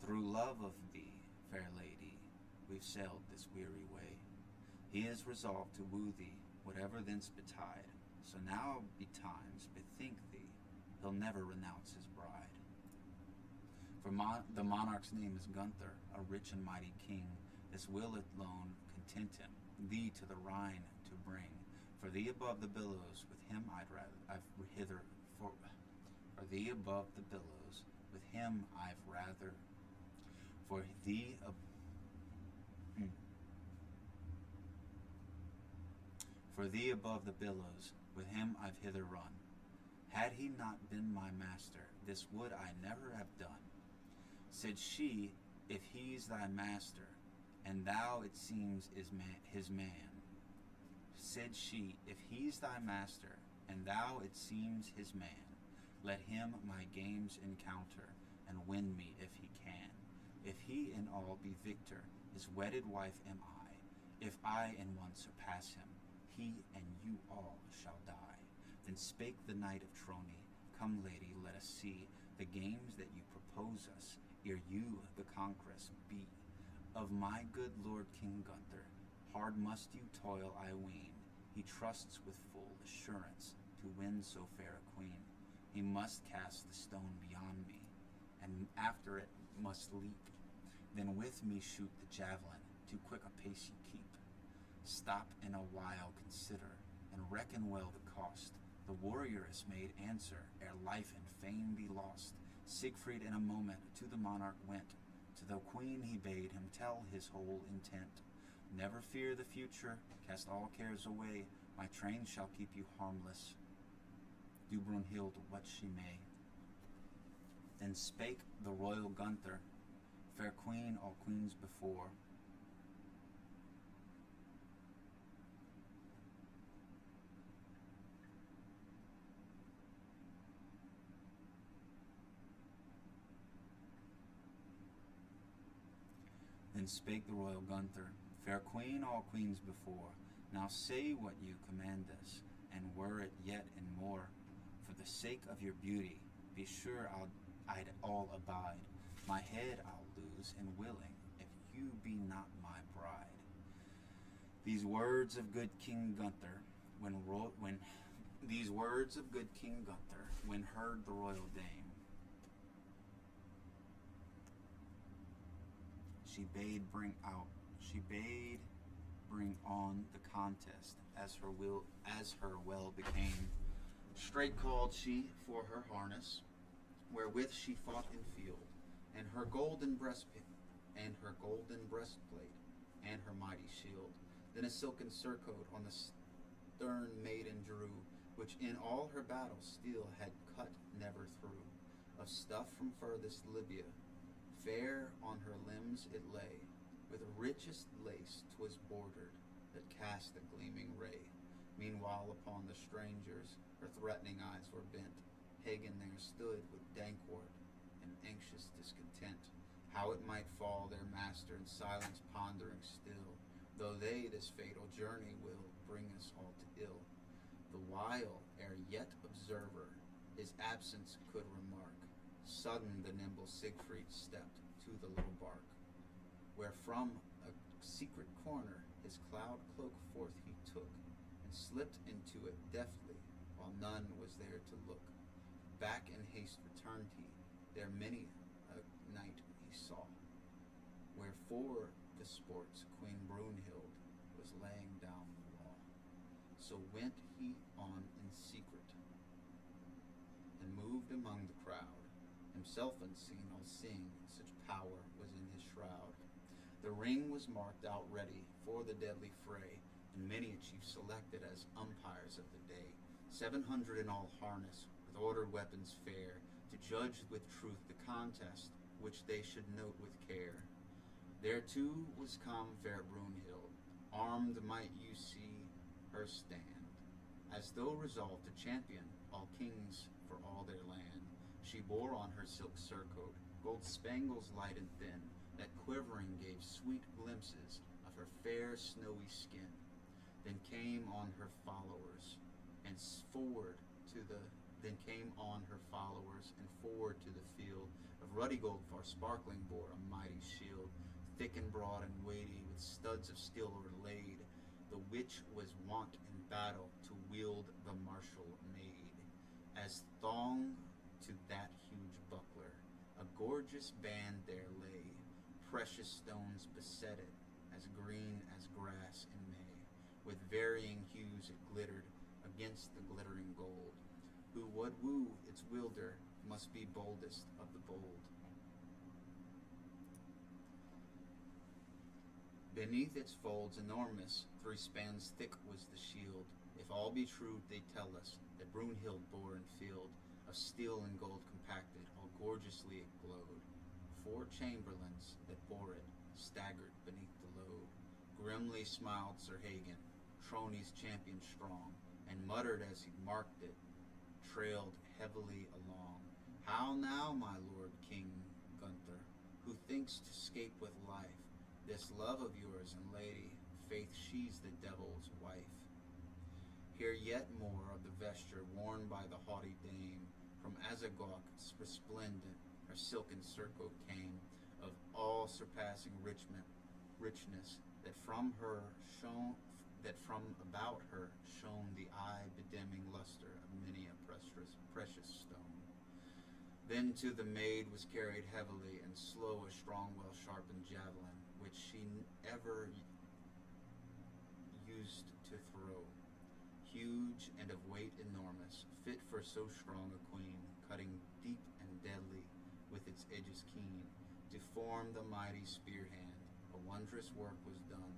Through love of thee, fair lady, we've sailed this weary way. He is resolved to woo thee, whatever thence betide. So now betimes, bethink thee, he'll never renounce his bride. For the monarch's name is Gunther, a rich and mighty king. This will alone content him, thee to the Rhine to bring. For thee above the billows, with him for thee above the billows, with him I've rather. For thee For thee above the billows, with him I've hither run. Had he not been my master, this would I never have done. Said she, if he's thy master, and thou it seems is his man. Said she, if he's thy master, and thou it seems his man, let him my games encounter, and win me if he can. If he in all be victor, his wedded wife am I. If I in one surpass him, he and you all shall die. Then spake the knight of Trony, come lady, let us see the games that you propose us, ere you the conqueress be. Of my good lord King Gunther, hard must you toil, I ween. He trusts with full assurance to win so fair a queen. He must cast the stone beyond me, and after it must leap. Then with me shoot the javelin, too quick a pace you keep. Stop in a while, consider, and reckon well the cost. The warrioress made answer, ere life and fame be lost. Siegfried in a moment to the monarch went. To the queen he bade him tell his whole intent. Never fear the future, cast all cares away. My train shall keep you harmless, do Brunhild what she may. Then spake the royal Gunther, fair queen, all queens before. Then spake the royal Gunther, Fair queen, all queens before, now say what you command us, and were it yet and more, for the sake of your beauty, be sure I'd all abide. My head I'll lose in willing, if you be not my bride. These words of good King Gunther, these words of good King Gunther, when heard the royal dame, she bade bring on the contest as her well became. Straight called she for her harness, wherewith she fought in field, and her golden breastplate, and her mighty shield. Then a silken surcoat on the stern maiden drew, which in all her battle steel had cut never through. Of stuff from furthest Libya, fair on her limbs it lay, with richest lace 'twas bordered, that cast a gleaming ray. Meanwhile upon the strangers her threatening eyes were bent. Hagen there stood with Dankwart in anxious discontent, how it might fall their master in silence pondering still, though they this fatal journey will bring us all to ill. The while, ere yet observer his absence could remark, sudden the nimble Siegfried stepped to the little bark, where from a secret corner his cloud cloak forth he took, and slipped into it deftly, while none was there to look. Back in haste returned he, there many a knight he saw, wherefore the sports Queen Brunhild was laying down the law. So went he on in secret, and moved among the crowd, himself unseen, all seeing, such power was in his shroud. The ring was marked out ready for the deadly fray, and many a chief selected as umpires of the day, 700 in all harness, with ordered weapons fair, to judge with truth the contest, which they should note with care. There too was come fair Brunhild, armed might you see her stand, as though resolved to champion all kings for all their land. She bore on her silk surcoat gold spangles light and thin, that quivering gave sweet glimpses of her fair snowy skin. Then came on her followers, and forward to the field of ruddy gold far sparkling bore a mighty shield, thick and broad and weighty, with studs of steel o'erlaid, the which was wont in battle to wield the martial maid. As thong to that huge buckler, a gorgeous band there lay, precious stones beset it, as green as grass in May. With varying hues it glittered against the glittering gold. Who would woo its wielder must be boldest of the bold. Beneath its folds enormous, 3 spans thick was the shield. If all be true, they tell us that Brunhild bore in field, of steel and gold compacted, all gorgeously it glowed. 4 chamberlains that bore it staggered beneath the load. Grimly smiled Sir Hagen, Trony's champion strong, and muttered as he marked it, trailed heavily along. How now, my lord King Gunther, who thinks to scape with life, this love of yours and lady, faith she's the devil's wife. Hear yet more of the vesture worn by the haughty dame, from Azagok resplendent her silken surcoat came, of all surpassing richness, that from about her shone the eye bedimming luster of many a precious stone. Then to the maid was carried heavily and slow a strong well-sharpened javelin, which she ever used to throw, huge and of weight enormous, fit for so strong a queen, cutting deep and deadly with its edges keen, to form the mighty spear hand. A wondrous work was done.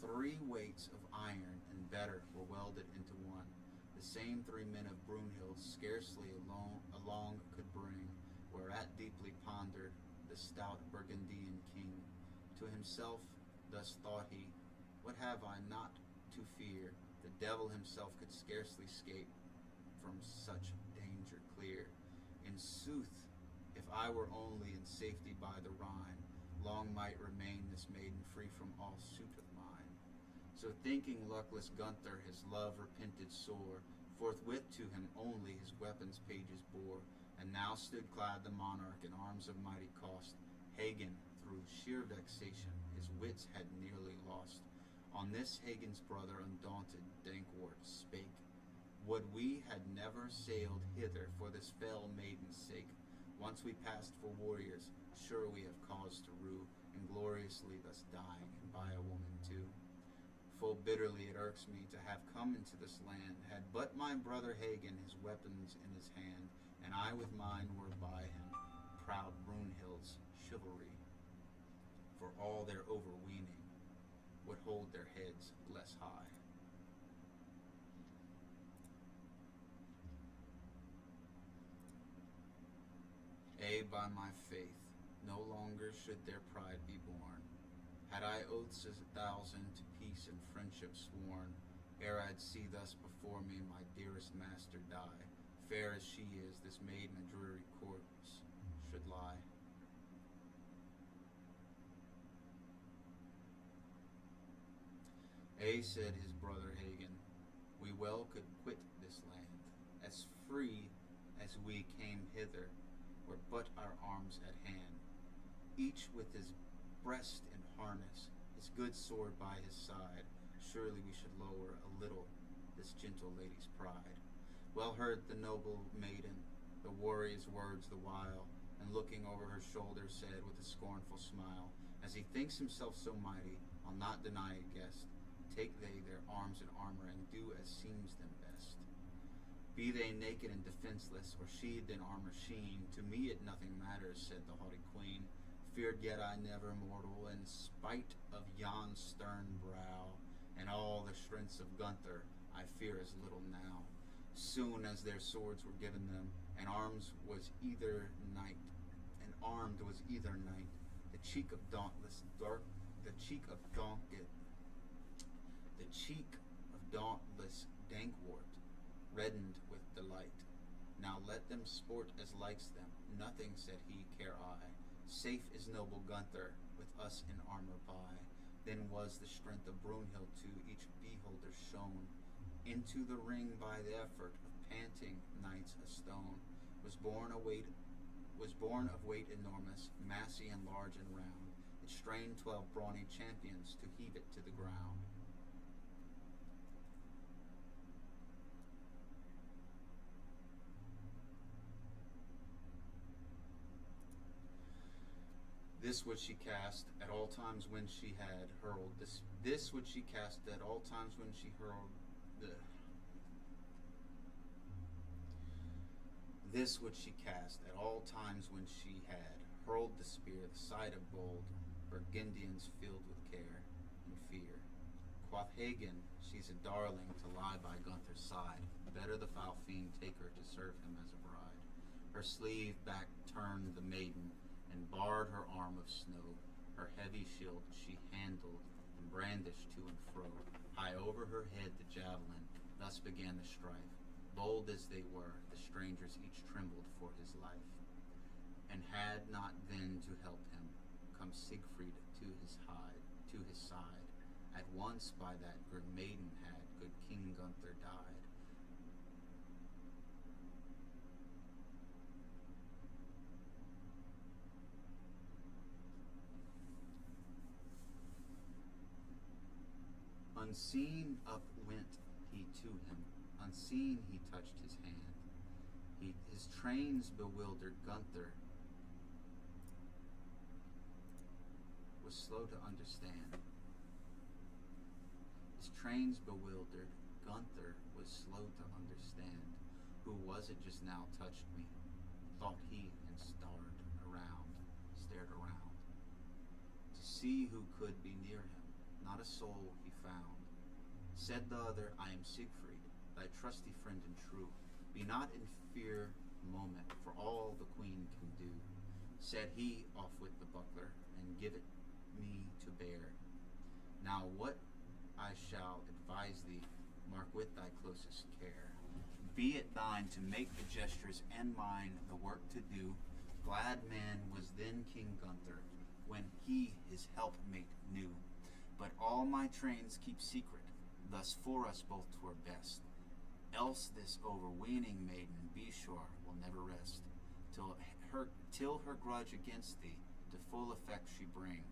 3 weights of iron and better were welded into one. The same 3 men of Brunhild scarcely along could bring, whereat deeply pondered the stout Burgundian king. To himself thus thought he, what have I not to fear? The devil himself could scarcely scape from such danger clear. In sooth, if I were only in safety by the Rhine, long might remain this maiden free from all suit of mine. So thinking luckless Gunther his love repented sore, forthwith to him only his weapons pages bore, and now stood clad the monarch in arms of mighty cost. Hagen, through sheer vexation, his wits had nearly lost. On this Hagen's brother undaunted Dankwart spake, would we had never sailed hither for this fell maiden's sake. Once we passed for warriors, sure we have cause to rue, ingloriously thus dying, and by a woman too. Full bitterly it irks me to have come into this land, had but my brother Hagen his weapons in his hand, and I with mine were by him, proud Brunhild's chivalry, for all their overweening, would hold their heads less high. By my faith, no longer should their pride be born. Had I oaths 1,000 to peace and friendship sworn, ere I'd see thus before me my dearest master die, fair as she is, this maiden a dreary corpse should lie. Said his brother Hagen, we well could quit this land, as free as we came hither, were but our arms at hand, each with his breast in harness, his good sword by his side. Surely we should lower a little this gentle lady's pride. Well heard the noble maiden the warrior's words the while, and looking over her shoulder said with a scornful smile, as he thinks himself so mighty, I'll not deny a guest. Take they their arms and armor, and do as seems them best. Be they naked and defenseless, or sheathed in armor sheen, to me it nothing matters, said the haughty queen. Feared yet I never mortal, in spite of yon stern brow, and all the strengths of Gunther, I fear as little now. Soon as their swords were given them, and armed was either knight, the cheek of dauntless Dankwart reddened with delight. Now let them sport as likes them, nothing, said he, care I. Safe is noble Gunther, with us in armor by. Then was the strength of Brunhild to each beholder shown. Into the ring by the effort of panting knights a stone was born of weight enormous, massy and large and round. It strained 12 brawny champions to heave it to the ground. This would she cast at all times when she had hurled this would she cast at all times when she hurled the This would she cast at all times when she had hurled the spear, the sight of bold Burgundians filled with care and fear. Quoth Hagen, she's a darling to lie by Gunther's side. Better the foul fiend take her to serve him as a bride. Her sleeve back turned the maiden, and barred her arm of snow. Her heavy shield she handled, and brandished to and fro. High over her head the javelin, thus began the strife. Bold as they were, the strangers each trembled for his life. And had not then to help him come Siegfried to his side. At once by that grim maiden had good King Gunther died. Unseen up went he to him, unseen he touched his hand. His trains bewildered Gunther was slow to understand. His trains bewildered Gunther was slow to understand. Who was it just now touched me? Thought he, and stared around. To see who could be near him, not a soul he found. Said the other, I am Siegfried, thy trusty friend and true. Be not in fear moment, for all the queen can do. Said he, off with the buckler, and give it me to bear. Now what I shall advise thee, mark with thy closest care. Be it thine to make the gestures, and mine the work to do. Glad man was then King Gunther, when he his helpmate knew. But all my trains keep secret, thus for us both 'twere best. Else this overweening maiden, be sure, will never rest, till her grudge against thee to full effect she bring.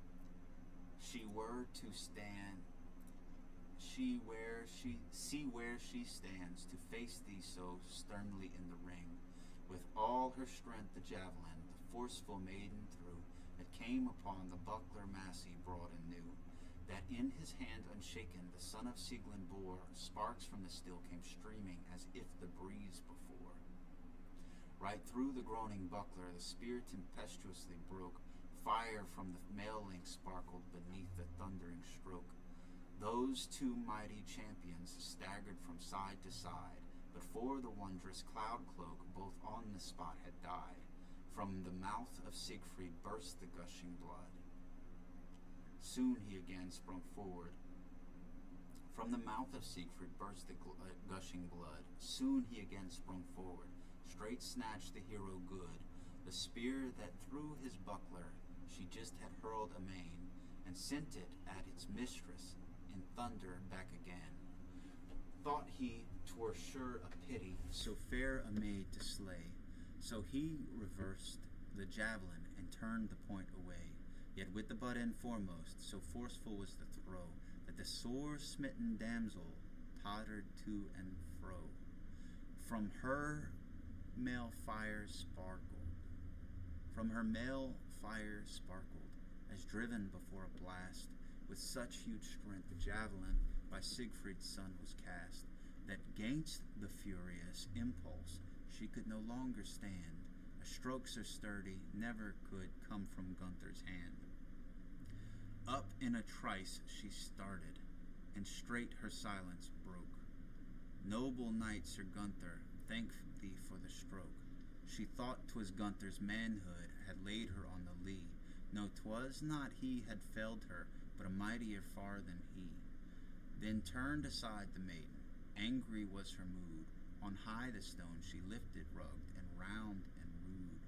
She were to stand, see where she stands, to face thee so sternly in the ring. With all her strength the javelin, the forceful maiden threw, that came upon the buckler massy, broad and new, that in his hand unshaken the son of Sieglin bore. Sparks from the steel came streaming, as if the breeze before. Right through the groaning buckler the spear tempestuously broke. Fire from the mail link sparkled beneath the thundering stroke. Those two mighty champions staggered from side to side, but for the wondrous cloud cloak both on the spot had died. From the mouth of Siegfried burst the gushing blood. Soon he again sprung forward. From the mouth of Siegfried burst the gushing blood. Soon he again sprung forward. Straight snatched the hero good the spear that through his buckler she just had hurled amain, and sent it at its mistress in thunder back again. Thought he 'twere sure a pity so fair a maid to slay, so he reversed the javelin and turned the point away. Yet with the butt end foremost, so forceful was the throw, that the sore-smitten damsel tottered to and fro. From her mail fire sparkled, as driven before a blast. With such huge strength the javelin by Siegfried's son was cast, that 'gainst the furious impulse she could no longer stand. A stroke so sturdy never could come from Gunther's hand. Up in a trice she started, and straight her silence broke. Noble knight Sir Gunther, thank thee for the stroke. She thought 'twas Gunther's manhood had laid her on the lee. No, 'twas not he had felled her, but a mightier far than he. Then turned aside the maiden, angry was her mood. On high the stone she lifted, rugged and round and rude,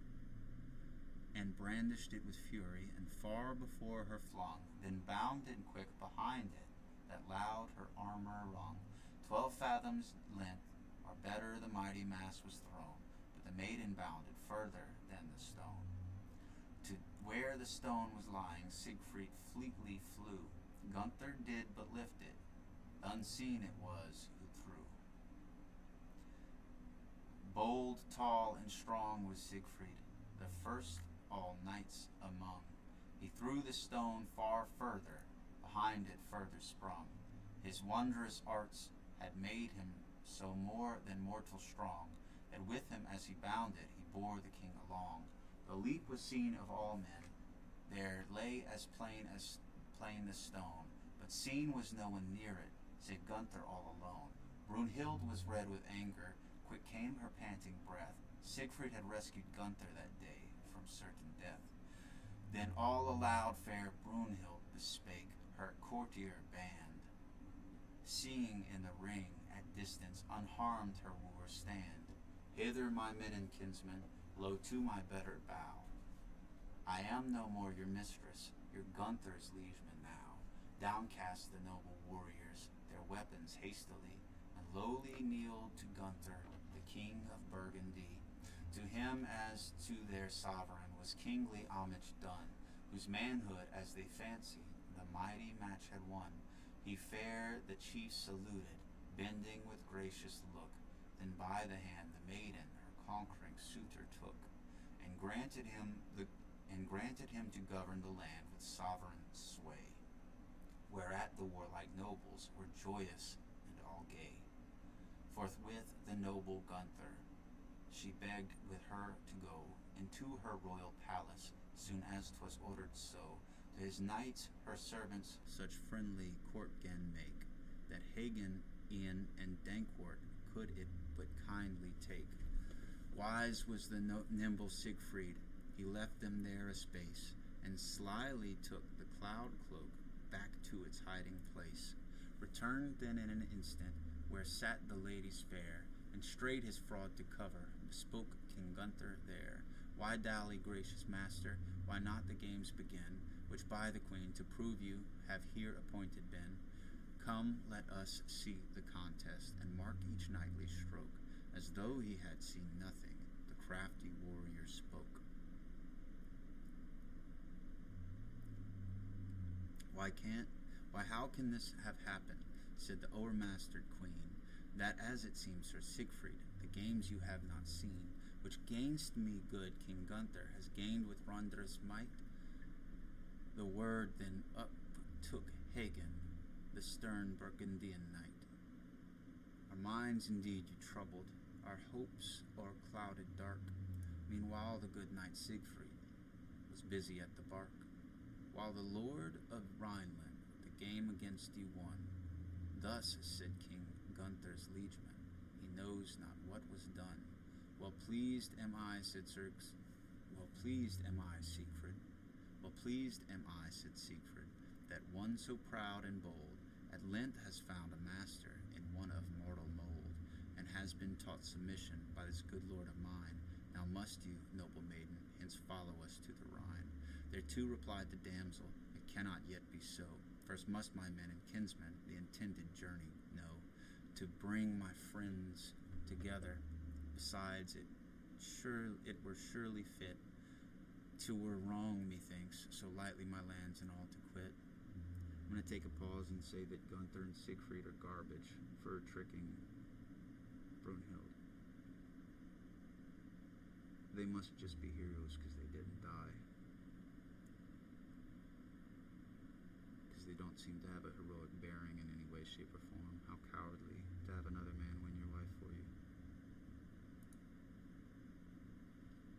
and brandished it with fury, and far before her flung. Then bounded quick behind it, that loud her armor rung. 12 fathoms length, or better, the mighty mass was thrown, but the maiden bounded further than the stone. To where the stone was lying, Siegfried fleetly flew. Gunther did but lift it, unseen it was who threw. Bold, tall, and strong was Siegfried, the first all knights among. He threw the stone far further, behind it further sprung. His wondrous arts had made him so more than mortal strong, that with him as he bounded, he bore the king along. The leap was seen of all men. There lay as plain the stone, but seen was no one near it, save Gunther all alone. Brunhild was red with anger, quick came her panting breath. Siegfried had rescued Gunther that day from certain death. Then all aloud fair Brunhild bespake her courtier band, seeing in the ring at distance unharmed her wooer stand. Hither, my men and kinsmen, low to my better bow. I am no more your mistress, your Gunther's liegeman now. Downcast the noble warriors, their weapons hastily, and lowly kneeled to Gunther, the king of Burgundy. To him as to their sovereign was kingly homage done, whose manhood, as they fancied, the mighty match had won. He fair the chief saluted, bending with gracious look, then by the hand the maiden her conquering suitor took, and granted him to govern the land with sovereign sway, whereat the warlike nobles were joyous and all gay. Forthwith the noble Gunther she begged with her to go into her royal palace, soon as 'twas ordered so. To his knights her servants such friendly court gan make, that Hagen, Ian, and Dankwart could it but kindly take. Wise was the nimble Siegfried, he left them there a space, and slyly took the cloud cloak back to its hiding place. Returned then in an instant, where sat the ladies fair, and straight his fraud to cover, bespoke King Gunther there. Why dally, gracious master, why not the games begin? which by the queen to prove you have here appointed been. Come, let us see the contest, and mark each knightly stroke, as though he had seen nothing, the crafty warrior spoke. Why how can this have happened, said the o'ermastered queen, that as it seems Sir Siegfried, the games you have not seen, which gainst me good King Gunther has gained with wondrous might? The word then up took Hagen, the stern Burgundian knight. Our minds indeed you troubled, our hopes o'erclouded dark. Meanwhile the good knight Siegfried was busy at the bark, while the lord of Rhineland the game against you won. Thus said King Gunther's liegeman, he knows not what was done. Well pleased am I, said Siegfried. Well pleased am I, Siegfried. Well pleased am I, said Siegfried, that one so proud and bold at length has found a master in one of mortal mold, and has been taught submission by this good lord of mine. Now must you, noble maiden, hence follow us to the Rhine. Thereto replied the damsel, it cannot yet be so. First must my men and kinsmen the intended journey know, to bring my friends together. Besides, it were surely fit to were wrong, methinks, so lightly my lands and all to quit. I'm going to take a pause and say that Gunther and Siegfried are garbage for tricking Brunhild. They must just be heroes because they didn't die. Because they don't seem to have a heroic bearing in any way, shape, or form. How cowardly to have another man win your wife for you.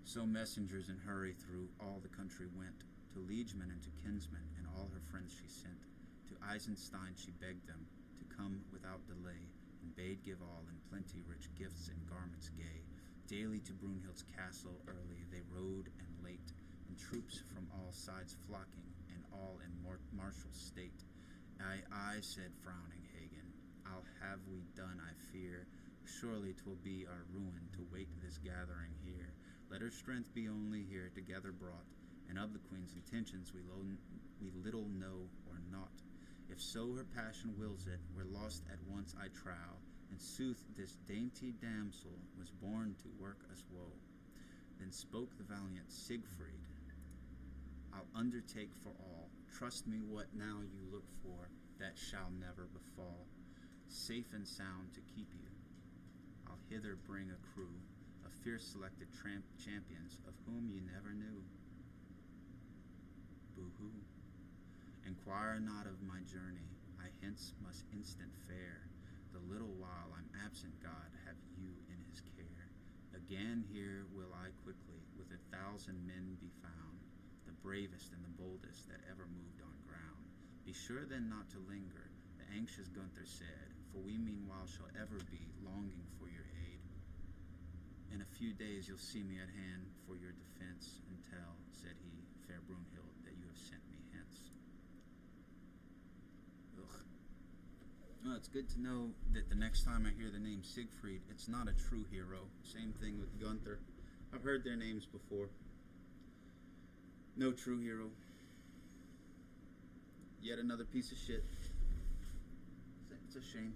So messengers in hurry through all the country went, to liegemen and to kinsmen, and all her friends she sent. To Eisenstein she begged them to come without delay, and bade give all in plenty rich gifts and garments gay. Daily to Brunhild's castle early they rode and late, and troops from all sides flocking, and all in martial state. I said, frowning Hagen, I'll have we done, I fear. Surely 'twill be our ruin to wait this gathering here. Let her strength be only here together brought, and of the queen's intentions we little know or naught. If so her passion wills it, we're lost at once I trow. In sooth this dainty damsel was born to work us woe. Then spoke the valiant Siegfried, I'll undertake for all. Trust me, what now you look for, that shall never befall. Safe and sound to keep you, I'll hither bring a crew of fierce selected champions, of whom ye never knew. Boo-hoo. Enquire not of my journey, I hence must instant fare. The little while I'm absent, God have you in his care. Again here will I quickly with 1,000 men be found, the bravest and the boldest that ever moved on ground. Be sure then not to linger, the anxious Gunther said, for we meanwhile shall ever be longing for your aid. In a few days you'll see me at hand for your defense, and tell, said he, fair Brunhild, that you have sent me hence. Ugh. Well, it's good to know that the next time I hear the name Siegfried, it's not a true hero. Same thing with Gunther. I've heard their names before. No true hero. Yet another piece of shit. It's a shame.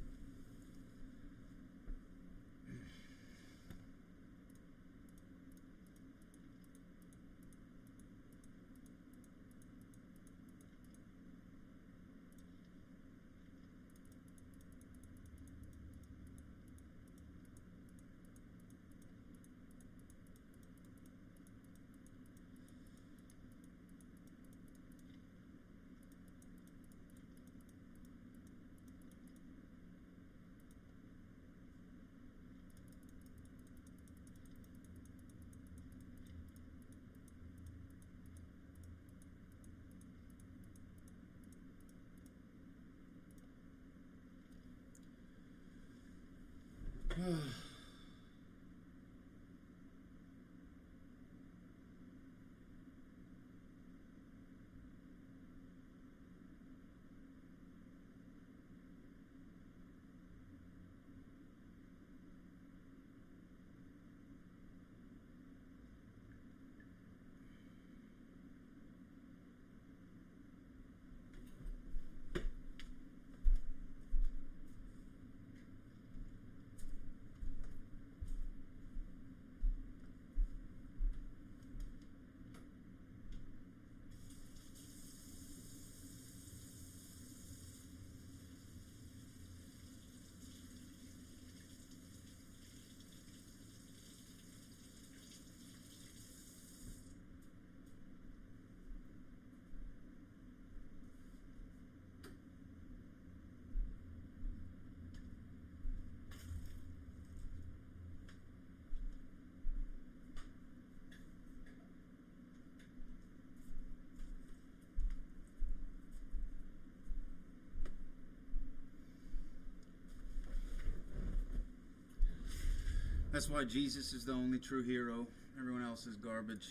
That's why Jesus is the only true hero. Everyone else is garbage.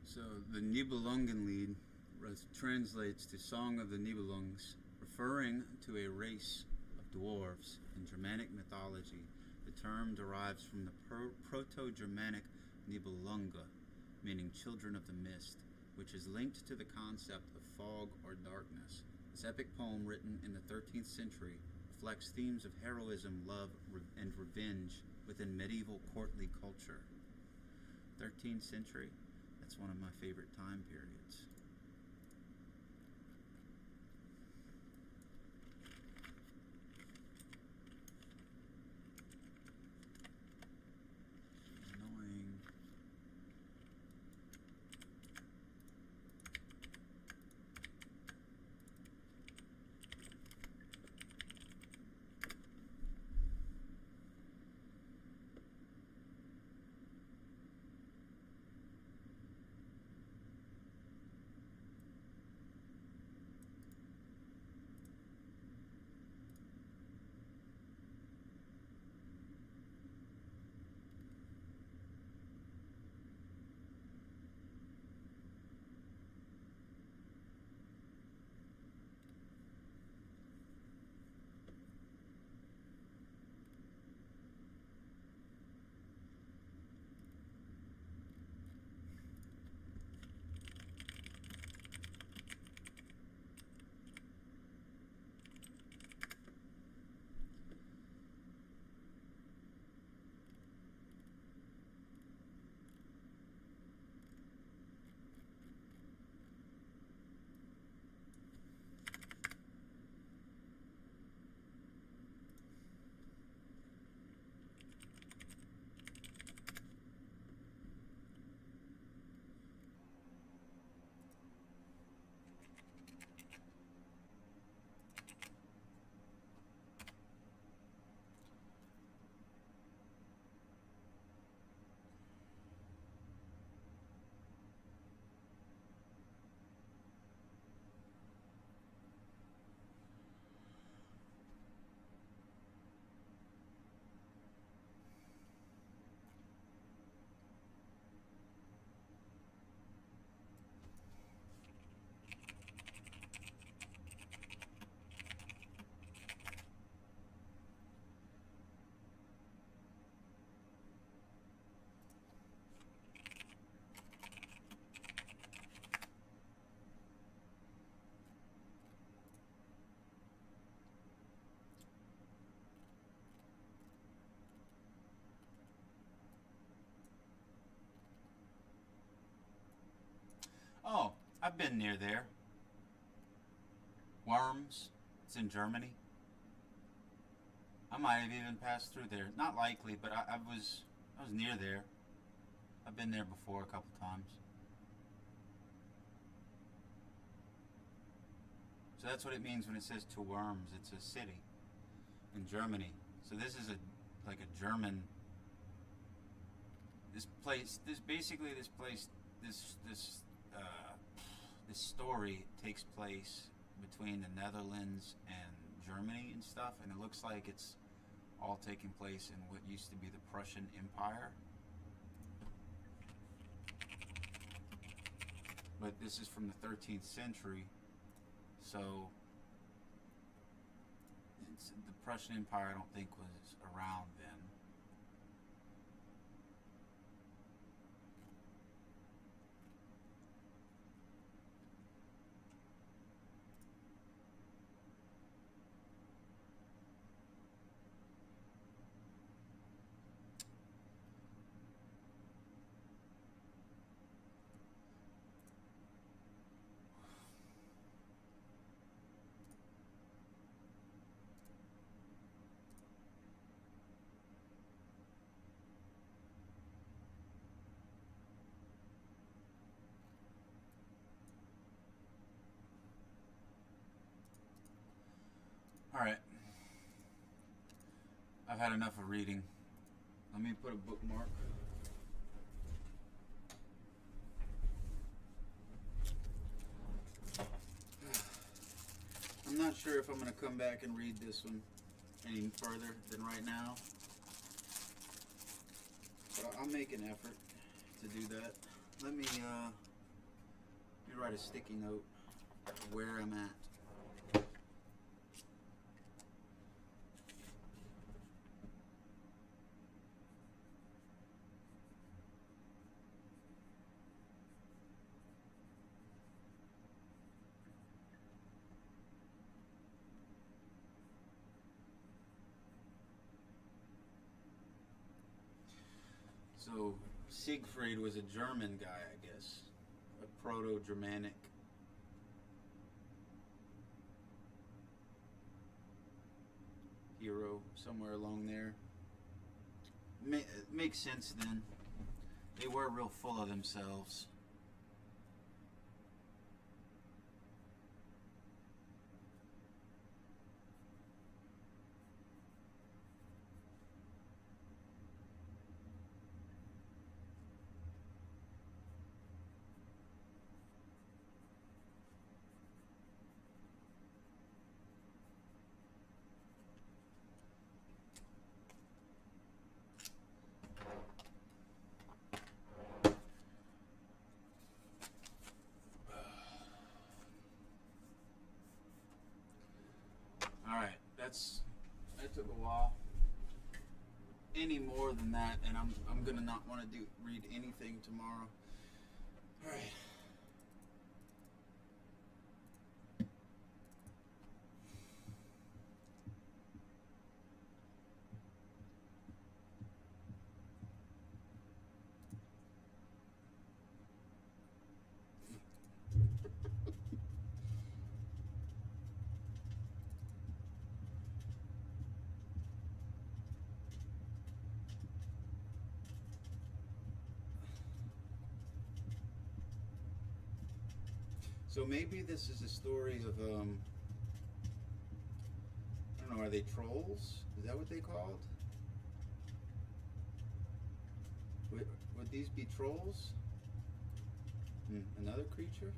So the Nibelungenlied translates to Song of the Nibelungs, referring to a race of dwarves in Germanic mythology. The term derives from the Proto-Germanic Nibelunge, meaning children of the mist, which is linked to the concept of fog or darkness. This epic poem, written in the 13th century, reflects themes of heroism, love, and revenge within medieval courtly culture. 13th century? That's one of my favorite time periods. Annoying. Oh, I've been near there. Worms. It's in Germany. I might have even passed through there. Not likely, but I was near there. I've been there before a couple times. So that's what it means when it says to Worms. It's a city in Germany. So this is like a German. This place. This story takes place between the Netherlands and Germany and stuff, and it looks like it's all taking place in what used to be the Prussian Empire. But this is from the 13th century, so the Prussian Empire I don't think was around then. Alright. I've had enough of reading. Let me put a bookmark. I'm not sure if I'm going to come back and read this one any further than right now. But I'll make an effort to do that. Let me write a sticky note of where I'm at. So, Siegfried was a German guy, I guess. A Proto-Germanic. Hero, somewhere along there. Makes sense then. They were real full of themselves. Alright, that took a while. Any more than that, and I'm gonna not want to read anything tomorrow. Alright. So maybe this is a story of, I don't know, are they trolls? Is that what they called? Would these be trolls? Another creature?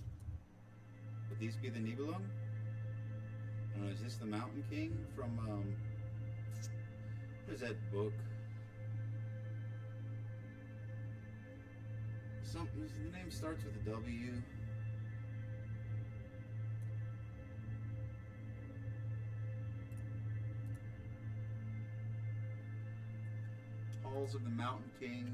Would these be the Nibelung? I don't know, is this the Mountain King from, what is that book? The name starts with a W. Halls of the Mountain King.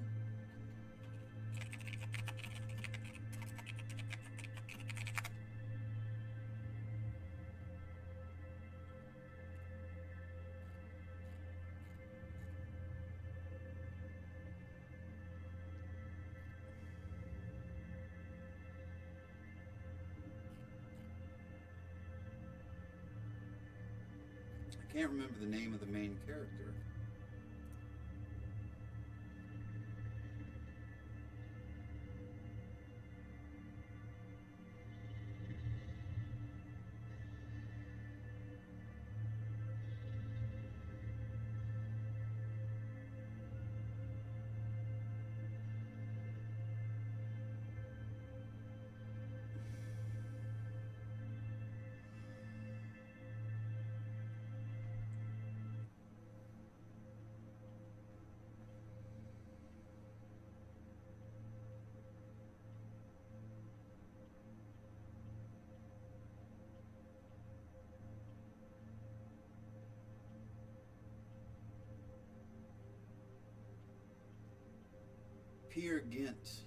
I can't remember the name of the main character. Peer Gynt.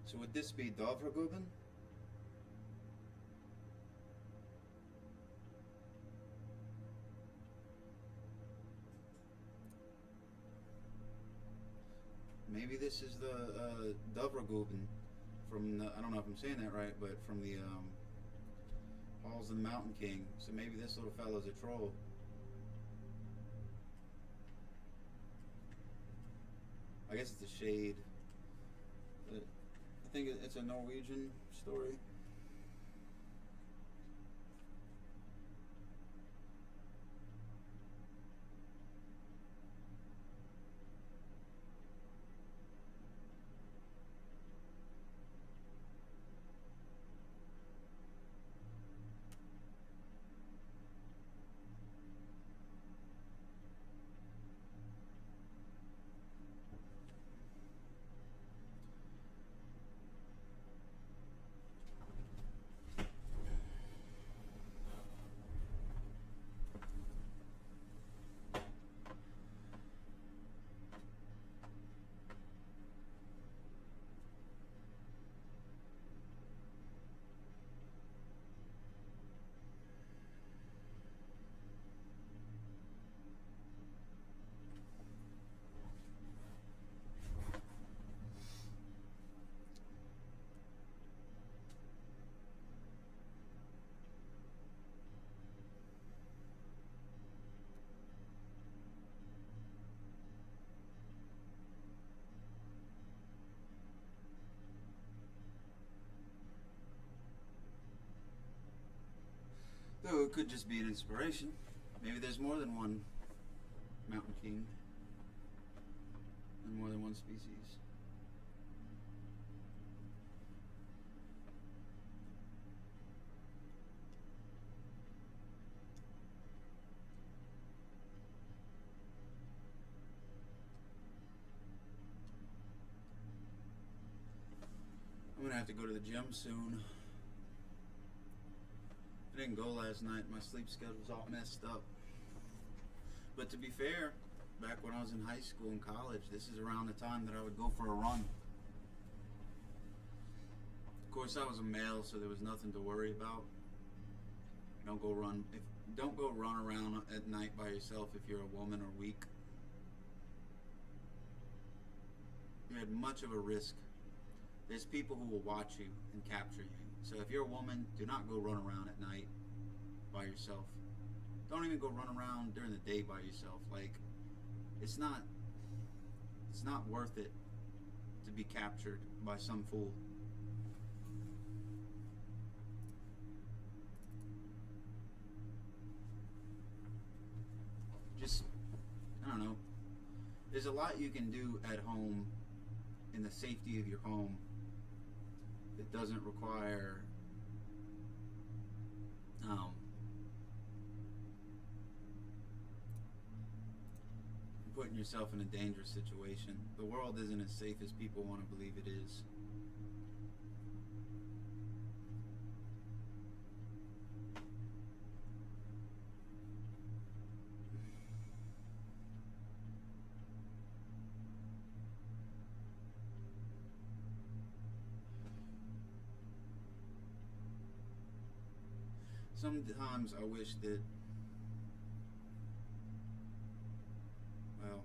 So would this be Dovregubben? Maybe this is the Dovregubben from the, I don't know if I'm saying that right, but from the Halls of the Mountain King. So maybe this little fellow's a troll. I guess it's a shade. But I think it's a Norwegian story. Though it could just be an inspiration. Maybe there's more than one mountain king and more than one species. I'm gonna have to go to the gym soon. I didn't go last night. My sleep schedule was all messed up. But to be fair, back when I was in high school and college, this is around the time that I would go for a run. Of course, I was a male, so there was nothing to worry about. Don't go run around at night by yourself if you're a woman or weak. You're at much of a risk. There's people who will watch you and capture you. So if you're a woman, do not go run around at night by yourself. Don't even go run around during the day by yourself. Like, it's not worth it to be captured by some fool. Just, I don't know. There's a lot you can do at home in the safety of your home that doesn't require putting yourself in a dangerous situation. The world isn't as safe as people want to believe it is. Sometimes I wish that, well,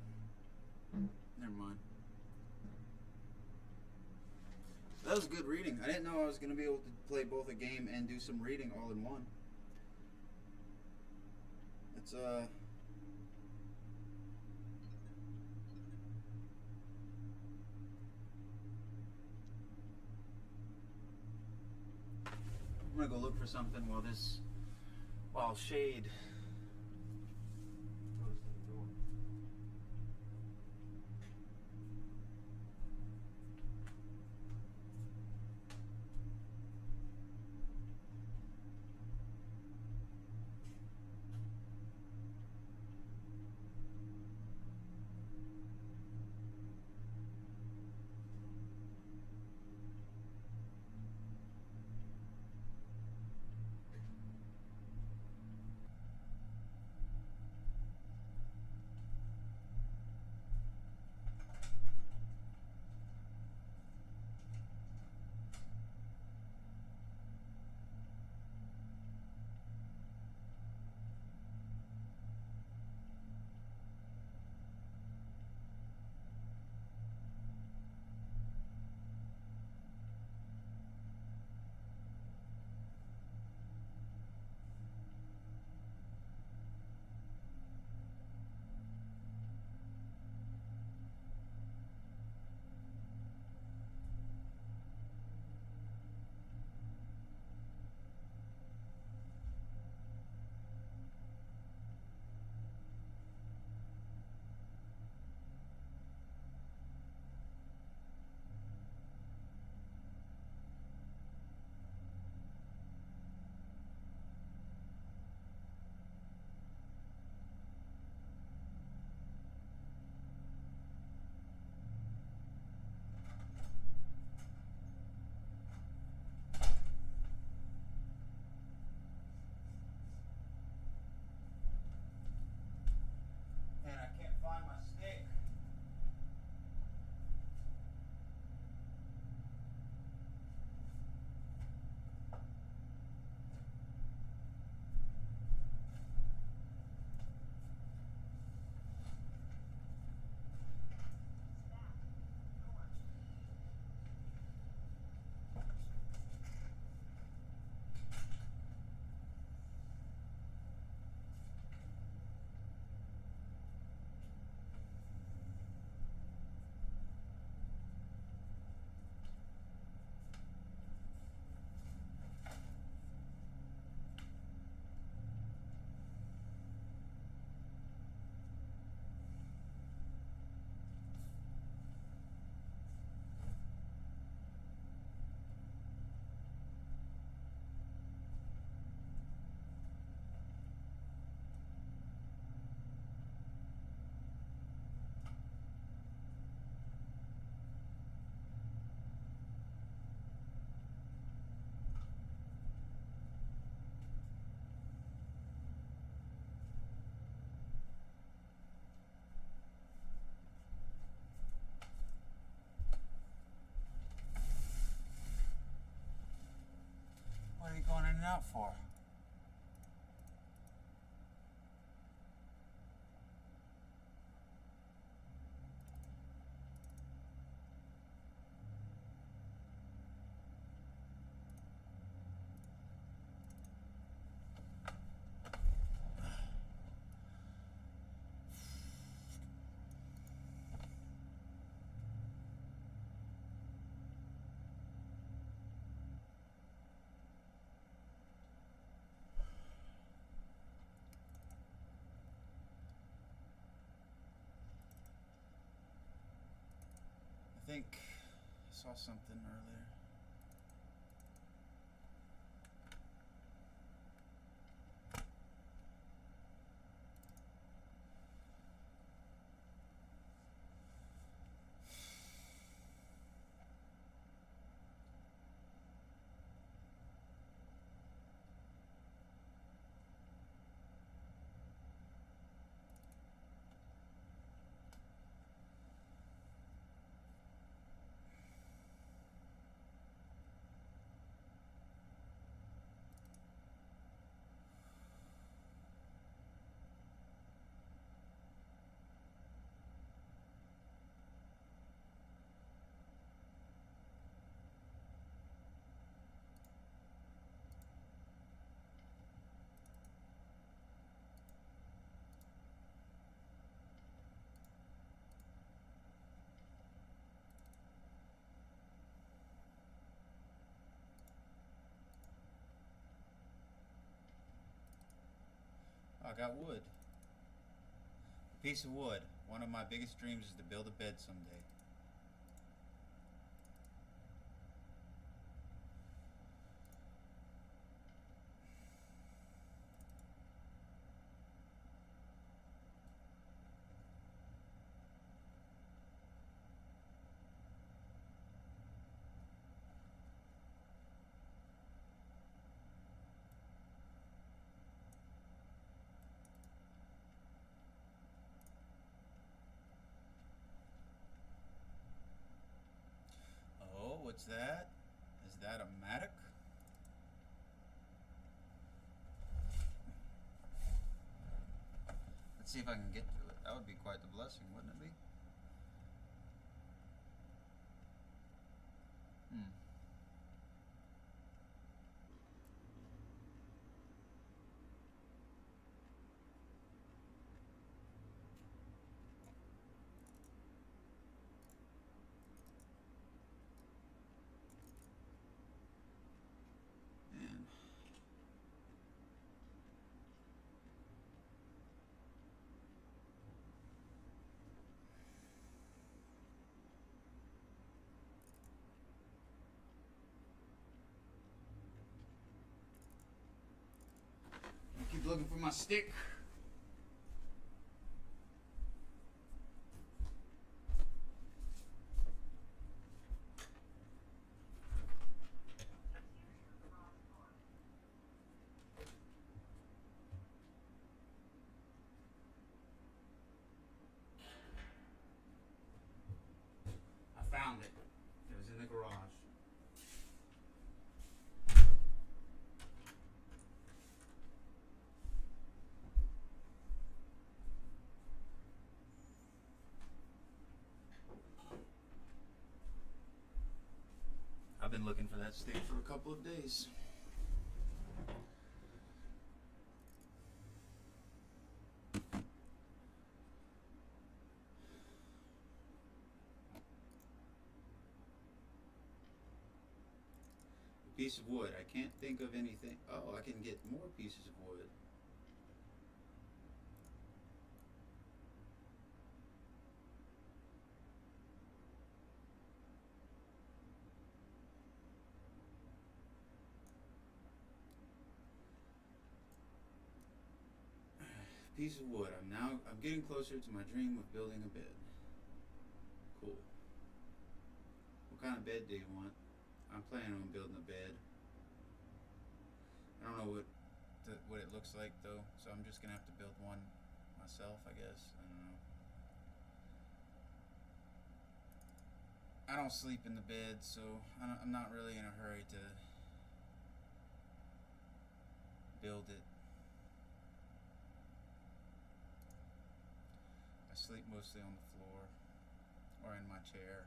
never mind. That was good reading. I didn't know I was going to be able to play both a game and do some reading all in one. It's I'm gonna go look for something while Shade goes to the door. out for? I think I saw something earlier. I got wood. A piece of wood. One of my biggest dreams is to build a bed someday. Oh, what's that? Is that a mattock? Let's see if I can get to it. That would be quite the blessing, wouldn't it be? Hmm. Man. I keep looking for my stick. I found it. It was in the garage. I've been looking for that stick for a couple of days. A piece of wood. I can't think of anything. Oh, I can get more pieces of wood. Piece of wood. I'm getting closer to my dream of building a bed. Cool. What kind of bed do you want? I'm planning on building a bed. I don't know what it looks like though, so I'm just gonna have to build one myself, I guess. I don't know. I don't sleep in the bed, so I'm not really in a hurry to build it. I sleep mostly on the floor or in my chair.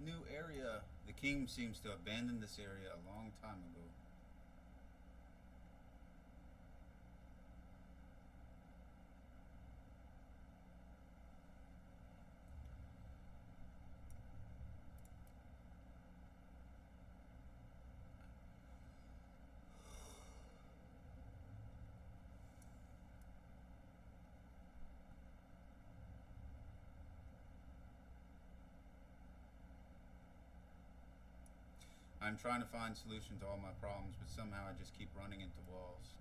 New area. The king seems to have abandoned this area a long time ago. I'm trying to find solutions to all my problems, but somehow I just keep running into walls.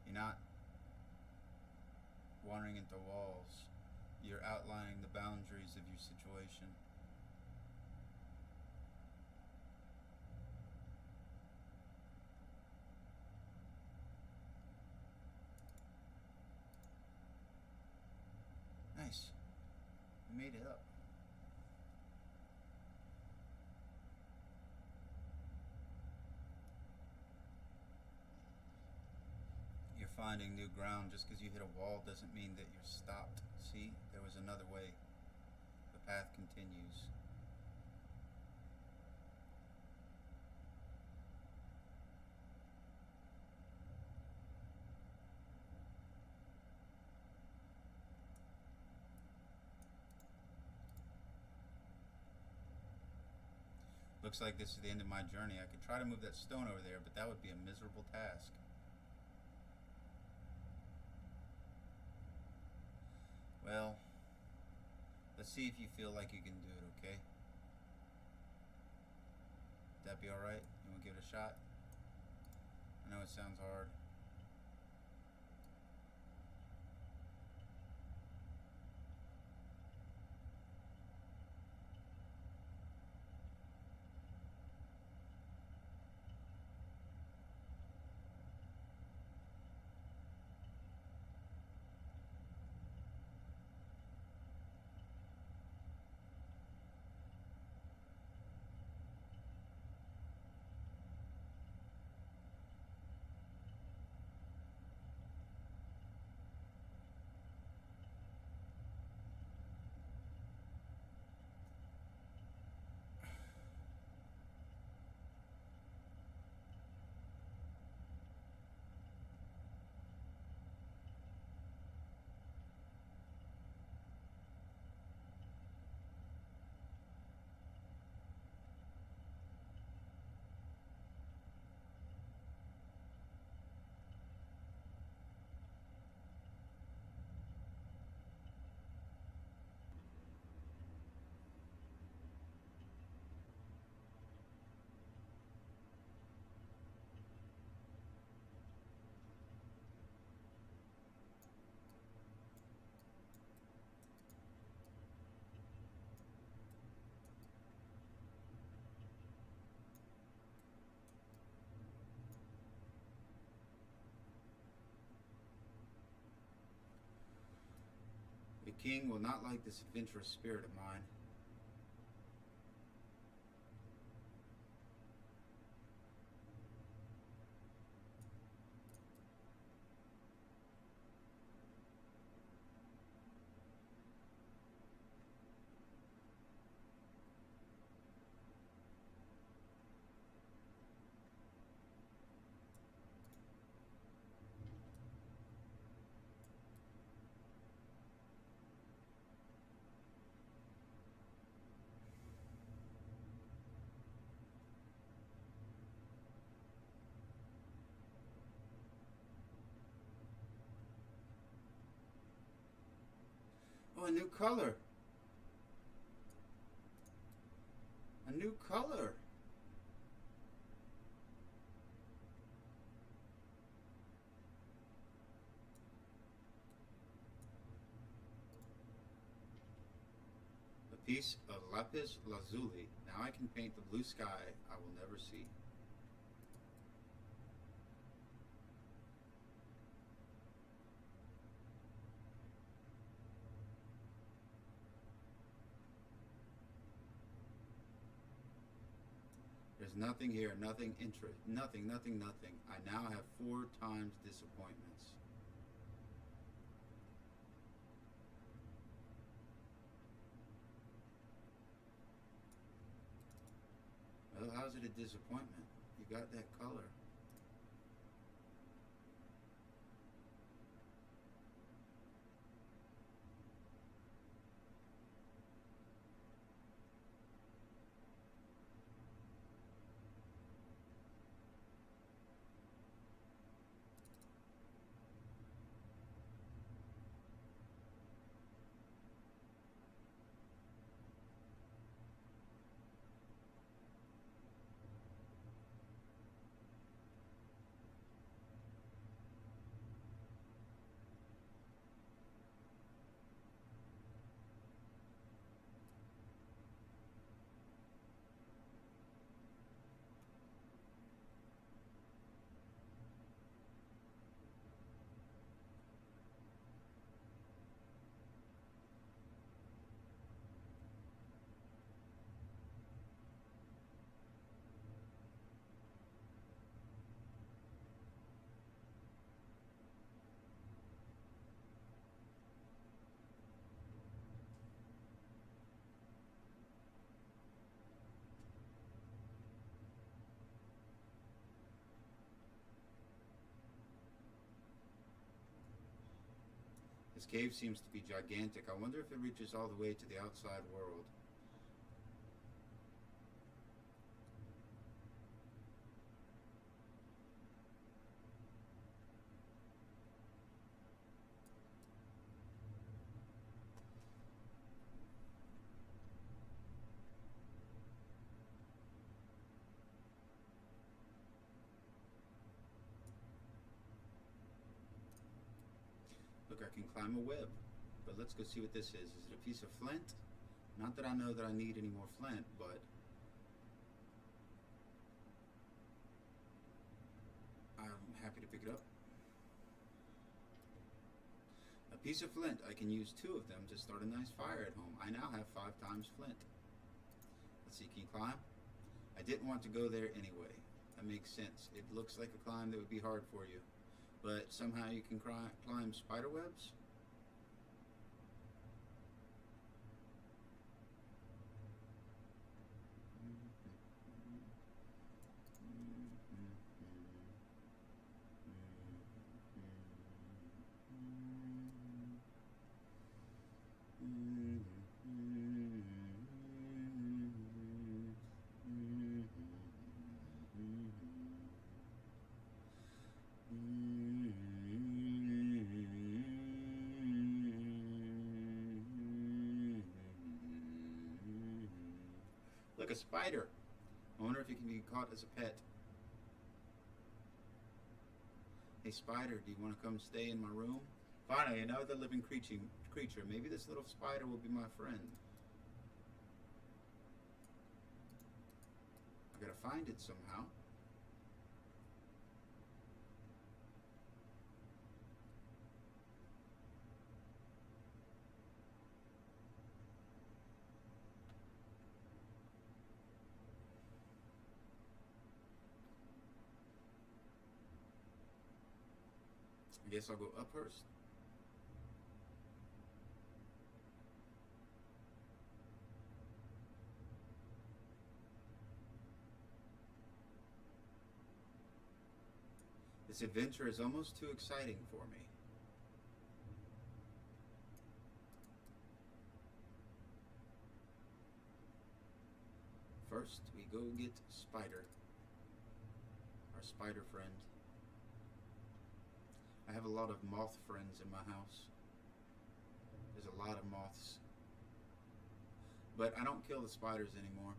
You're not running into walls. You're outlining the boundaries of your situation. Nice. You made it up. You're finding new ground. Just because you hit a wall doesn't mean that you're stopped. See, there was another way. The path continues. Looks like this is the end of my journey. I could try to move that stone over there, but that would be a miserable task. Well, let's see if you feel like you can do it, okay? Would that be alright? You want to give it a shot? I know it sounds hard. The king will not like this adventurous spirit of mine. a new color. A new color. A piece of lapis lazuli. Now I can paint the blue sky I will never see. There's nothing here, nothing interest, nothing. I now have 4 times disappointments. Well, how's it a disappointment? You got that color. This cave seems to be gigantic. I wonder if it reaches all the way to the outside world. Look, I can climb a web. But let's go see what this is. Is it a piece of flint? Not that I know that I need any more flint, but I'm happy to pick it up. A piece of flint. I can use 2 of them to start a nice fire at home. I now have 5 times flint. Let's see, can you climb? I didn't want to go there anyway. That makes sense. It looks like a climb that would be hard for you. But somehow you can climb spider webs? Look, a spider. I wonder if it can be caught as a pet. Hey, spider, do you want to come stay in my room? Finally, another living creature. Maybe this little spider will be my friend. I gotta find it somehow. I guess I'll go up first. This adventure is almost too exciting for me. First, we go get Spider, our spider friend. I have a lot of moth friends in my house. There's a lot of moths. But I don't kill the spiders anymore.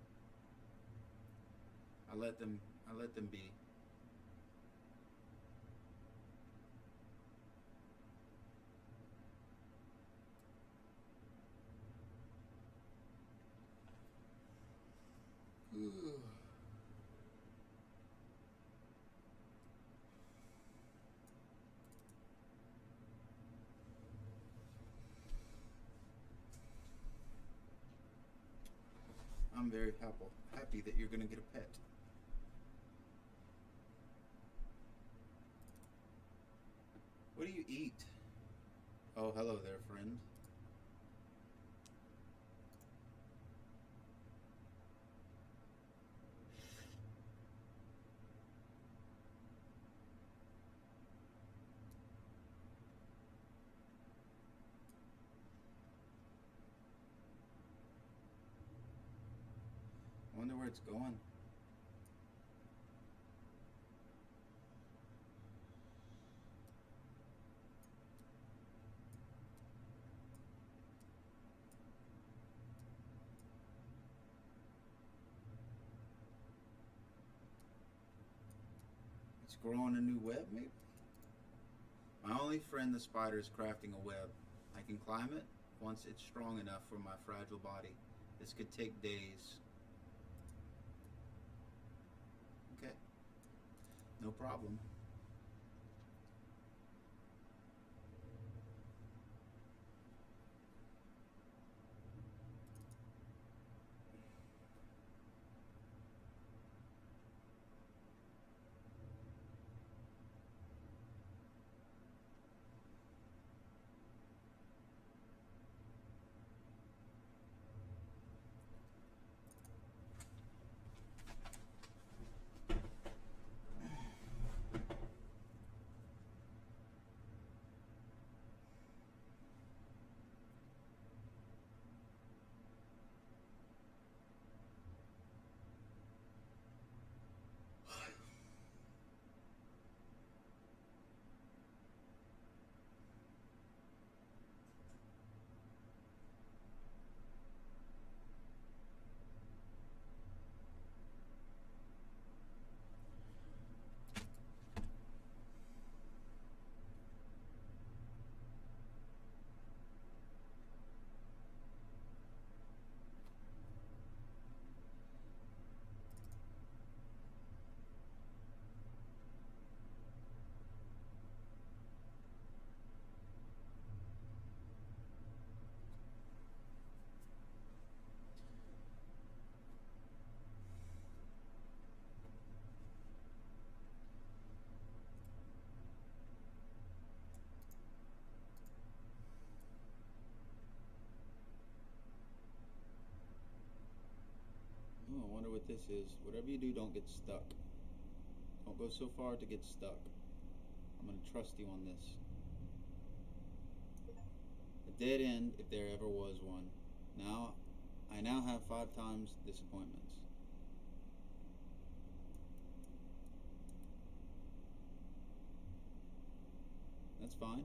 I let them be. I'm very happy that you're going to get a pet. What do you eat? Oh, hello there, friend. I wonder where it's going. It's growing a new web, maybe? My only friend, the spider, is crafting a web. I can climb it once it's strong enough for my fragile body. This could take days. Okay. No problem. Oh, I wonder what this is. Whatever you do, don't get stuck. Don't go so far to get stuck. I'm going to trust you on this. A dead end, if there ever was one. I now have 5 times disappointments. That's fine.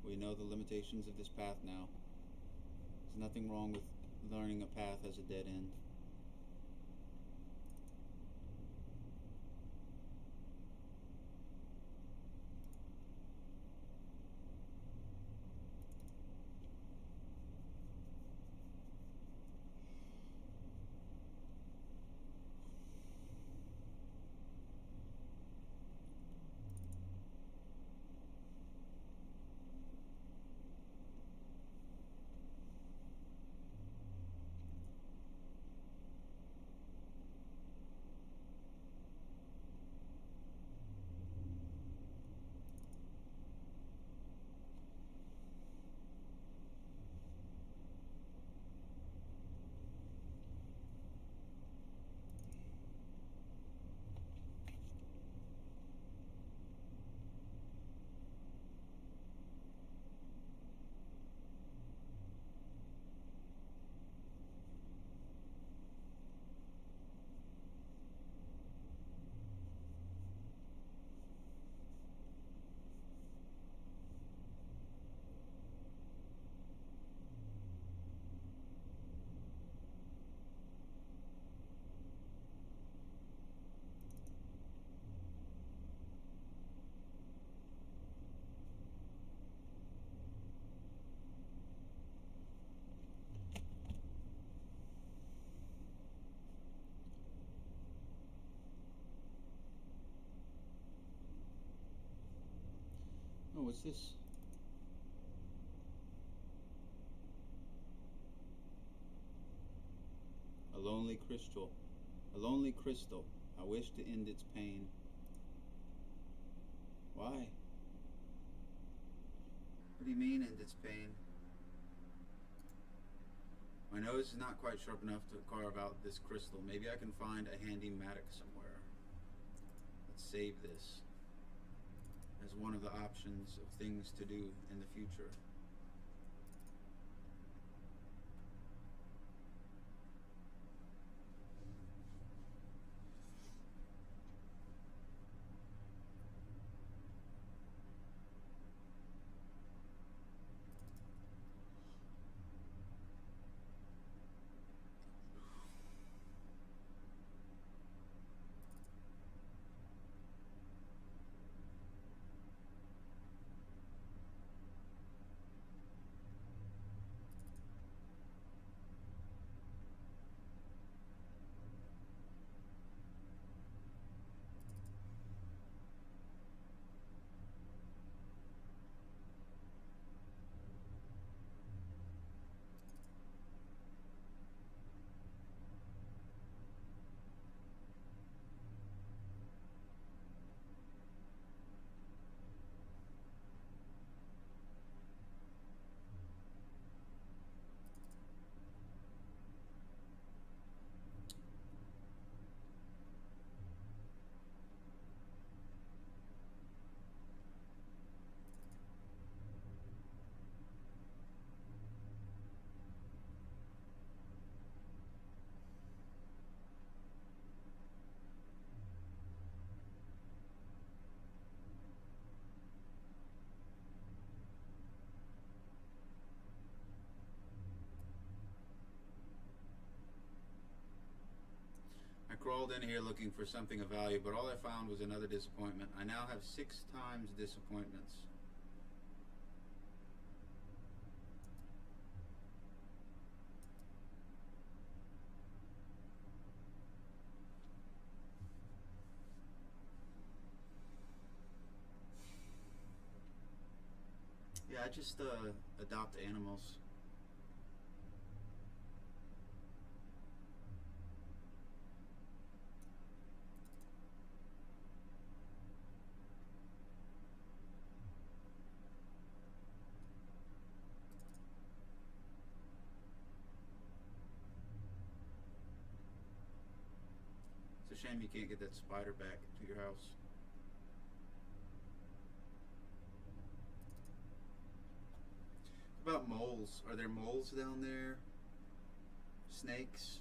We know the limitations of this path now. There's nothing wrong with learning a path as a dead end. what's this? A lonely crystal. A lonely crystal. I wish to end its pain. Why? What do you mean end its pain? My nose is not quite sharp enough to carve out this crystal. Maybe I can find a handy mattock somewhere. Let's save this as one of the options of things to do in the future. I crawled in here looking for something of value, but all I found was another disappointment. I now have 6 times disappointments. Yeah, I just adopt animals. It's a shame you can't get that spider back to your house. What about moles? Are there moles down there? Snakes?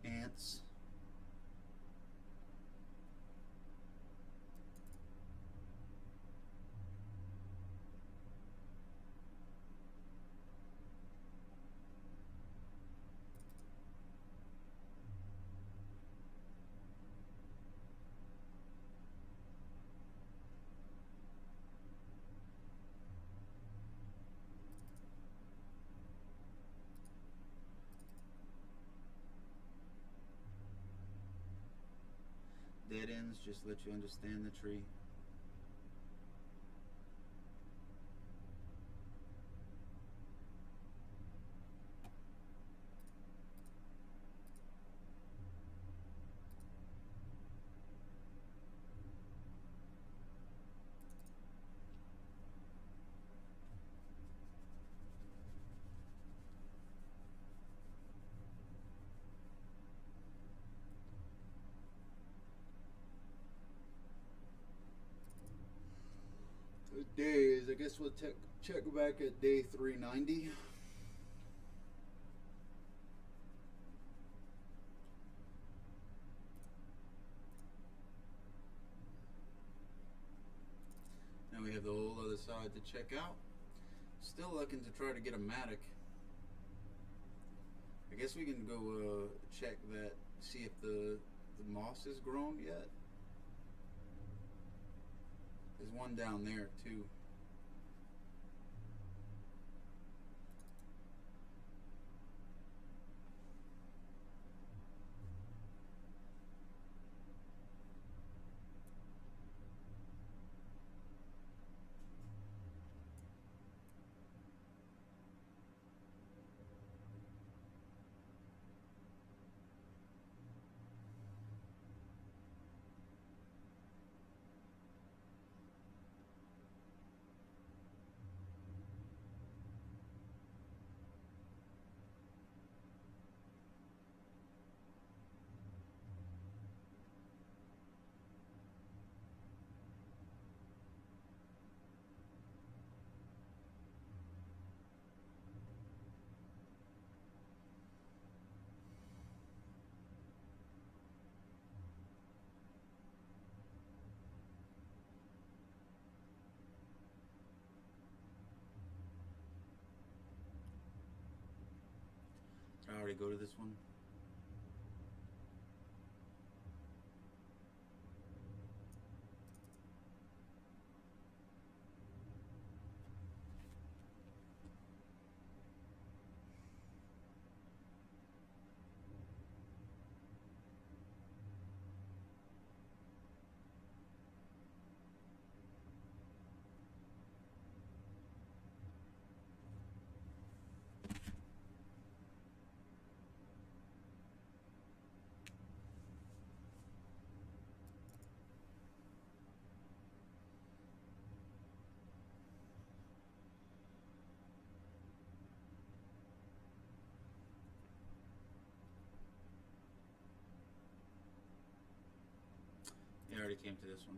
Ants? Dead ends just let you understand the tree. Days, I guess we'll check back at day 390. Now we have the whole other side to check out. Still looking to try to get a mattock. I guess we can go check that, see if the moss has grown yet. There's one down there too. I already go to this one. I already came to this one.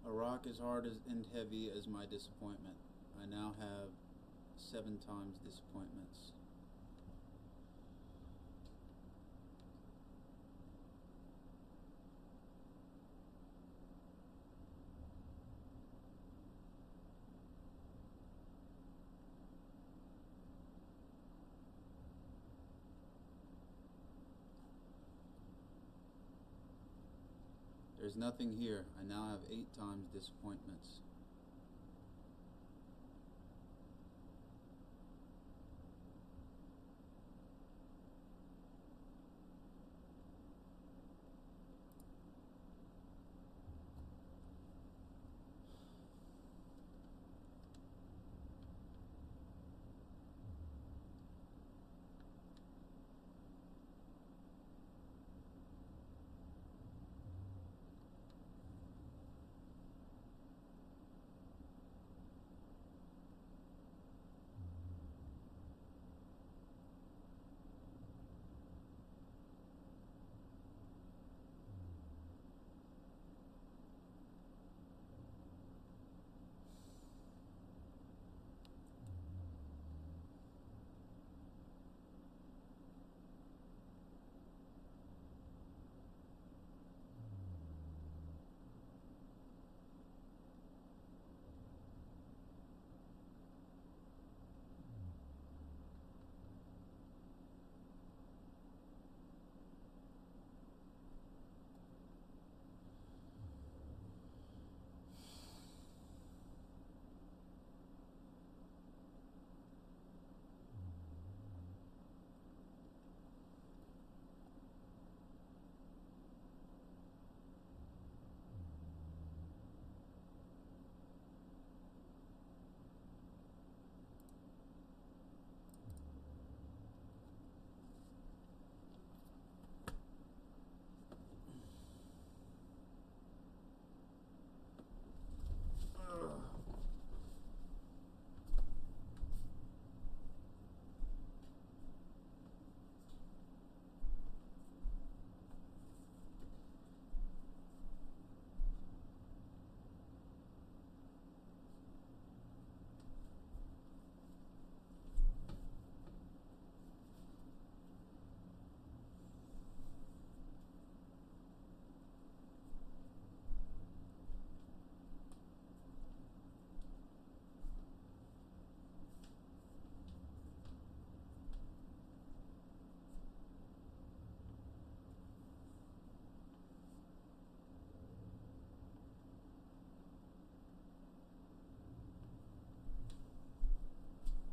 A rock as hard and heavy as my disappointment. I now have 7 times disappointments. There's nothing here. I now have 8 times disappointments.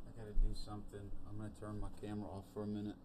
I gotta do something. I'm gonna turn my camera off for a minute.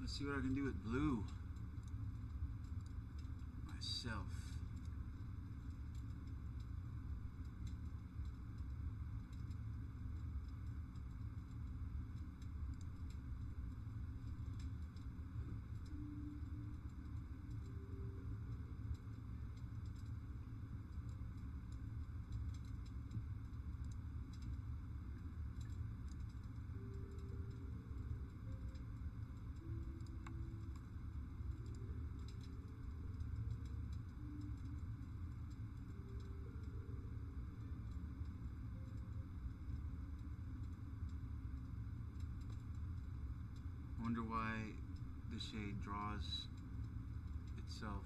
Let's see what I can do with blue. Myself. Wonder why the shade draws itself.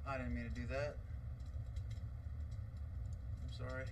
I didn't mean to do that. I'm sorry.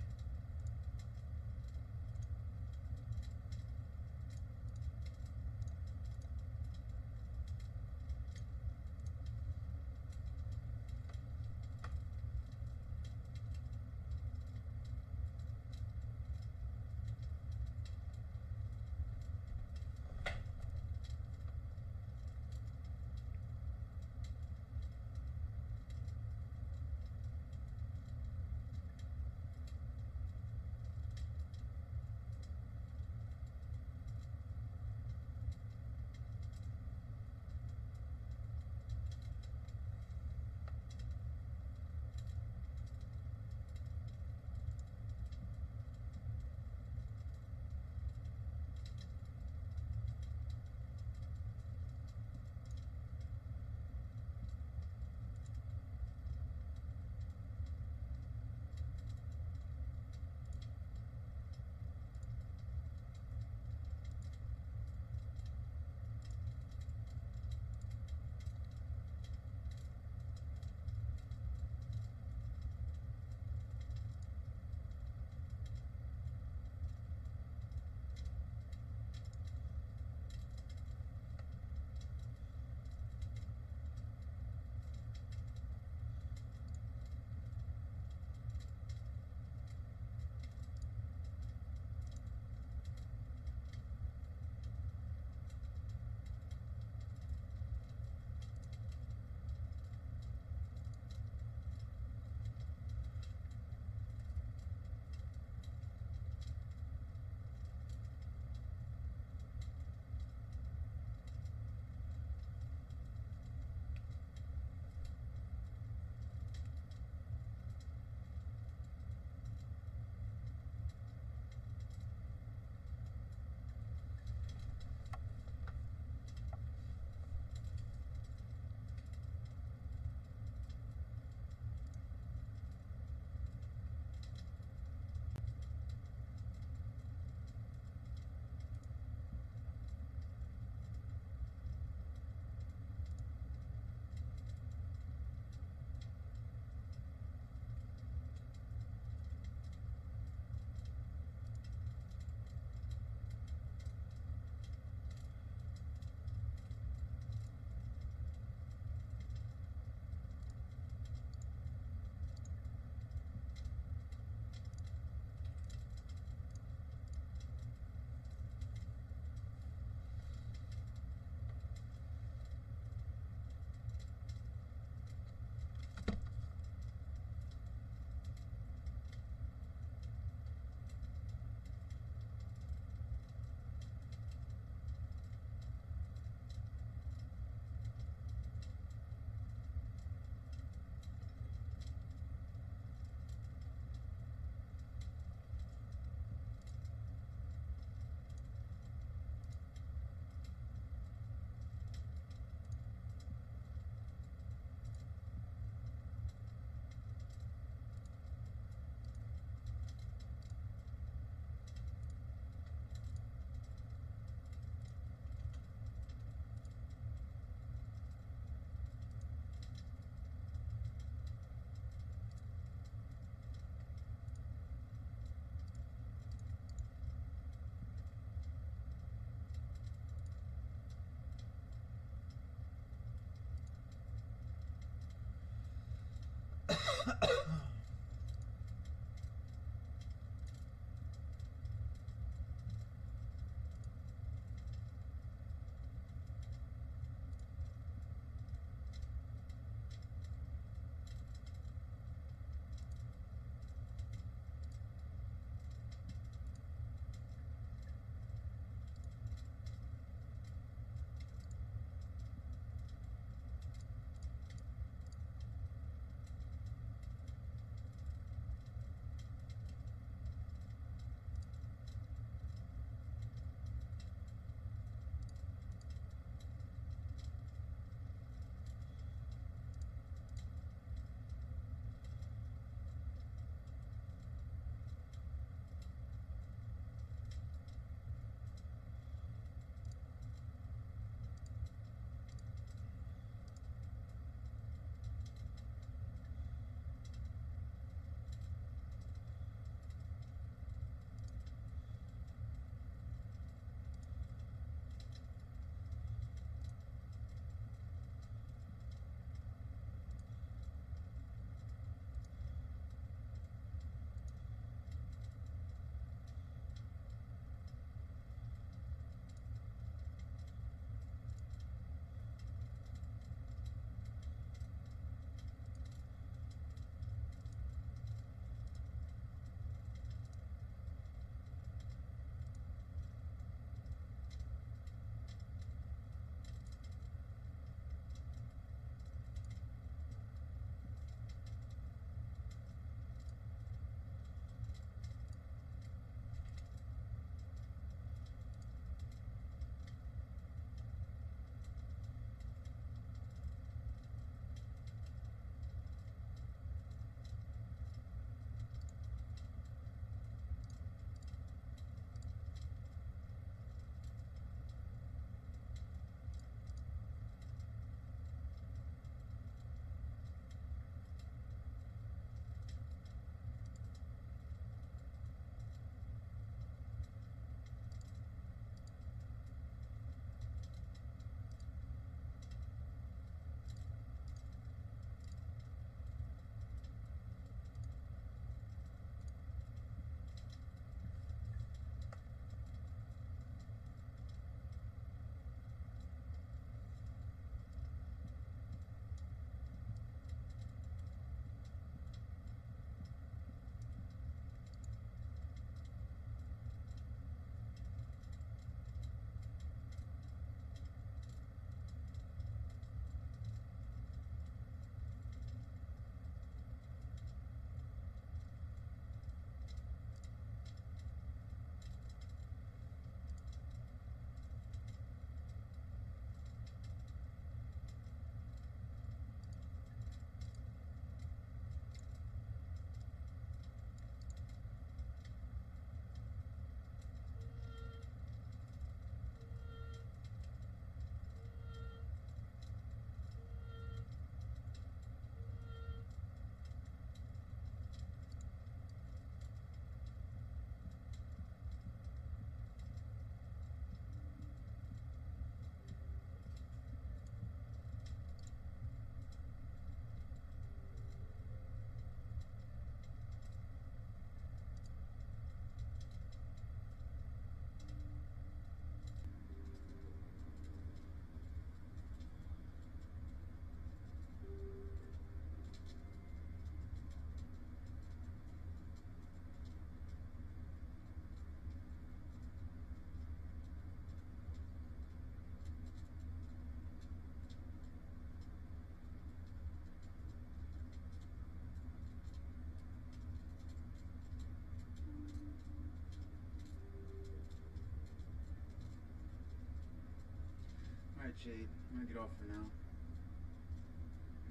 Alright, Jade. I'm gonna get off for now.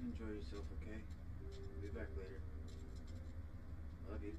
Enjoy yourself, okay? I'll be back later. Love you.